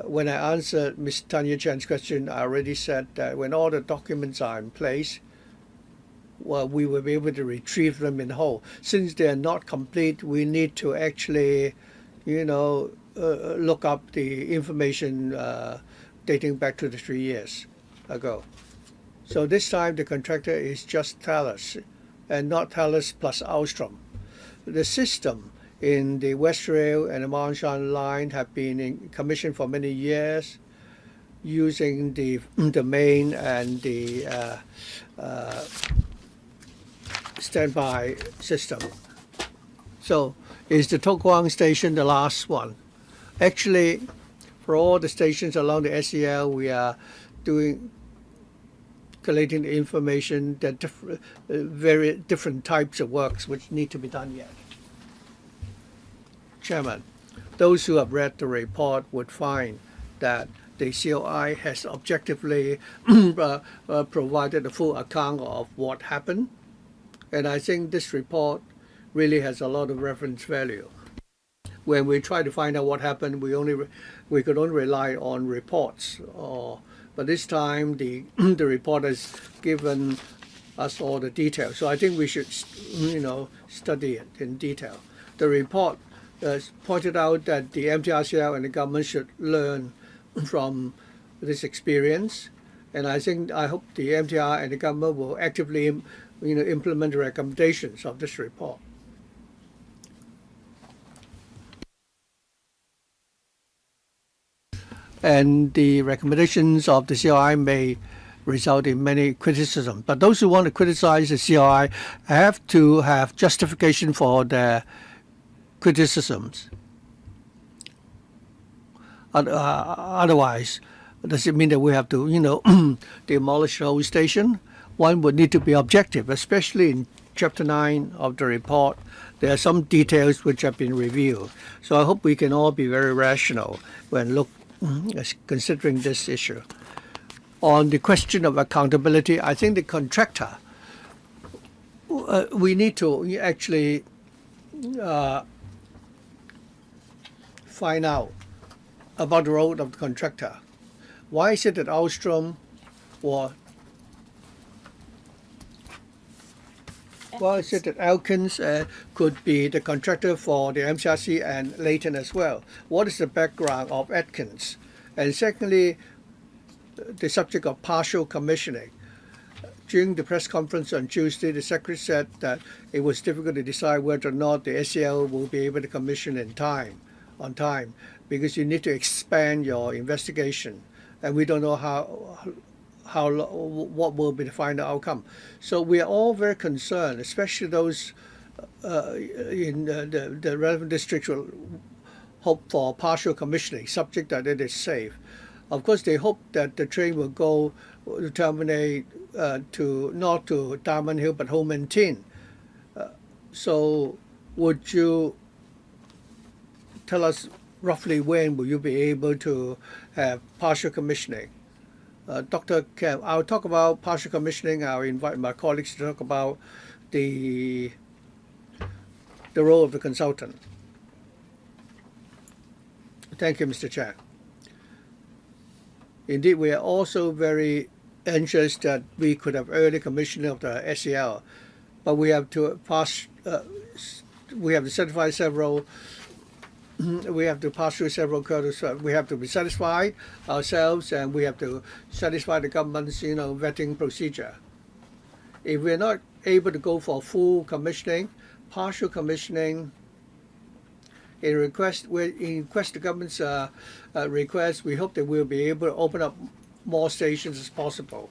When I answered Ms. Tanya Chan's question, I already said that when all the documents are in place, we will be able to retrieve them in whole. Since they are not complete, we need to actually, look up the information dating back to the 3 years ago. So this time the contractor is just Thales and not Thales plus Alstom. The system in the West Rail and the Ma'anshan line have been in commission for many years, using the main and the standby system. So is the Tokawan station the last one? Actually, for all the stations along the SCL, we are collating the information, that very different types of works which need to be done yet. Chairman, those who have read the report would find that the COI has objectively provided a full account of what happened. And I think this report really has a lot of reference value. When we try to find out what happened, we could only rely on reports. But this time, the report has given us all the details. So I think we should, study it in detail. The report pointed out that the MTRCL and the government should learn from this experience, and I hope the MTR and the government will actively, implement the recommendations of this report. And the recommendations of the COI may result in many criticism, but those who want to criticize the COI have to have justification for their criticisms. Otherwise, does it mean that we have to, demolish the whole station? One would need to be objective, especially in Chapter 9 of the report. There are some details which have been reviewed. So I hope we can all be very rational when considering this issue. On the question of accountability, I think the contractor, we need to actually find out about the role of the contractor. Why is it that Alstom or why is it that Elkins could be the contractor for the MCRC and Leighton as well? What is the background of Atkins? And secondly, the subject of partial commissioning. During the press conference on Tuesday, the Secretary said that it was difficult to decide whether or not the SCL will be able to commission on time, because you need to expand your investigation, and we don't know what will be the final outcome. So we are all very concerned, especially those in the relevant districts will hope for partial commissioning, subject that it is safe. Of course, they hope that the train will go to terminate not to Diamond Hill but Ho Man Tin. So would you tell us roughly when will you be able to have partial commissioning? Dr. Kem, I'll talk about partial commissioning. I'll invite my colleagues to talk about the role of the consultant. Thank you, Mr. Chair. Indeed, we are also very anxious that we could have early commissioning of the SCL, but we have to we have to certify several. We have to pass through several hurdles. We have to be satisfied ourselves, and we have to satisfy the government's, vetting procedure. If we're not able to go for full commissioning, partial commissioning, in request the government's request, we hope that we'll be able to open up more stations as possible.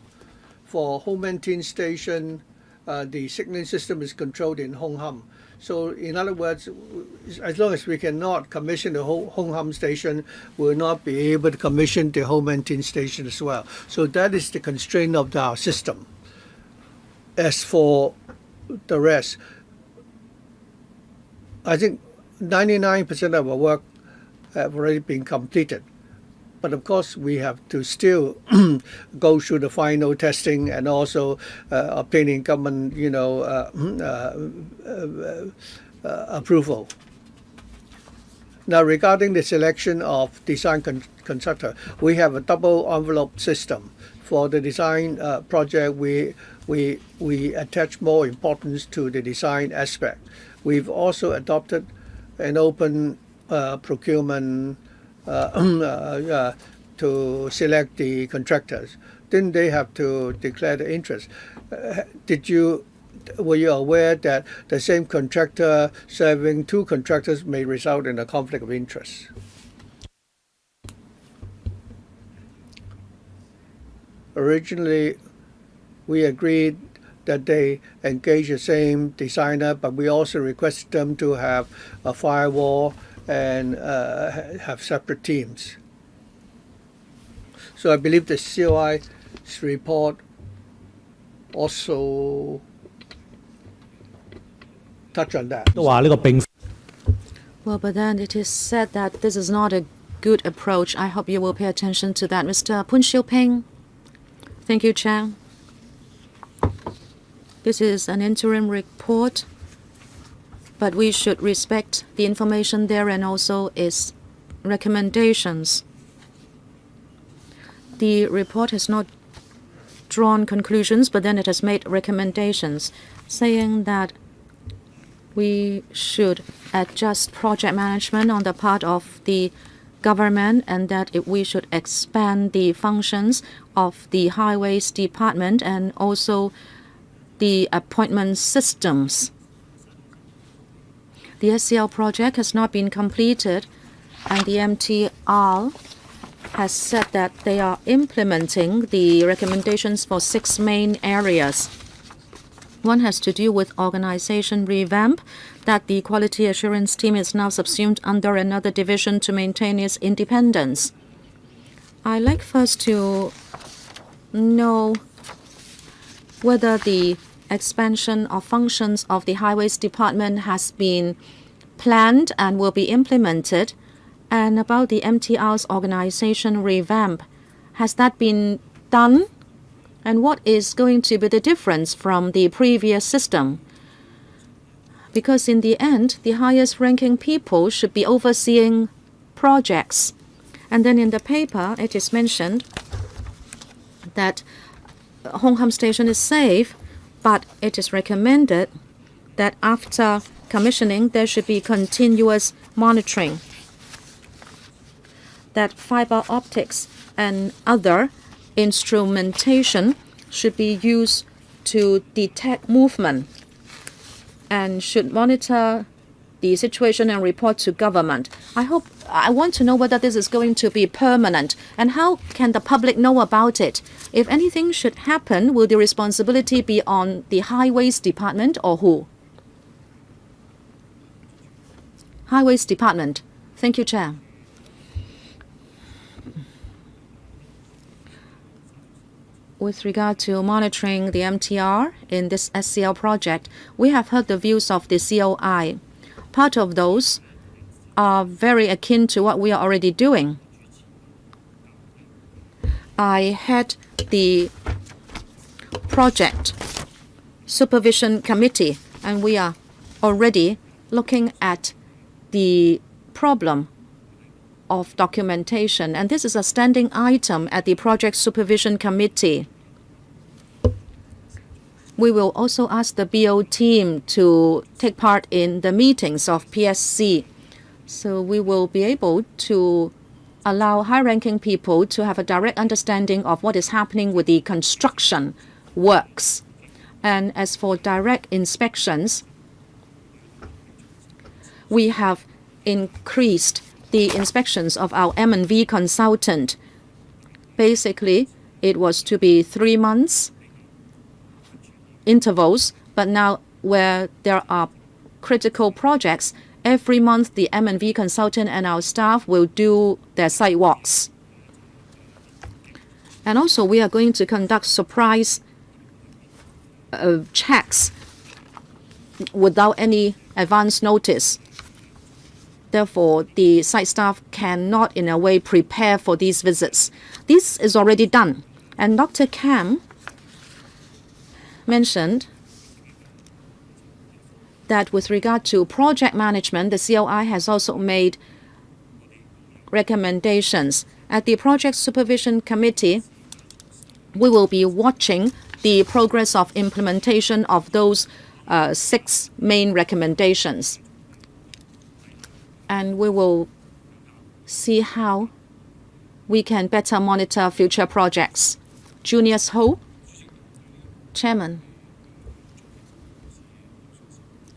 For Ho Man Tin Station, the signaling system is controlled in Hong Kong. So in other words, as long as we cannot commission the Hong Kong station, we'll not be able to commission the Ho Man Tin station as well. So that is the constraint of our system. As for the rest, I think 99% of our work have already been completed. But of course, we have to still go through the final testing and also obtaining government, approval. Now, regarding the selection of design contractor, we have a double envelope system. For the design project, we attach more importance to the design aspect. We've also adopted an open procurement to select the contractors. Then they have to declare the interest. Were you aware that the same contractor serving two contractors may result in a conflict of interest? Originally, we agreed that they engage the same designer, but we also requested them to have a firewall and have separate teams. So I believe the COI's report also touch on that. 都話呢個並 Well, but then it is said that this is not a good approach. I hope you will pay attention to that. Mr. Poon Siu-ping. Thank you, Chair. This is an interim report, but we should respect the information there and also its recommendations. The report has not drawn conclusions, but then it has made recommendations saying that we should adjust project management on the part of the government and that we should expand the functions of the Highways Department and also the appointment systems. The SCL project has not been completed, and the MTR has said that they are implementing the recommendations for 6 main areas. One has to do with organization revamp, that the quality assurance team is now subsumed under another division to maintain its independence. I'd like first to know whether the expansion of functions of the Highways Department has been planned and will be implemented, and about the MTR's organization revamp. Has that been done? And what is going to be the difference from the previous system? Because in the end, the highest ranking people should be overseeing projects. And then in the paper, it is mentioned that Hong Kong Station is safe, but it is recommended that after commissioning, there should be continuous monitoring. That fiber optics and other instrumentation should be used to detect movement and should monitor the situation and report to government. I want to know whether this is going to be permanent and how can the public know about it. If anything should happen, will the responsibility be on the Highways Department or who? Highways Department. Thank you, Chair. With regard to monitoring the MTR in this SCL project, we have heard the views of the COI. Part of those are very akin to what we are already doing. I head the project supervision committee, and we are already looking at the problem of documentation, and this is a standing item at the project supervision committee. We will also ask the BO team to take part in the meetings of PSC. So we will be able to allow high-ranking people to have a direct understanding of what is happening with the construction works. And as for direct inspections, we have increased the inspections of our M&V consultant. Basically, it was to be 3 months intervals, but now where there are critical projects, every month the M&V consultant and our staff will do their site walks. And also we are going to conduct surprise checks without any advance notice. Therefore, the site staff cannot in a way prepare for these visits. This is already done. And Dr. Kam mentioned that with regard to project management, the COI has also made recommendations. At the Project Supervision Committee, we will be watching the progress of implementation of those 6 main recommendations. And we will see how we can better monitor future projects. Junius Ho, Chairman.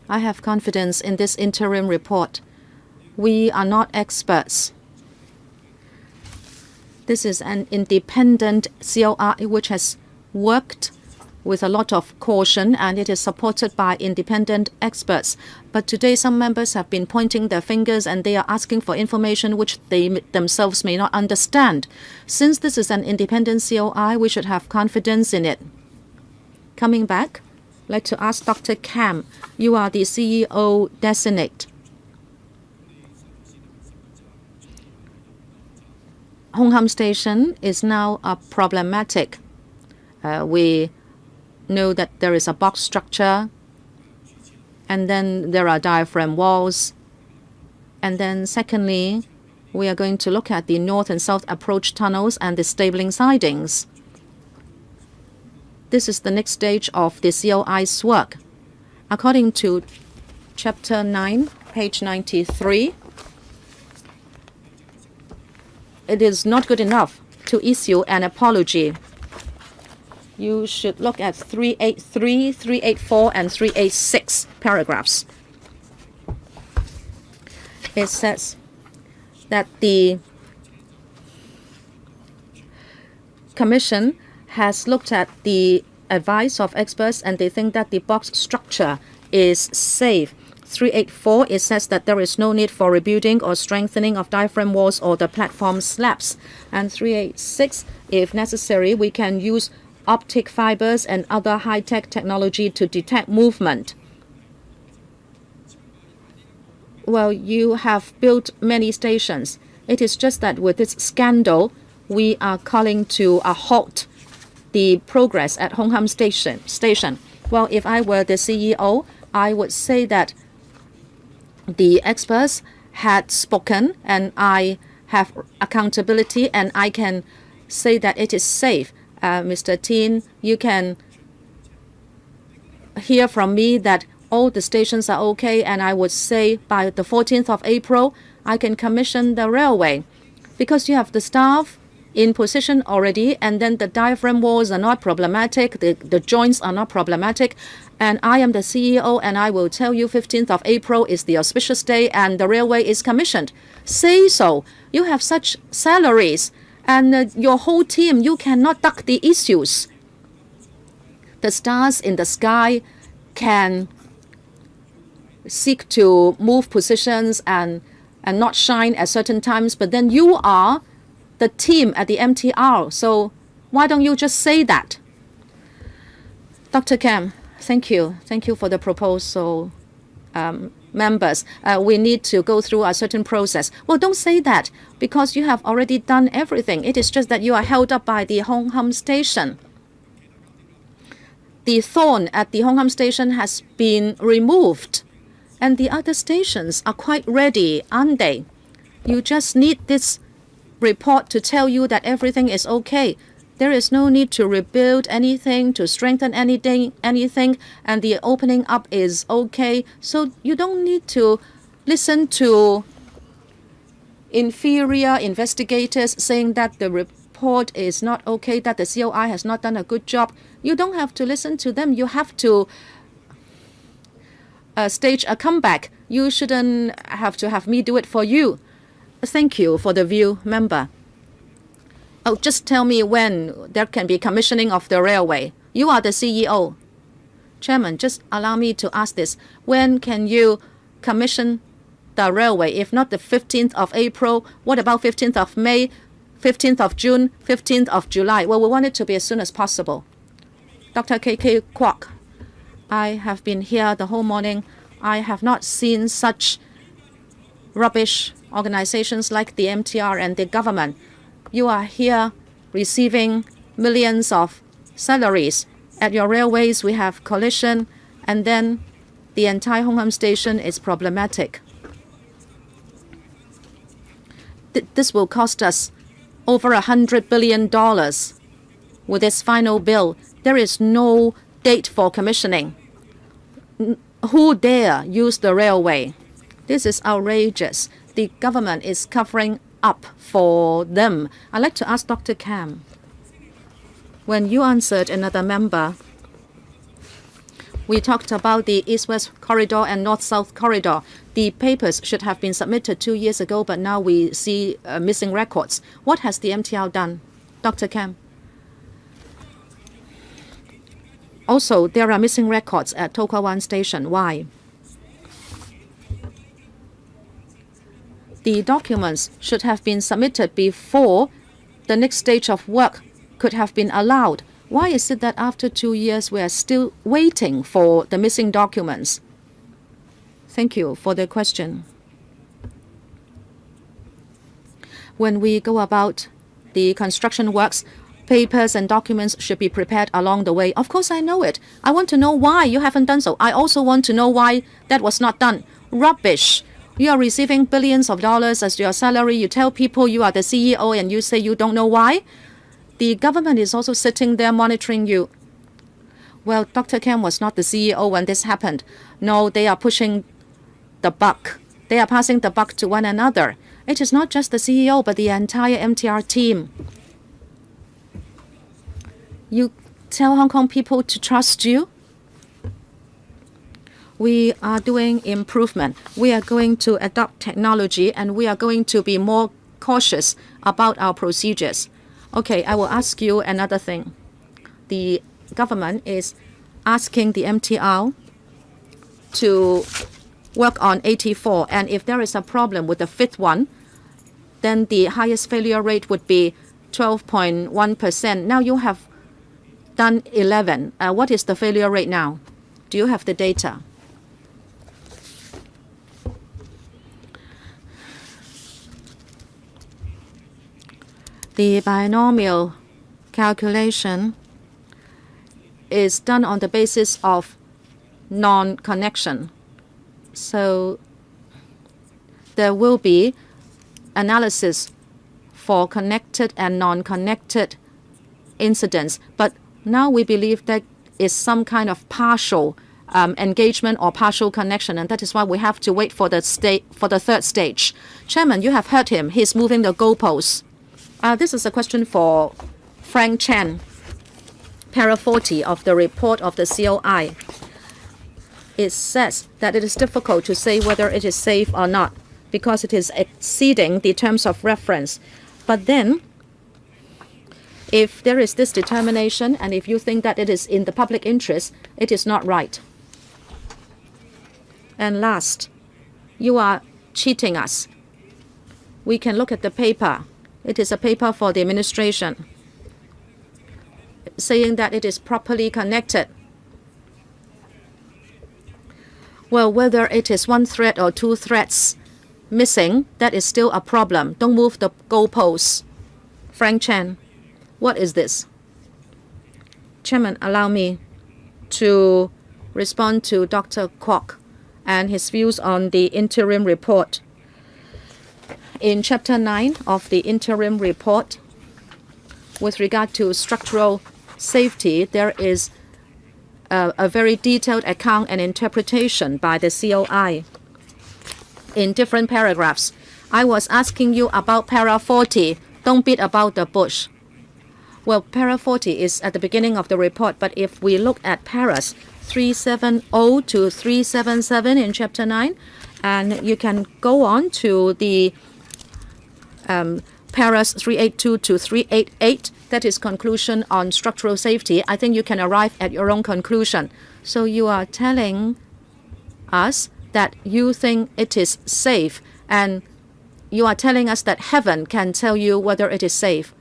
I have confidence in this interim report. We are not experts. This is an independent COI which has worked with a lot of caution, and it is supported by independent experts. But today some members have been pointing their fingers and they are asking for information which they themselves may not understand. Since this is an independent COI, we should have confidence in it. Coming back, I'd like to ask Dr. Kam. You are the CEO designate. Hong Station is now problematic. We know that there is a box structure, and then there are diaphragm walls. And then secondly, we are going to look at the north and south approach tunnels and the stabling sidings. This is the next stage of the COI's work. According to Chapter 9, page 93, it is not good enough to issue an apology. You should look at 383, 384, and 386 paragraphs. It says that the Commission has looked at the advice of experts and they think that the box structure is safe. 384, it says that there is no need for rebuilding or strengthening of diaphragm walls or the platform slabs. And 386, if necessary, we can use optic fibers and other high-tech technology to detect movement. Well, you have built many stations. It is just that with this scandal, we are calling to a halt the progress at Hong Kong Station. Well, if I were the CEO, I would say that the experts had spoken and I have accountability and I can say that it is safe. Mr. Tin, you can hear from me that all the stations are okay, and I would say by the 14th of April, I can commission the railway because you have the staff in position already, and then the diaphragm walls are not problematic, the joints are not problematic, and I am the CEO and I will tell you 15th of April is the auspicious day and the railway is commissioned. Say so. You have such salaries and your whole team, you cannot duck the issues. The stars in the sky can seek to move positions and not shine at certain times, but then you are the team at the MTR, so why don't you just say that? Dr. Kam, thank you. Thank you for the proposal. Members, we need to go through a certain process. Well, don't say that because you have already done everything. It is just that you are held up by the Hong Kong Station. The thorn at the Hong Kong Station has been removed. And the other stations are quite ready, aren't they? You just need this report to tell you that everything is okay. There is no need to rebuild anything, to strengthen anything, and the opening up is okay. So you don't need to listen to inferior investigators saying that the report is not okay, that the COI has not done a good job. You don't have to listen to them. You have to stage a comeback. You shouldn't have to have me do it for you. Thank you for the view, member. Oh, just tell me when there can be commissioning of the railway. You are the CEO. Chairman, just allow me to ask this. When can you commission the railway? If not the 15th of April, what about 15th of May, 15th of June, 15th of July? Well, we want it to be as soon as possible. Dr. K.K. Kwok, I have been here the whole morning. I have not seen such rubbish organizations like the MTR and the government. You are here receiving millions of salaries. At your railways, we have collision, and then the entire Hong Kong Station is problematic. This will cost us over $100 billion with this final bill. There is no date for commissioning. Who dare use the railway? This is outrageous. The government is covering up for them. I'd like to ask Dr. Kam. When you answered another member, we talked about the East-West Corridor and North-South Corridor. The papers should have been submitted 2 years ago, but now we see missing records. What has the MTR done? Dr. Kam. Also, there are missing records at To Kwa Wan Station. Why? The documents should have been submitted before the next stage of work could have been allowed. Why is it that after 2 years we are still waiting for the missing documents? Thank you for the question. When we go about the construction works, papers and documents should be prepared along the way. Of course, I know it. I want to know why you haven't done so. I also want to know why that was not done. Rubbish. You are receiving billions of dollars as your salary. You tell people you are the CEO and you say you don't know why. The government is also sitting there monitoring you. Well, Dr. Kem was not the CEO when this happened. No, they are pushing the buck. They are passing the buck to one another. It is not just the CEO, but the entire MTR team. You tell Hong Kong people to trust you? We are doing improvement. We are going to adopt technology and we are going to be more cautious about our procedures. Okay, I will ask you another thing. The government is asking the MTR to work on 84, and if there is a problem with the fifth one, then the highest failure rate would be 12.1%. Now you have done 11. What is the failure rate now? Do you have the data? The binomial calculation is done on the basis of non-connection. So there will be analysis for connected and non-connected incidents. But now we believe that is some kind of partial engagement or partial connection, and that is why we have to wait for the third stage. Chairman, you have heard him. He's moving the goalposts. This is a question for Frank Chen, para 40 of the report of the COI. It says that it is difficult to say whether it is safe or not because it is exceeding the terms of reference. But then, if there is this determination and if you think that it is in the public interest, it is not right. And last, you are cheating us. We can look at the paper. It is a paper for the administration saying that it is properly connected. Well, whether it is one thread or two threads missing, that is still a problem. Don't move the goalposts. Frank Chen, what is this? Chairman, allow me to respond to Dr. Kwok and his views on the interim report. In Chapter 9 of the interim report, with regard to structural safety, there is a very detailed account and interpretation by the COI in different paragraphs. I was asking you about para 40. Don't beat about the bush. Well, para 40 is at the beginning of the report, but if we look at paras 370 to 377 in Chapter 9, and you can go on to the paras 382 to 388, that is conclusion on structural safety. I think you can arrive at your own conclusion. So you are telling us that you think it is safe, and you are telling us that heaven can tell you whether it is safe.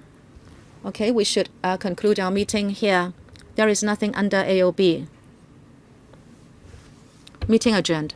Okay, we should conclude our meeting here. There is nothing under AOB. Meeting adjourned.